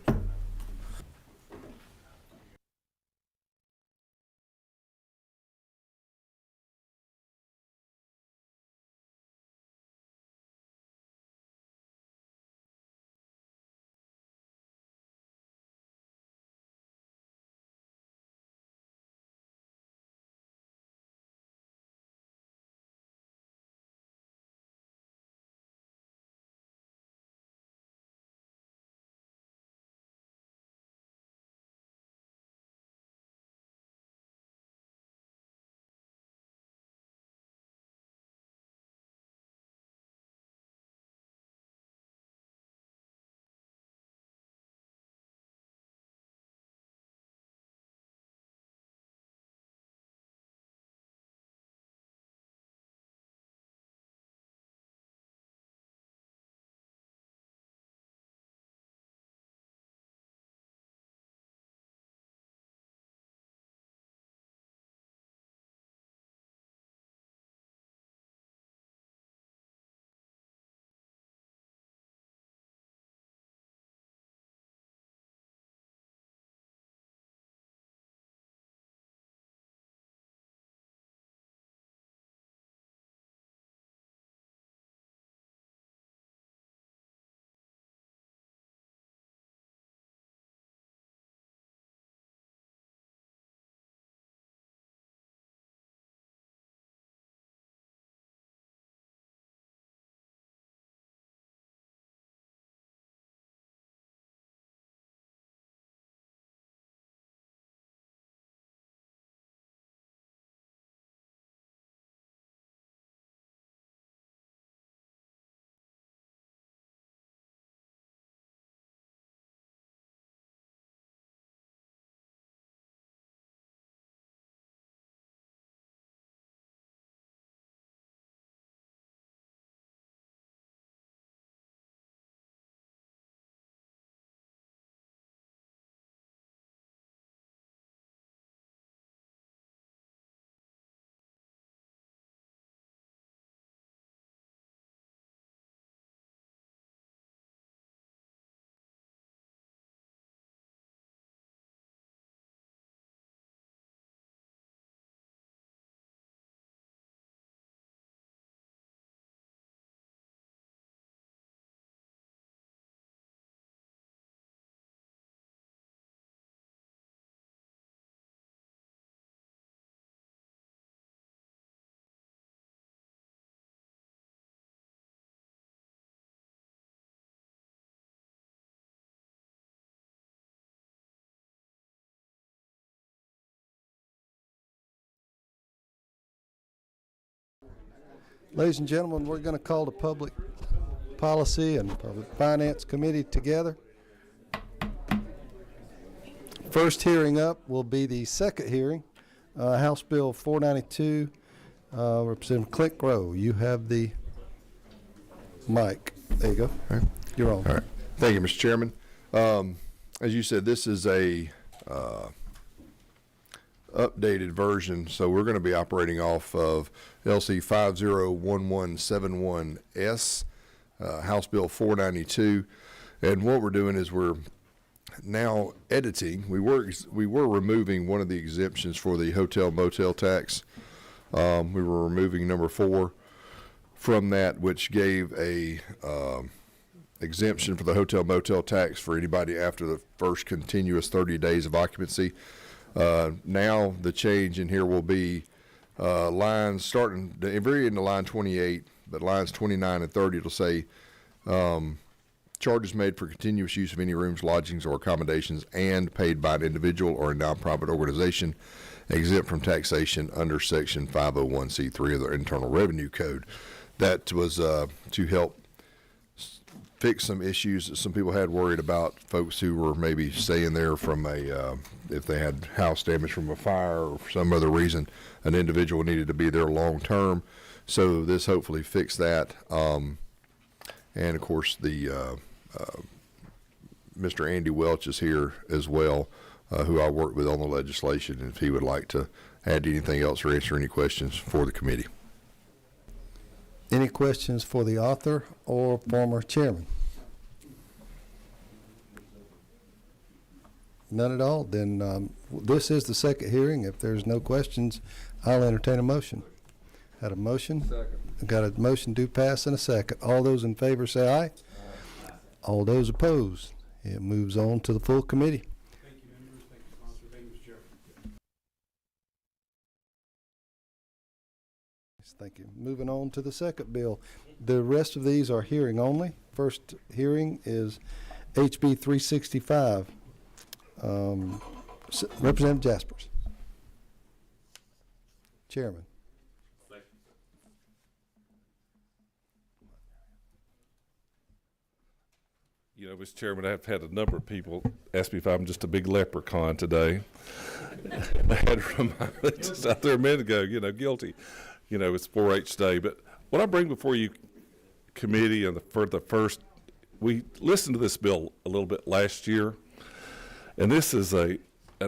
Ladies and gentlemen, we're going to call the Public Policy and Public Finance Committee together. First hearing up will be the second hearing, House Bill 492. Representative Clint Grow, you have the mic. There you go. All right. You're on. All right. Thank you, Mr. Chairman. As you said, this is a updated version, so we're going to be operating off of LC 501171S, House Bill 492, and what we're doing is we're now editing. We were removing one of the exemptions for the hotel motel tax. We were removing number 4 from that, which gave a exemption for the hotel motel tax for anybody after the first continuous 30 days of occupancy. Now the change in here will be lines starting very into line 28, but lines 29 and 30 it'll say charges made for continuous use of any rooms, lodgings, or accommodations and paid by an individual or a nonprofit organization exempt from taxation under Section 501c3 of the Internal Revenue Code. That was to help fix some issues that some people had worried about, folks who were maybe staying there from if they had house damage from a fire or for some other reason, an individual needed to be there long term. So this hopefully fix that. And of course, the Mr. Andy Welch is here as well, who I worked with on the legislation, if he would like to add anything else or answer any questions for the committee. Any questions for the author or former chairman? None at all? Then this is the second hearing. If there's no questions, I'll entertain a motion. Had a motion? Second. Got a motion to pass and a second. All those in favor say aye. All those opposed. It moves on to the full committee. Thank you, members. Thank you, sponsor. Thank you, Mr. Chair. Thank you. Moving on to the second bill. The rest of these are hearing only. First hearing is HB 365. Representative Jaspers. Chairman. You know, Mr. Chairman, I've had a number of people ask me if I'm just a big leprechaun today. I had to remind me just out there a minute ago, you know, guilty. You know, it's 4-H Day. But what I bring before you, committee, and for the first, we listened to this bill a little bit last year, and this is an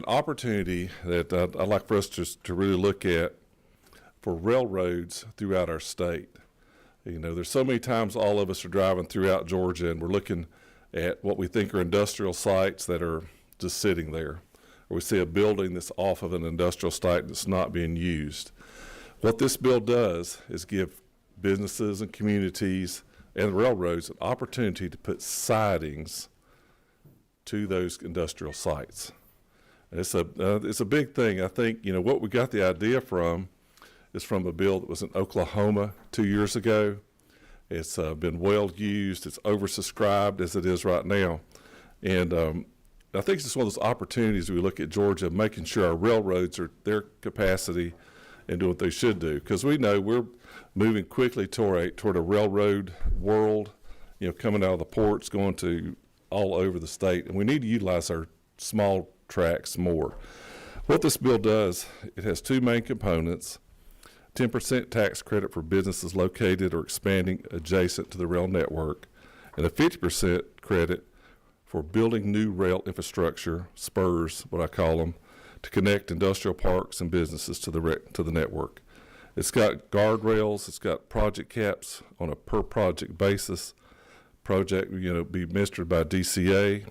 opportunity that I'd like for us to really look at for railroads throughout our state. You know, there's so many times all of us are driving throughout Georgia, and we're looking at what we think are industrial sites that are just sitting there. Or we see a building that's off of an industrial site that's not being used. What this bill does is give businesses and communities and railroads an opportunity to put sidings to those industrial sites. And it's a big thing. I think, you know, what we got the idea from is from a bill that was in Oklahoma 2 years ago. It's been well used. It's oversubscribed as it is right now. And I think it's just one of those opportunities we look at Georgia, making sure our railroads are their capacity and doing what they should do. Because we know we're moving quickly toward a railroad world, you know, coming out of the ports, going to all over the state. And we need to utilize our small tracks more. What this bill does, it has two main components. 10% tax credit for businesses located or expanding adjacent to the rail network, and a 50% credit for building new rail infrastructure, spurs, what I call them, to connect industrial parks and businesses to the network. It's got guardrails, it's got project caps on a per project basis. Project, you know, be administered by DCA.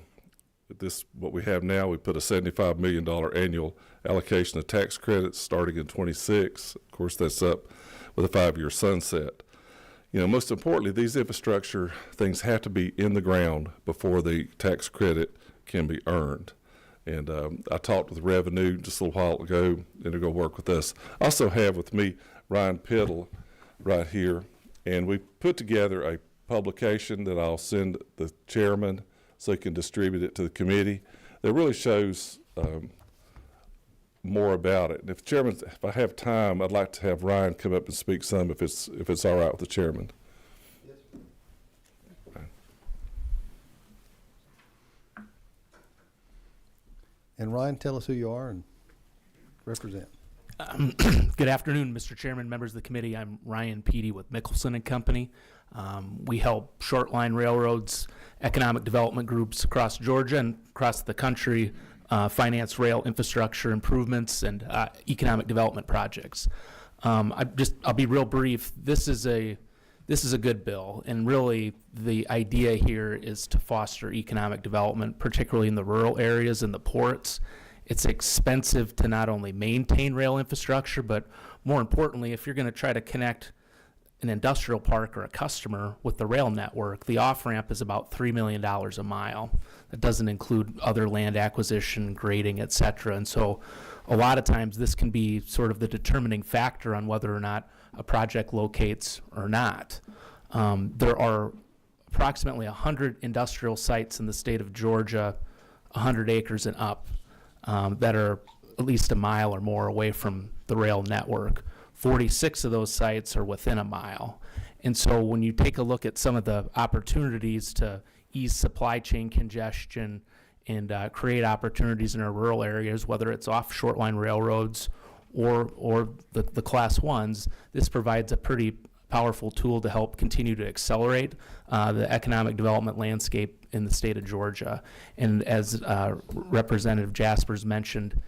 What we have now, we put a $75 million annual allocation of tax credits starting in 26. Of course, that's up with a 5-year sunset. You know, most importantly, these infrastructure things have to be in the ground before the tax credit can be earned. And I talked with Revenue just a little while ago, and they're going to work with us. I also have with me Ryan Piddle right here, and we put together a publication that I'll send the chairman so he can distribute it to the committee. That really shows more about it. And if I have time, I'd like to have Ryan come up and speak some if it's all right with the chairman. Yes. And Ryan, tell us who you are and represent. Good afternoon, Mr. Chairman, members of the committee. I'm Ryan Peedy with Mickelson and Company. We help short line railroads, economic development groups across Georgia and across the country finance rail infrastructure improvements and economic development projects. I'll be real brief. This is a good bill, and really the idea here is to foster economic development, particularly in the rural areas and the ports. It's expensive to not only maintain rail infrastructure, but more importantly, if you're going to try to connect an industrial park or a customer with the rail network, the off-ramp is about $3 million a mile. That doesn't include other land acquisition, grading, et cetera. And so a lot of times this can be sort of the determining factor on whether or not a project locates or not. There are approximately 100 industrial sites in the state of Georgia, 100 acres and up, that are at least a mile or more away from the rail network. 46 of those sites are within a mile. And so when you take a look at some of the opportunities to ease supply chain congestion and create opportunities in our rural areas, whether it's off short line railroads or the class ones, this provides a pretty powerful tool to help continue to accelerate the economic development landscape in the state of Georgia. And as Representative Jaspers mentioned,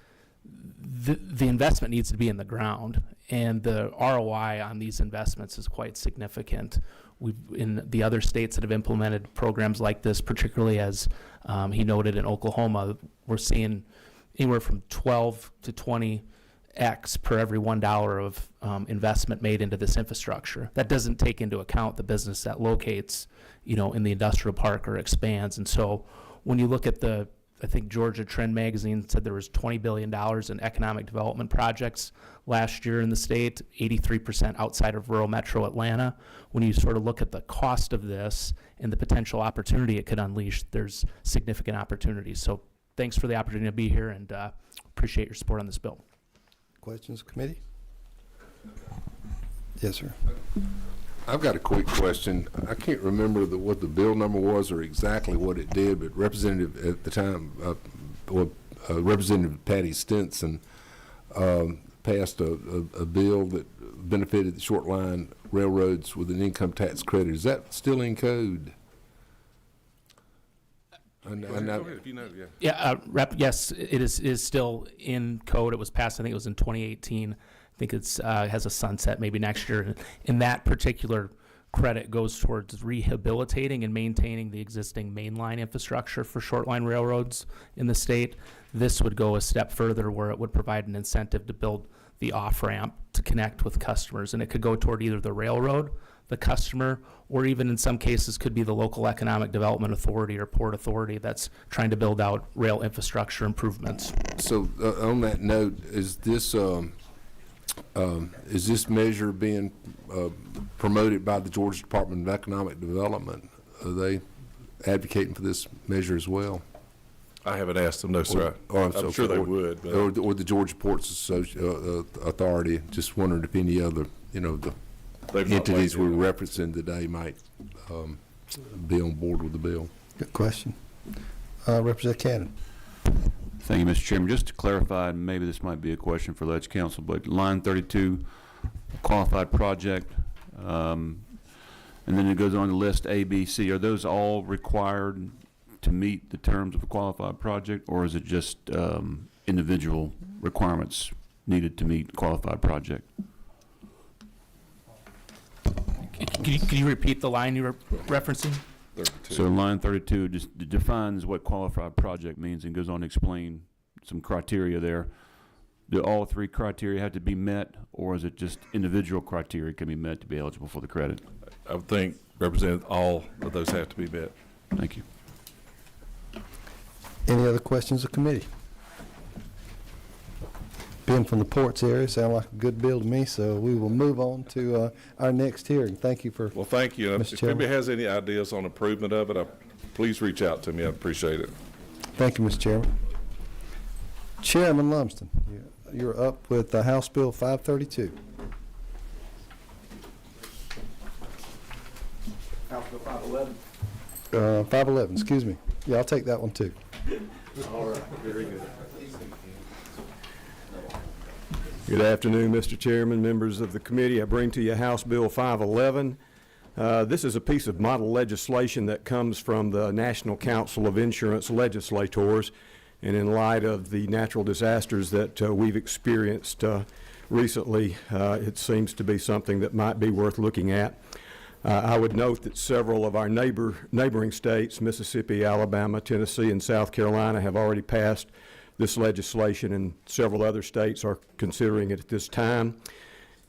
the investment needs to be in the ground, and the ROI on these investments is quite significant. In the other states that have implemented programs like this, particularly as he noted in Oklahoma, we're seeing anywhere from 12 to 20x per every $1 of investment made into this infrastructure. That doesn't take into account the business that locates, in the industrial park or expands. And so when you look at I think Georgia Trend Magazine said there was $20 billion in economic development projects last year in the state, 83% outside of rural metro Atlanta. When you sort of look at the cost of this and the potential opportunity it could unleash, there's significant opportunities. So thanks for the opportunity to be here, and appreciate your support on this bill. Questions, committee? Yes, sir. I've got a quick question. I can't remember what the bill number was or exactly what it did, but Representative at the time, Representative Patty Stinson passed a bill that benefited the short line railroads with an income tax credit. Is that still in code? Go ahead, if you know, yeah. Yeah, yes, it is still in code. It was passed, I think it was in 2018. I think it's has a sunset maybe next year. And that particular credit goes towards rehabilitating and maintaining the existing mainline infrastructure for short line railroads in the state. This would go a step further, where it would provide an incentive to build the off-ramp to connect with customers. And it could go toward either the railroad, the customer, or even in some cases could be the local economic development authority or port authority that's trying to build out rail infrastructure improvements. So on that note, is this measure being promoted by the Georgia Department of Economic Development? Are they advocating for this measure as well? I haven't asked them, no, sir. I'm sure they would. But or the Georgia Ports Authority. Just wondering if any other, the entities we're referencing today might be on board with the bill. Good question. Representative Cannon. Thank you, Mr. Chairman. Just to clarify, and maybe this might be a question for Ledge Council, but line 32, qualified project, and then it goes on to list A, B, C. Are those all required to meet the terms of a qualified project, or is it just individual requirements needed to meet qualified project? Can you repeat the line you were referencing? 32. So line 32 just defines what qualified project means and goes on to explain some criteria there. Do all three criteria have to be met, or is it just individual criteria can be met to be eligible for the credit? I would think, Representative, all of those have to be met. Thank you. Any other questions of committee? Being from the ports area, sound like a good bill to me, so we will move on to our next hearing. Thank you for. Well, thank you. If anybody has any ideas on improvement of it, please reach out to me. I appreciate it. Thank you, Mr. Chairman. Chairman Lumsden, you're up with House Bill 532. House Bill 511. 511, excuse me. Yeah, I'll take that one too. All right, very good. Good afternoon, Mr. Chairman, members of the committee. I bring to you House Bill 511. This is a piece of model legislation that comes from the National Council of Insurance Legislators, and in light of the natural disasters that we've experienced recently, it seems to be something that might be worth looking at. I would note that several of our neighboring states, Mississippi, Alabama, Tennessee, and South Carolina, have already passed this legislation, and several other states are considering it at this time.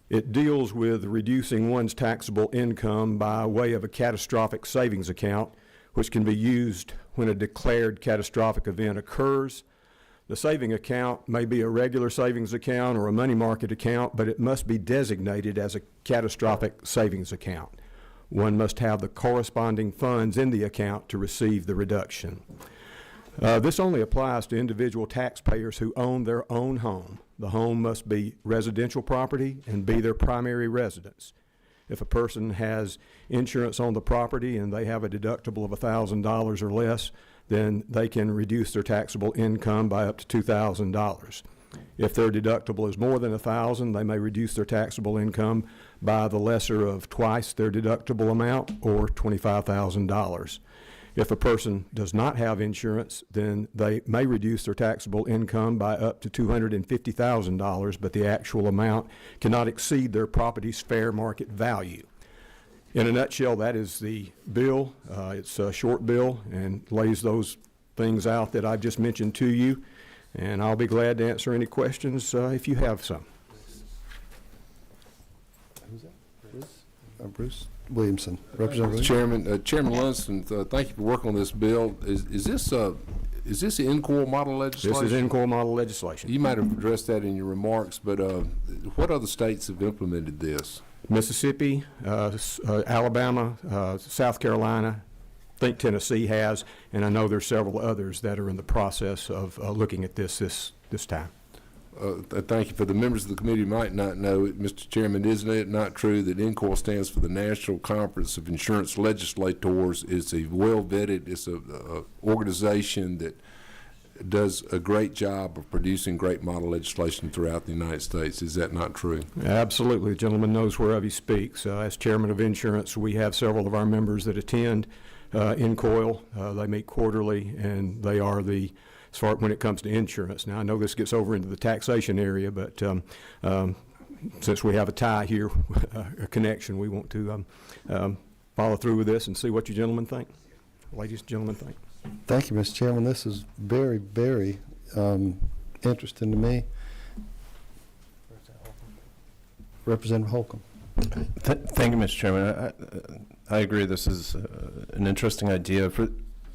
It deals with reducing one's taxable income by way of a catastrophic savings account, which can be used when a declared catastrophic event occurs. The saving account may be a regular savings account or a money market account, but it must be designated as a catastrophic savings account. One must have the corresponding funds in the account to receive the reduction. This only applies to individual taxpayers who own their own home. The home must be residential property and be their primary residence. If a person has insurance on the property and they have a deductible of $1,000 or less, then they can reduce their taxable income by up to $2,000. If their deductible is more than $1,000, they may reduce their taxable income by the lesser of twice their deductible amount, or $25,000. If a person does not have insurance, then they may reduce their taxable income by up to $250,000, but the actual amount cannot exceed their property's fair market value. In a nutshell, that is the bill. It's a short bill and lays those things out that I've just mentioned to you, and I'll be glad to answer any questions if you have some. Bruce Williamson, Representative. Chairman Lunston, thank you for working on this bill. Is this in-core model legislation? This is in-core model legislation. You might have addressed that in your remarks, but what other states have implemented this? Mississippi, Alabama, South Carolina, I think Tennessee has, and I know there's several others that are in the process of looking at this time. Thank you. For the members of the committee who might not know it, Mr. Chairman, isn't it not true that NCORE stands for the National Conference of Insurance Legislators? It's a well-vetted, it's a organization that does a great job of producing great model legislation throughout the United States. Is that not true? Absolutely. The gentleman knows whereof he speaks. As chairman of insurance, we have several of our members that attend NCOIL. They meet quarterly, and they are the, as far when it comes to insurance. Now, I know this gets over into the taxation area, but since we have a tie here, a connection, we want to follow through with this and see what you gentlemen think. Ladies and gentlemen think. Thank you, Mr. Chairman. This is very, very interesting to me. Representative Holcomb. Thank you, Mr. Chairman. I agree this is an interesting idea.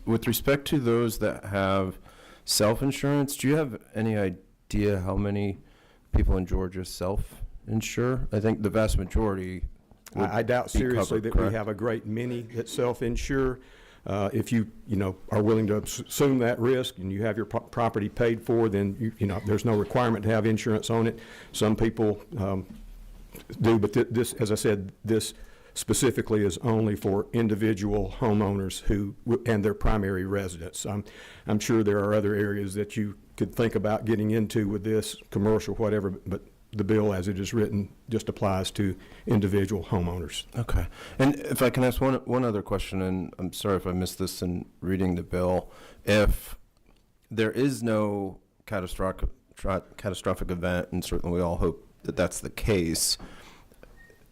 With respect to those that have self-insurance, do you have any idea how many people in Georgia self-insure? I think the vast majority would I doubt be seriously covered, that correct? we have a great many that self-insure. If you are willing to assume that risk and you have your property paid for, then there's no requirement to have insurance on it. Some people do, but this, as I said, this specifically is only for individual homeowners and their primary residents. I'm sure there are other areas that you could think about getting into with this, commercial, whatever, but the bill as it is written just applies to individual homeowners. Okay. And if I can ask one other question, and I'm sorry if I missed this in reading the bill. If there is no catastrophic event, and certainly we all hope that that's the case,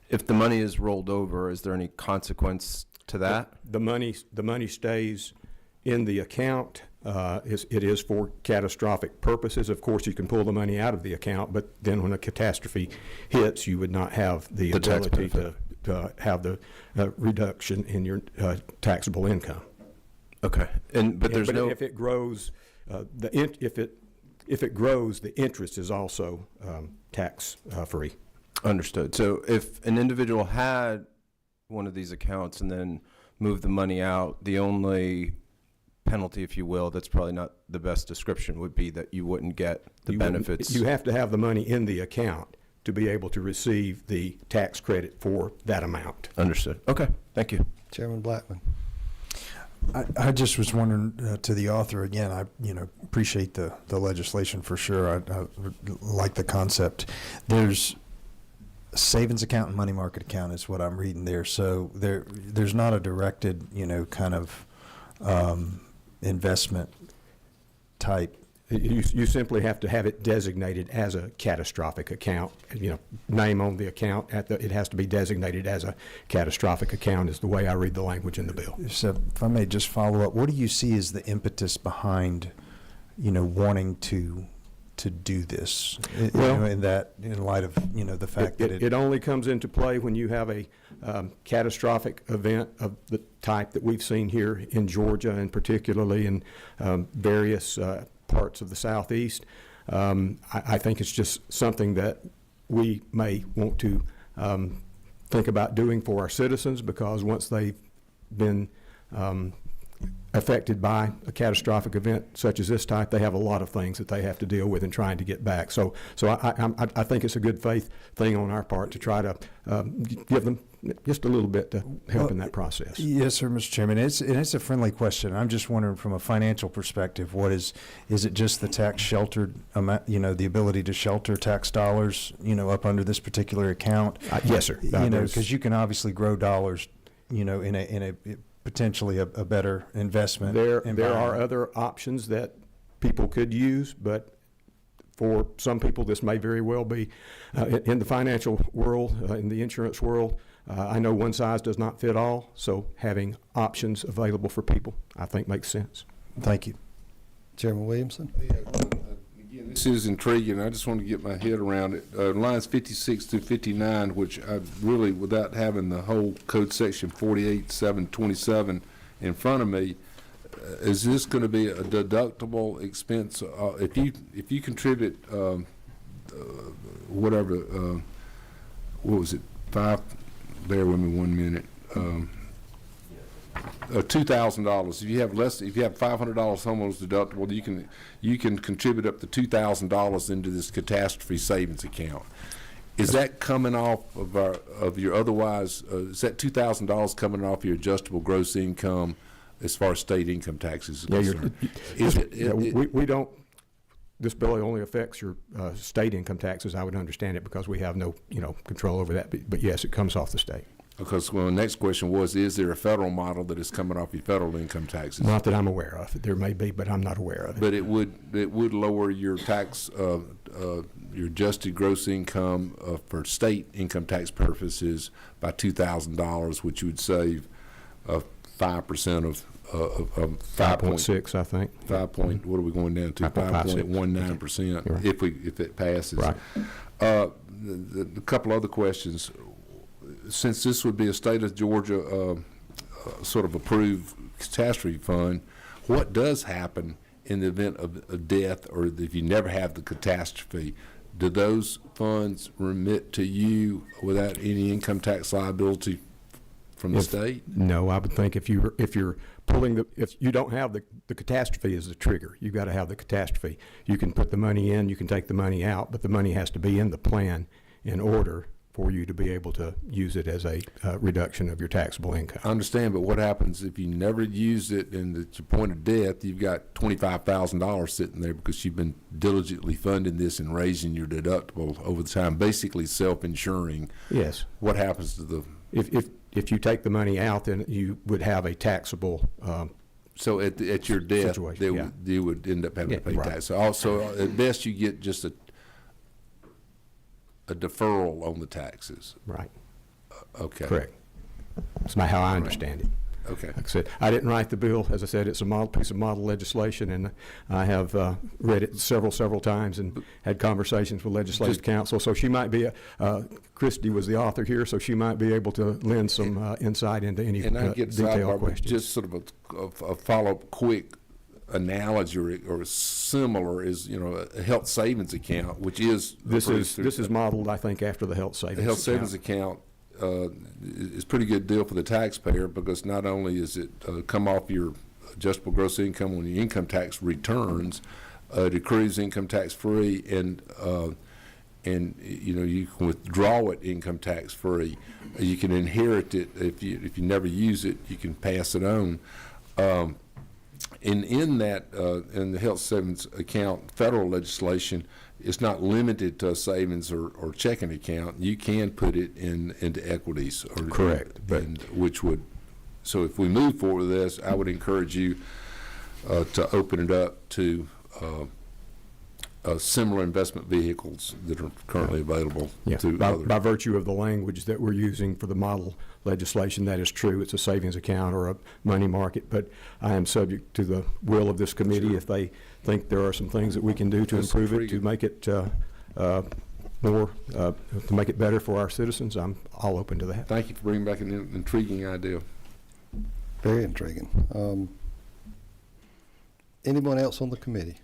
if the money is rolled over, is there any consequence to that? The money stays in the account. It is for catastrophic purposes. Of course, you can pull the money out of the account, but then when a catastrophe hits, you would not have the ability to have the reduction in your taxable income. Okay. But if it grows, if it grows, the interest is also tax free. Understood. So if an individual had one of these accounts and then moved the money out, the only penalty, if you will, that's probably not the best description, would be that you wouldn't get the benefits. You have to have the money in the account to be able to receive the tax credit for that amount. Understood. Okay. Thank you. Chairman Blackman. I just was wondering, to the author again, I appreciate the legislation for sure. I like the concept. There's a savings account and money market account is what I'm reading there. So there's not a directed, kind of investment type. You simply have to have it designated as a catastrophic account. Name on the account. It has to be designated as a catastrophic account is the way I read the language in the bill. So if I may just follow up, what do you see as the impetus behind, wanting to do this? In light of the fact that it only comes into play when you have a catastrophic event of the type that we've seen here in Georgia, and particularly in various parts of the Southeast. I think it's just something that we may want to think about doing for our citizens, because once they've been affected by a catastrophic event such as this type, they have a lot of things that they have to deal with in trying to get back. So I think it's a good faith thing on our part to try to give them just a little bit to help in that process. Yes, sir, Mr. Chairman. It's a friendly question. I'm just wondering from a financial perspective, is it just the tax sheltered amount, the ability to shelter tax dollars, up under this particular account? Yes, sir. Because you can obviously grow dollars, in a potentially a better investment. There are other options that people could use, but for some people, this may very well be in the financial world, in the insurance world. I know one size does not fit all, so having options available for people, I think, makes sense. Thank you. Chairman Williamson? Again, this is intriguing. I just want to get my head around it. Lines 56 through 59, which I really, without having the whole code section 48.727 in front of me, is this going to be a deductible expense? If you contribute whatever, what was it, bear with me 1 minute, $2,000. If you have $500 homeowners deductible, you can contribute up to $2,000 into this catastrophe savings account. Is that coming off of your otherwise? Is that $2,000 coming off your adjustable gross income as far as state income taxes is concerned? We don't. This bill only affects your state income taxes. I would understand it because we have no control over that. But yes, it comes off the state. Because the next question was, is there a federal model that is coming off your federal income taxes? Not that I'm aware of. There may be, but I'm not aware of it. But it would lower your tax, your adjusted gross income for state income tax purposes by $2,000, which you would save 5% of 5.6, I think. What are we going down to? 5.19% if it passes. Right. A couple other questions. Since this would be a state of Georgia sort of approved catastrophe fund, what does happen in the event of death, or if you never have the catastrophe? Do those funds remit to you without any income tax liability from the state? No, I would think if you're pulling if you don't have the catastrophe as the trigger, you've got to have the catastrophe. You can put the money in, you can take the money out, but the money has to be in the plan in order for you to be able to use it as a reduction of your taxable income. I understand, but what happens if you never use it and at your point of death, you've got $25,000 sitting there because you've been diligently funding this and raising your deductible over the time, basically self-insuring? Yes. What happens to the... If you take the money out, then you would have a taxable so at your death, you would end up having to pay tax. So also, at best, you get just a deferral on the taxes. Right. Okay. Correct. That's how I understand it. Okay. Like I said, I didn't write the bill. As I said, it's a piece of model legislation, and I have read it several times and had conversations with legislative counsel. So she might be, Christie was the author here, so she might be able to lend some insight into any detailed questions. Just sort of a follow-up quick analogy or similar is, a health savings account, which is this is modeled, I think, after the health savings. The health savings account is a pretty good deal for the taxpayer because not only is it come off your adjustable gross income on your income tax returns, it accrues income tax free, and you can withdraw it income tax free. You can inherit it if you never use it. You can pass it on. In the health savings account, federal legislation, it's not limited to a savings or checking account. You can put it into equities. Correct. So if we move forward with this, I would encourage you to open it up to similar investment vehicles that are currently available. Yeah. To by virtue of the language that we're using for the model legislation, that is true. It's a savings account or a money market, but I am subject to the will of this committee. Sure. If they think there are some things that we can do to improve it, to make it more, to make it better for our citizens, I'm all open to that. Thank you for bringing back an intriguing idea. Very intriguing. Anyone else on the committee?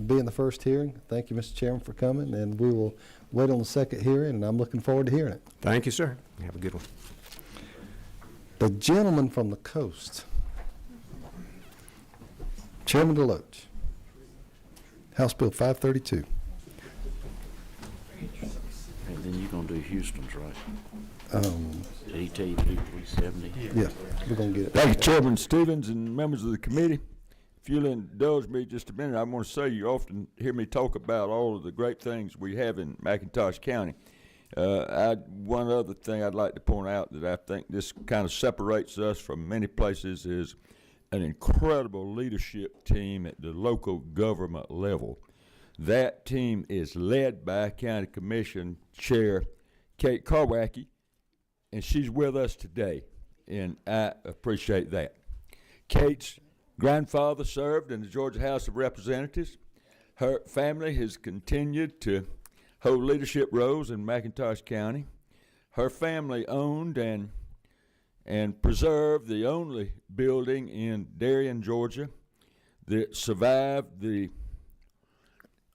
Being the first hearing, thank you, Mr. Chairman, for coming, and we will wait on the second hearing, and I'm looking forward to hearing it. Thank you, sir. Have a good one. The gentleman from the coast, Chairman DeLoach, House Bill 532. gonna do Houston's, right? Um, Did he tell you to do 370? yeah, we're gonna get it. Thank you, Chairman Stevens and members of the committee. If you'll indulge me just a minute, I want to say you often hear me talk about all of the great things we have in McIntosh County. One other thing I'd like to point out that I think this kind of separates us from many places is an incredible leadership team at the local government level. That team is led by County Commission Chair Kate Karwacki, and she's with us today, and I appreciate that. Kate's grandfather served in the Georgia House of Representatives. Her family has continued to hold leadership roles in McIntosh County. Her family owned and preserved the only building in Darien, Georgia that survived the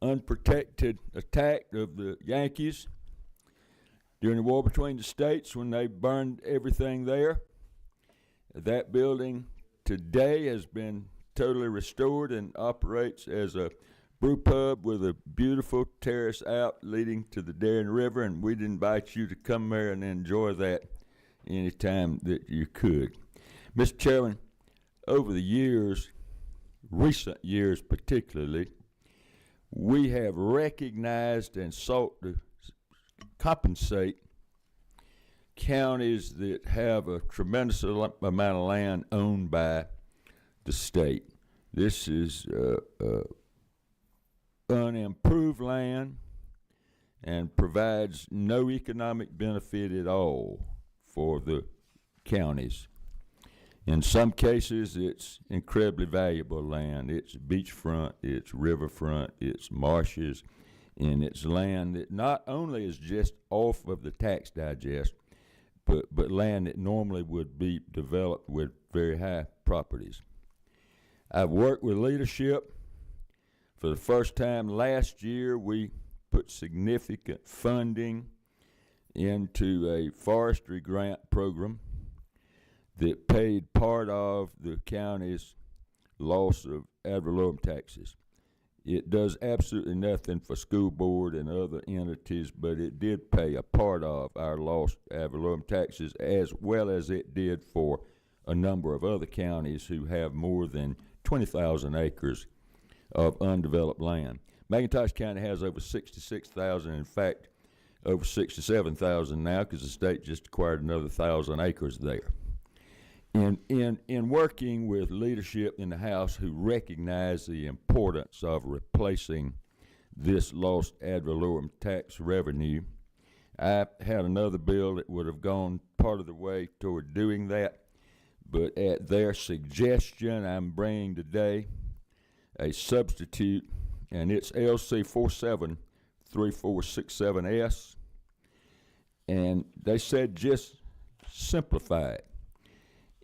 unprotected attack of the Yankees during the war between the states when they burned everything there. That building today has been totally restored and operates as a brew pub with a beautiful terrace out leading to the Darien River, and we'd invite you to come there and enjoy that anytime that you could. Mr. Chairman, over the years, recent years particularly, we have recognized and sought to compensate counties that have a tremendous amount of land owned by the state. This is unimproved land and provides no economic benefit at all for the counties. In some cases, it's incredibly valuable land. It's beachfront, it's riverfront, it's marshes, and it's land that not only is just off of the tax digest, but land that normally would be developed with very high properties. I've worked with leadership. For the first time last year, we put significant funding into a forestry grant program that paid part of the county's loss of ad valorem taxes. It does absolutely nothing for school board and other entities, but it did pay a part of our lost ad valorem taxes, as well as it did for a number of other counties who have more than 20,000 acres of undeveloped land. McIntosh County has over 66,000, in fact, over 67,000 now, because the state just acquired another 1,000 acres there. In working with leadership in the House who recognize the importance of replacing this lost ad valorem tax revenue, I had another bill that would have gone part of the way toward doing that, but at their suggestion, I'm bringing today a substitute, and it's LC 473467S, and they said just simplify it.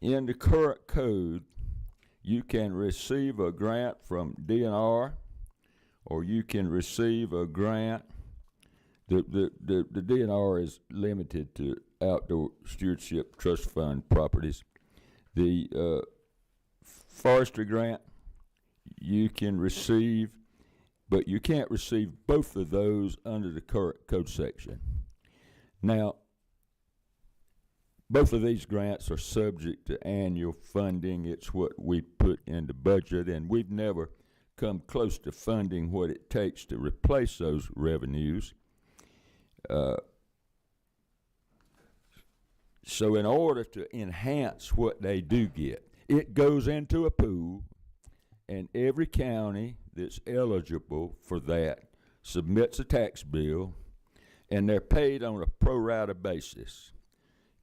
In the current code, you can receive a grant from DNR, or you can receive a grant. The DNR is limited to outdoor stewardship trust fund properties. The forestry grant you can receive, but you can't receive both of those under the current code section. Now, both of these grants are subject to annual funding. It's what we put in the budget, and we've never come close to funding what it takes to replace those revenues. So in order to enhance what they do get, it goes into a pool, and every county that's eligible for that submits a tax bill, and they're paid on a pro rata basis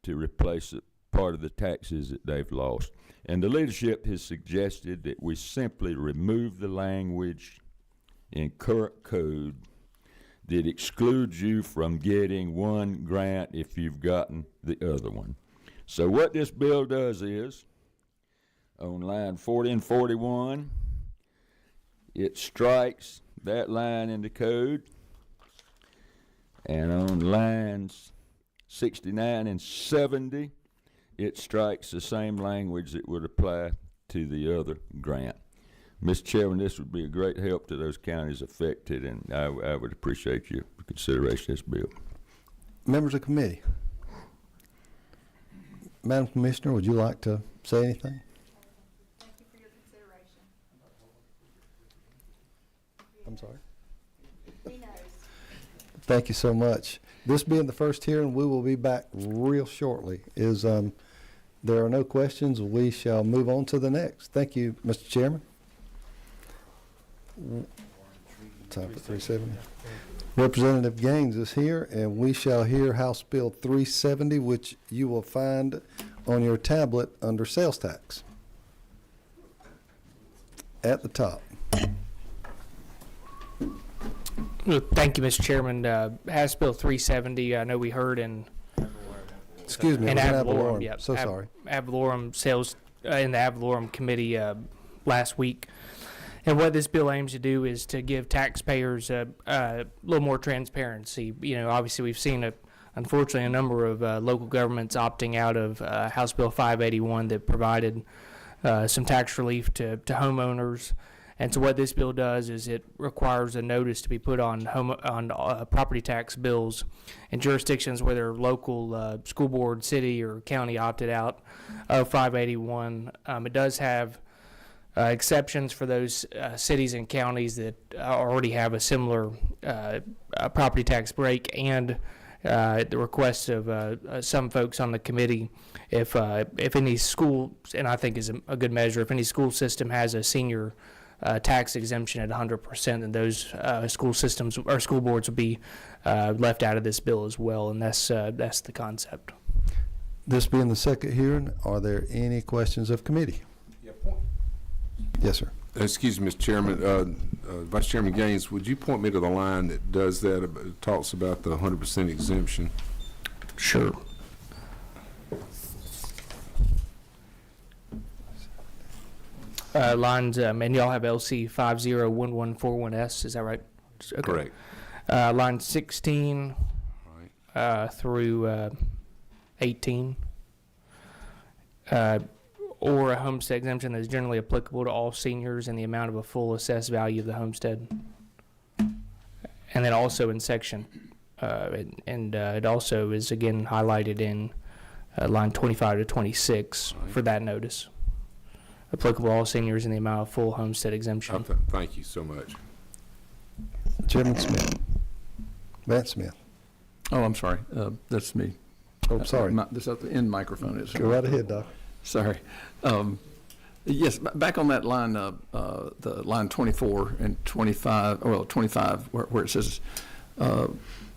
to replace part of the taxes that they've lost. And the leadership has suggested that we simply remove the language in current code that excludes you from getting one grant if you've gotten the other one. So what this bill does is, on line 40 and 41, it strikes that line in the code, and on lines 69 and 70, it strikes the same language that would apply to the other grant. Mr. Chairman, this would be a great help to those counties affected, and I would appreciate your consideration of this bill. Members of committee. Madam Commissioner, would you like to say anything? Thank you for your consideration. I'm sorry. He knows. Thank you so much. This being the first hearing, we will be back real shortly. There are no questions. We shall move on to the next. Thank you, Mr. Chairman. Time for 370. Representative Gaines is here, and we shall hear House Bill 370, which you will find on your tablet under sales tax at the top. Well, thank you, Mr. Chairman. House Bill 370, I know we heard in Excuse me, it was an ad valorem. Yep, So sorry. Ad valorem sales in the ad valorem committee last week. And what this bill aims to do is to give taxpayers a little more transparency. You know, obviously we've seen, unfortunately, a number of local governments opting out of House Bill 581 that provided some tax relief to homeowners. And so what this bill does is it requires a notice to be put on property tax bills in jurisdictions where their local school board, city, or county opted out of 581. It does have exceptions for those cities and counties that already have a similar property tax break, and at the request of some folks on the committee, if any school, and I think is a good measure, if any school system has a senior tax exemption at 100%, then those school systems or school boards will be left out of this bill as well, and that's the concept. This being the second hearing, are there any questions of committee? Yes, sir. Excuse me, Mr. Chairman. Vice Chairman Gaines, would you point me to the line that does that, talks about the 100% exemption? Sure. Lines, and y'all have LC 501141S, is that right? Okay. Correct. Line 16 through 18. Or a homestead exemption that is generally applicable to all seniors in the amount of a full assessed value of the homestead. And then also in section, it also is again highlighted in line 25 to 26 for that notice. Applicable to all seniors in the amount of full homestead exemption. Thank you so much. Chairman Smith. Vance Smith. Oh, I'm sorry. That's me. Oh, sorry. This at the end microphone is. Go right ahead, Doc. Sorry. Yes, back on that line, the line 24 and 25, well, 25, where it says a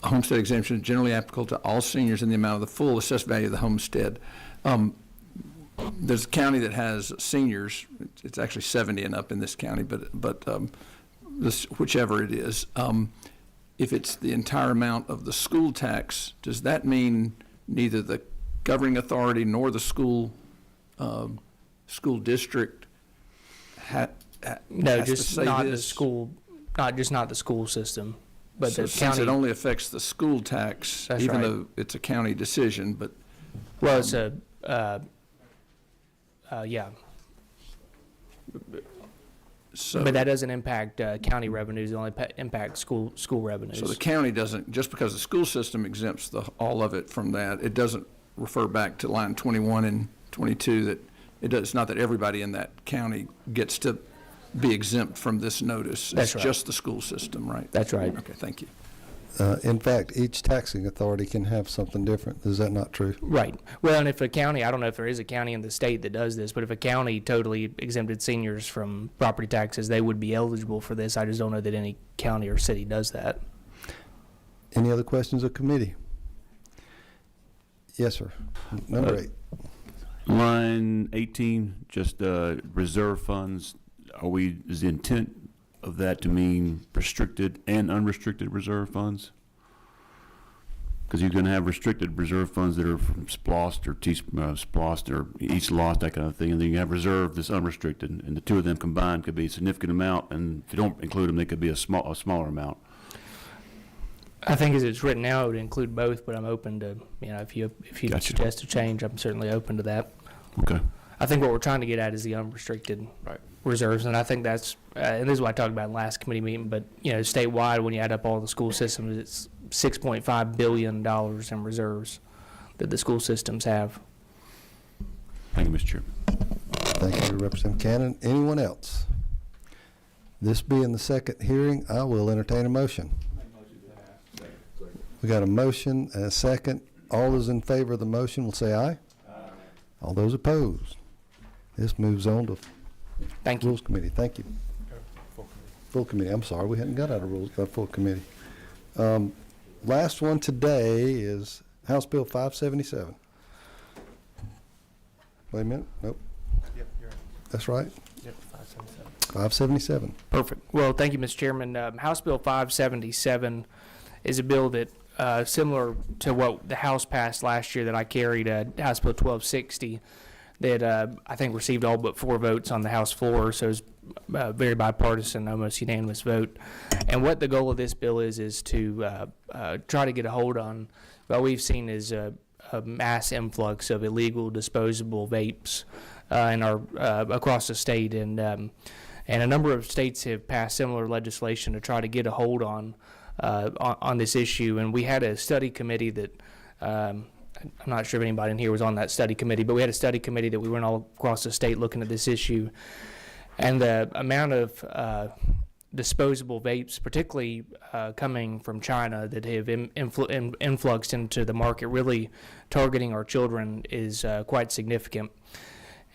homestead exemption is generally applicable to all seniors in the amount of the full assessed value of the homestead. There's a county that has seniors. It's actually 70 and up in this county, but this, whichever it is, if it's the entire amount of the school tax, does that mean neither the governing authority nor the school district No, has to just say not this? the school, not the school system, but So the since county. it only affects the school tax, That's even right. though it's a county decision, but Well, it's a, yeah. So- But that doesn't impact county revenues, it only impacts school revenues. so the county doesn't, just because the school system exempts all of it from that, it doesn't refer back to line 21 and 22 that it's not that everybody in that county gets to be exempt from this notice. That's It's right. just the school system, right? That's right. Okay, thank you. In fact, each taxing authority can have something different. Is that not true? Right. Well, and if a county, I don't know if there is a county in the state that does this, but if a county totally exempted seniors from property taxes, they would be eligible for this. I just don't know that any county or city does that. Any other questions of committee? Yes, sir. Number 8. Line 18, just reserve funds. Is the intent of that to mean restricted and unrestricted reserve funds? Because you're going to have restricted reserve funds that are from SPLOST or SPLOST or East Lost, that kind of thing, and then you have reserve that's unrestricted, and the two of them combined could be a significant amount, and if you don't include them, they could be a smaller amount. I think as it's written now, it would include both, but I'm open to, if you Gotcha. suggest a change, I'm certainly open to that. Okay. I think what we're trying to get at is the unrestricted reserves, and I think that's, and this is what I talked about in the last committee meeting, but, you know, statewide, when you add up all the school systems, it's $6.5 billion in reserves that the school systems have. Thank you, Mr. Chairman. Thank you, Representative Cannon. Anyone else? This being the second hearing, I will entertain a motion. We got a motion and a second. All those in favor of the motion will say aye. All those opposed. This moves on to Rules Committee. Thank you. Full committee. I'm sorry, we hadn't got out of rules, full committee. Last one today is House Bill 577. Wait a minute. Nope. Yep, you're right. That's right. Yep, 577. 577. Perfect. Well, thank you, Mr. Chairman. House Bill 577 is a bill that similar to what the House passed last year that I carried, House Bill 1260, that I think received all but 4 votes on the House floor, so it's very bipartisan, almost unanimous vote. And what the goal of this bill is to try to get a hold on what we've seen is a mass influx of illegal disposable vapes in our across the state, and a number of states have passed similar legislation to try to get a hold on this issue. And we had a study committee that I'm not sure if anybody in here was on that study committee, but we had a study committee that we went all across the state looking at this issue. And the amount of disposable vapes, particularly coming from China, that have influxed into the market, really targeting our children, is quite significant.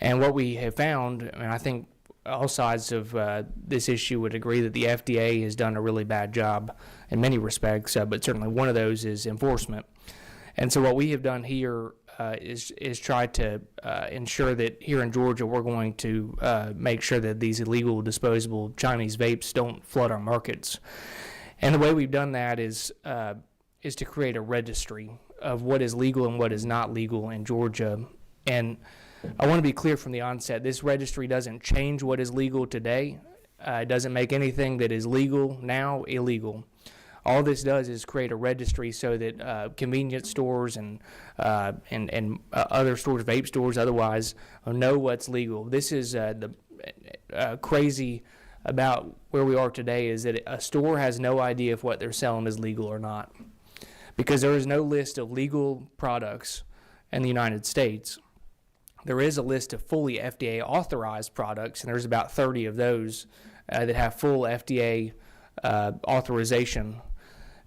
And what we have found, and I think all sides of this issue would agree, that the FDA has done a really bad job in many respects, but certainly one of those is enforcement. And so what we have done here is try to ensure that here in Georgia we're going to make sure that these illegal disposable Chinese vapes don't flood our markets. And the way we've done that is to create a registry of what is legal and what is not legal in Georgia. And I want to be clear from the onset, this registry doesn't change what is legal today. It doesn't make anything that is legal now illegal. All this does is create a registry so that convenience stores and other stores, vape stores, otherwise, know what's legal. This is the crazy about where we are today, is that a store has no idea if what they're selling is legal or not, because there is no list of legal products in the United States. There is a list of fully FDA authorized products, and there's about 30 of those that have full FDA authorization.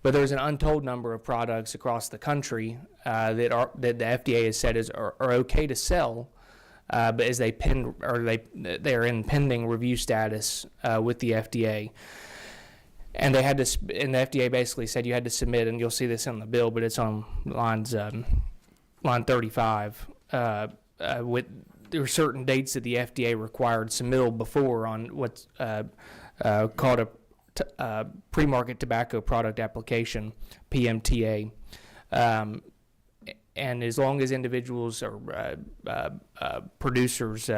But there's an untold number of products across the country that the FDA has said are okay to sell, but as they are in pending review status with the FDA. And they had to, and the FDA basically said you had to submit, and you'll see this in the bill, but it's on line 35. There were certain dates that the FDA required submittal before on what's called a pre-market tobacco product application, PMTA. And as long as individuals or producers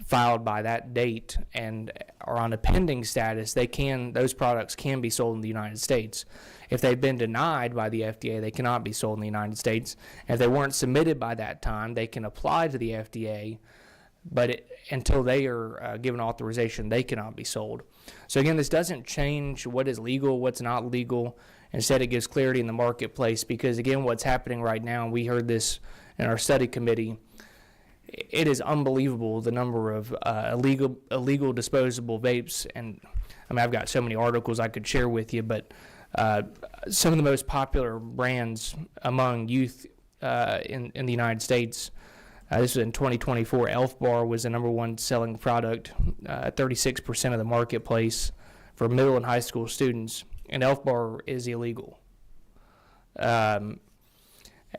filed by that date and are on a pending status, those products can be sold in the United States. If they've been denied by the FDA, they cannot be sold in the United States. And if they weren't submitted by that time, they can apply to the FDA, but until they are given authorization, they cannot be sold. So again, this doesn't change what is legal, what's not legal. Instead, it gives clarity in the marketplace, because again, what's happening right now, and we heard this in our study committee, it is unbelievable the number of illegal disposable vapes. And I mean, I've got so many articles I could share with you, but some of the most popular brands among youth in the United States, this was in 2024, Elf Bar was the number 1 selling product, 36% of the marketplace for middle and high school students, and Elf Bar is illegal. You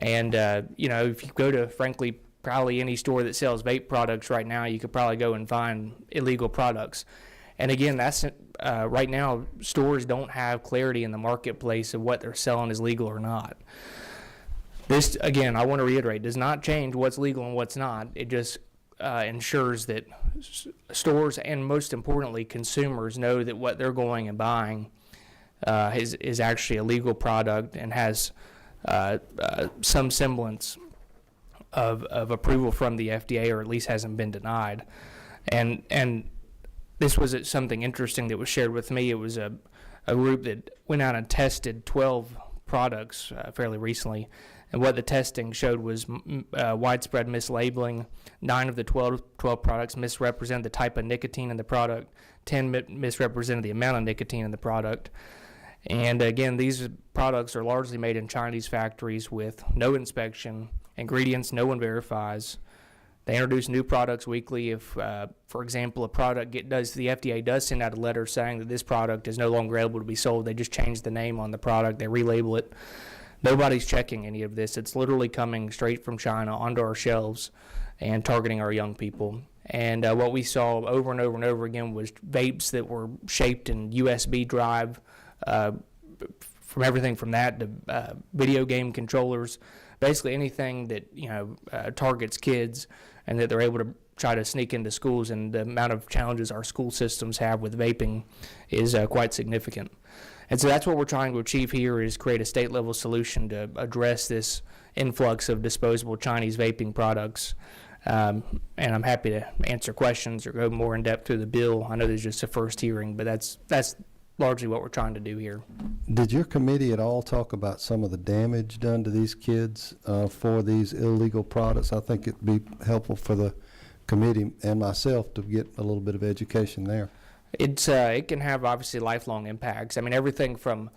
know, if you go to, frankly, probably any store that sells vape products right now, you could probably go and find illegal products. And again, that's right now, stores don't have clarity in the marketplace of what they're selling is legal or not. This, again, I want to reiterate, does not change what's legal and what's not. It just ensures that stores, and most importantly, consumers, know that what they're going and buying is actually a legal product and has some semblance of approval from the FDA, or at least hasn't been denied. And this was something interesting that was shared with me. It was a group that went out and tested 12 products fairly recently, and what the testing showed was widespread mislabeling. 9 of the 12 products misrepresented the type of nicotine in the product. 10 misrepresented the amount of nicotine in the product. And again, these products are largely made in Chinese factories with no inspection, ingredients no one verifies. They introduce new products weekly. If, for example, a product the FDA does send out a letter saying that this product is no longer able to be sold, they just change the name on the product, they relabel it. Nobody's checking any of this. It's literally coming straight from China onto our shelves and targeting our young people. And what we saw over and over and over again was vapes that were shaped in USB drive, from everything from that to video game controllers, basically anything that targets kids, and that they're able to try to sneak into schools. And the amount of challenges our school systems have with vaping is quite significant. And so that's what we're trying to achieve here, is create a state level solution to address this influx of disposable Chinese vaping products. And I'm happy to answer questions or go more in depth through the bill. I know there's just a first hearing, but that's largely what we're trying to do here. Did your committee at all talk about some of the damage done to these kids for these illegal products? I think it'd be helpful for the committee and myself to get a little bit of education there. It can have obviously lifelong impacts. I mean, everything from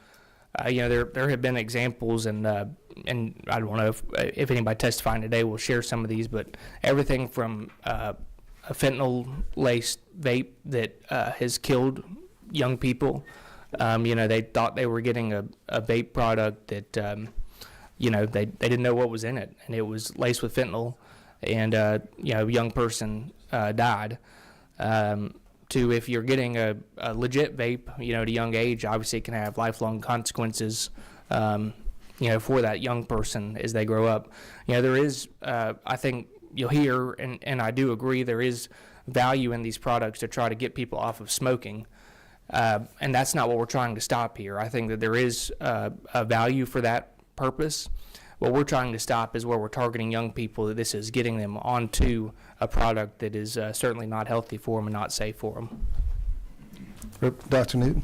there have been examples, and I don't know if anybody testifying today will share some of these, but everything from a fentanyl-laced vape that has killed young people. They thought they were getting a vape product that they didn't know what was in it, and it was laced with fentanyl, and a young person died. To if you're getting a legit vape, at a young age, obviously it can have lifelong consequences, for that young person as they grow up. There is, I think you'll hear, and I do agree, there is value in these products to try to get people off of smoking. And that's not what we're trying to stop here. I think that there is a value for that purpose. What we're trying to stop is where we're targeting young people, that this is getting them onto a product that is certainly not healthy for them and not safe for them. Dr. Newton?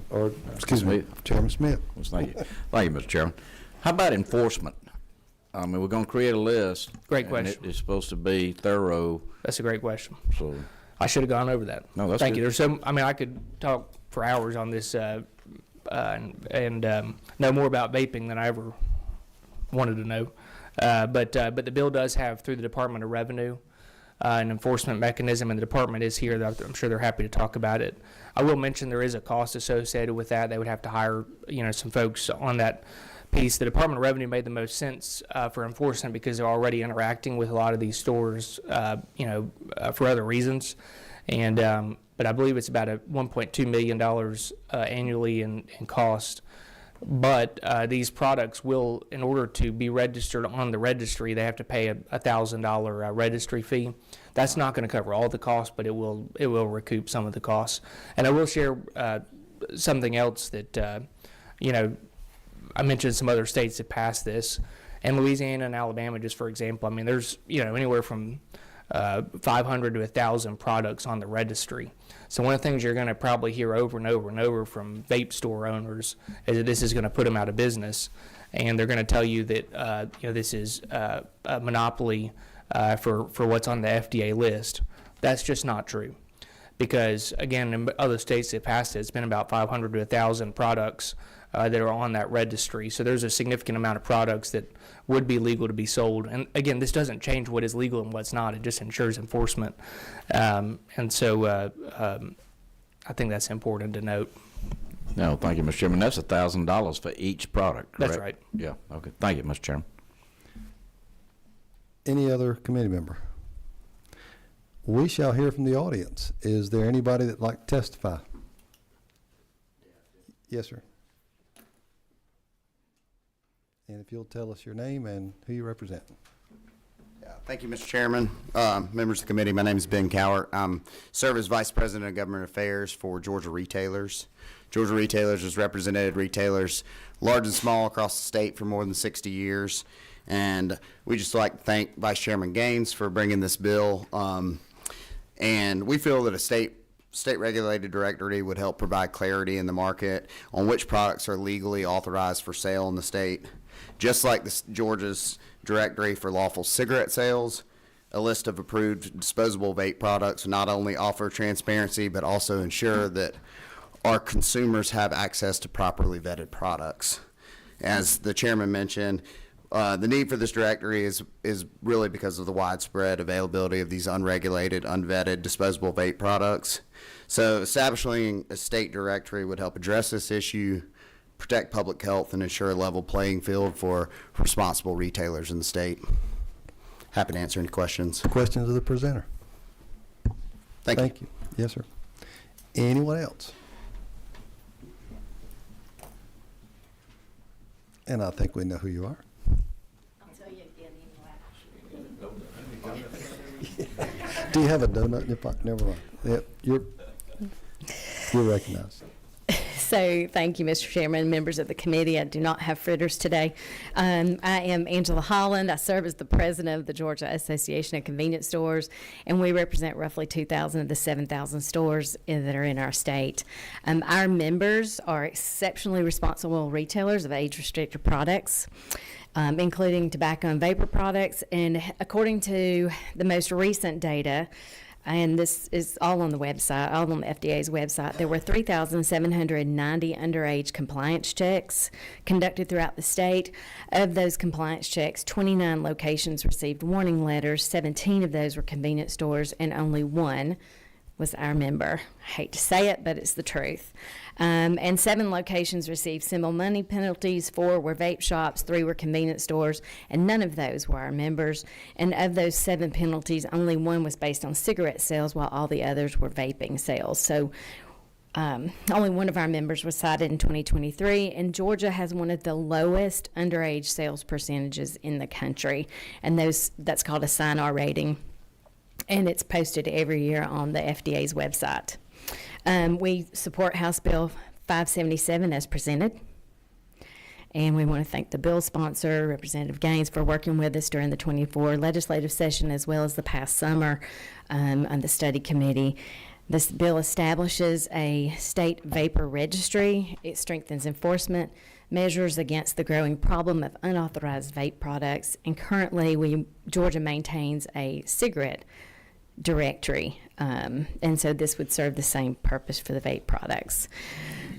Or, excuse me, Chairman Smith. Thank you. Thank you, Mr. Chairman. How about enforcement? I mean, we're going to create a list. Great question. And it's supposed to be thorough. That's a great question. So I should have gone over that. No, that's Thank good. you. I could talk for hours on this and know more about vaping than I ever wanted to know. But the bill does have, through the Department of Revenue, an enforcement mechanism, and the department is here. I'm sure they're happy to talk about it. I will mention there is a cost associated with that. They would have to hire, some folks on that piece. The Department of Revenue made the most sense for enforcement because they're already interacting with a lot of these stores, for other reasons. And but I believe it's about $1.2 million annually in cost. But these products will, in order to be registered on the registry, they have to pay a $1,000 registry fee. That's not going to cover all the costs, but it will recoup some of the costs. And I will share something else that, I mentioned some other states that passed this. And Louisiana and Alabama, just for example, I mean, there's, anywhere from 500 to 1,000 products on the registry. So one of the things you're going to probably hear over and over and over from vape store owners is that this is going to put them out of business, and they're going to tell you that this is a monopoly for what's on the FDA list. That's just not true, because again, in other states that passed it, it's been about 500 to 1,000 products that are on that registry. So there's a significant amount of products that would be legal to be sold. And again, this doesn't change what is legal and what's not. It just ensures enforcement. And so I think that's important to note. No, thank you, Mr. Chairman. That's $1,000 for each product, correct? That's right. Yeah, okay. Thank you, Mr. Chairman. Any other committee member? We shall hear from the audience. Is there anybody that'd like to testify? Yes, sir. And if you'll tell us your name and who you represent. Thank you, Mr. Chairman. Members of the committee, my name is Ben Cowart. I serve as Vice President of Government Affairs for Georgia Retailers. Georgia Retailers has represented retailers large and small across the state for more than 60 years. And we just like to thank Vice Chairman Gaines for bringing this bill. And we feel that a state-regulated directory would help provide clarity in the market on which products are legally authorized for sale in the state. Just like Georgia's directory for lawful cigarette sales, a list of approved disposable vape products not only offer transparency, but also ensure that our consumers have access to properly vetted products. As the chairman mentioned, the need for this directory is really because of the widespread availability of these unregulated, unvetted disposable vape products. So establishing a state directory would help address this issue, protect public health, and ensure a level playing field for responsible retailers in the state. Happy to answer any questions. Questions of the presenter? Thank you. Yes, sir. Anyone else? And I think we know who you are. I'll tell you again anyway. Do you have a donut in your pocket? Never mind. Yep, you're recognized. So thank you, Mr. Chairman, members of the committee. I do not have fritters today. I am Angela Holland. I serve as the president of the Georgia Association of Convenience Stores, and we represent roughly 2,000 of the 7,000 stores that are in our state. Our members are exceptionally responsible retailers of age-restricted products, including tobacco and vapor products. And according to the most recent data, and this is all on the website, all on the FDA's website, there were 3,790 underage compliance checks conducted throughout the state. Of those compliance checks, 29 locations received warning letters, 17 of those were convenience stores, and only one was our member. I hate to say it, but it's the truth. And 7 locations received civil money penalties, 4 were vape shops, 3 were convenience stores, and none of those were our members. And of those 7 penalties, only 1 was based on cigarette sales, while all the others were vaping sales. So only 1 of our members was cited in 2023, and Georgia has one of the lowest underage sales percentages in the country, and that's called a SINR rating, and it's posted every year on the FDA's website. We support House Bill 577 as presented, and we want to thank the bill sponsor, Representative Gaines, for working with us during the 24 legislative session as well as the past summer on the study committee. This bill establishes a state vapor registry. It strengthens enforcement measures against the growing problem of unauthorized vape products, and currently Georgia maintains a cigarette directory, and so this would serve the same purpose for the vape products.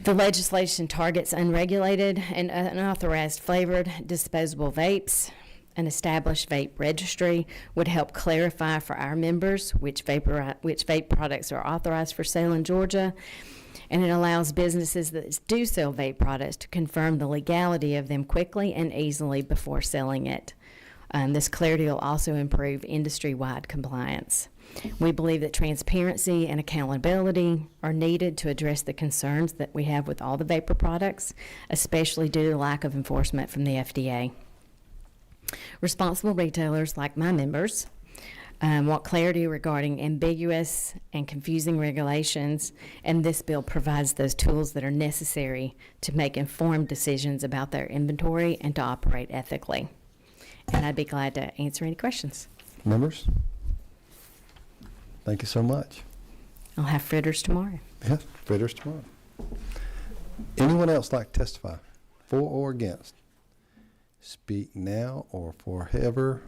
The legislation targets unregulated and unauthorized flavored disposable vapes. An established vape registry would help clarify for our members which vape products are authorized for sale in Georgia, and it allows businesses that do sell vape products to confirm the legality of them quickly and easily before selling it. This clarity will also improve industry-wide compliance. We believe that transparency and accountability are needed to address the concerns that we have with all the vapor products, especially due to the lack of enforcement from the FDA. Responsible retailers, like my members, want clarity regarding ambiguous and confusing regulations, and this bill provides those tools that are necessary to make informed decisions about their inventory and to operate ethically. And I'd be glad to answer any questions. Members? Thank you so much. I'll have fritters tomorrow. Yeah, fritters tomorrow. Anyone else like to testify, for or against? Speak now or forever.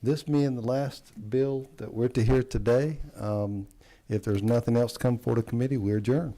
This being the last bill that we're to hear today, if there's nothing else to come before the committee, we adjourn.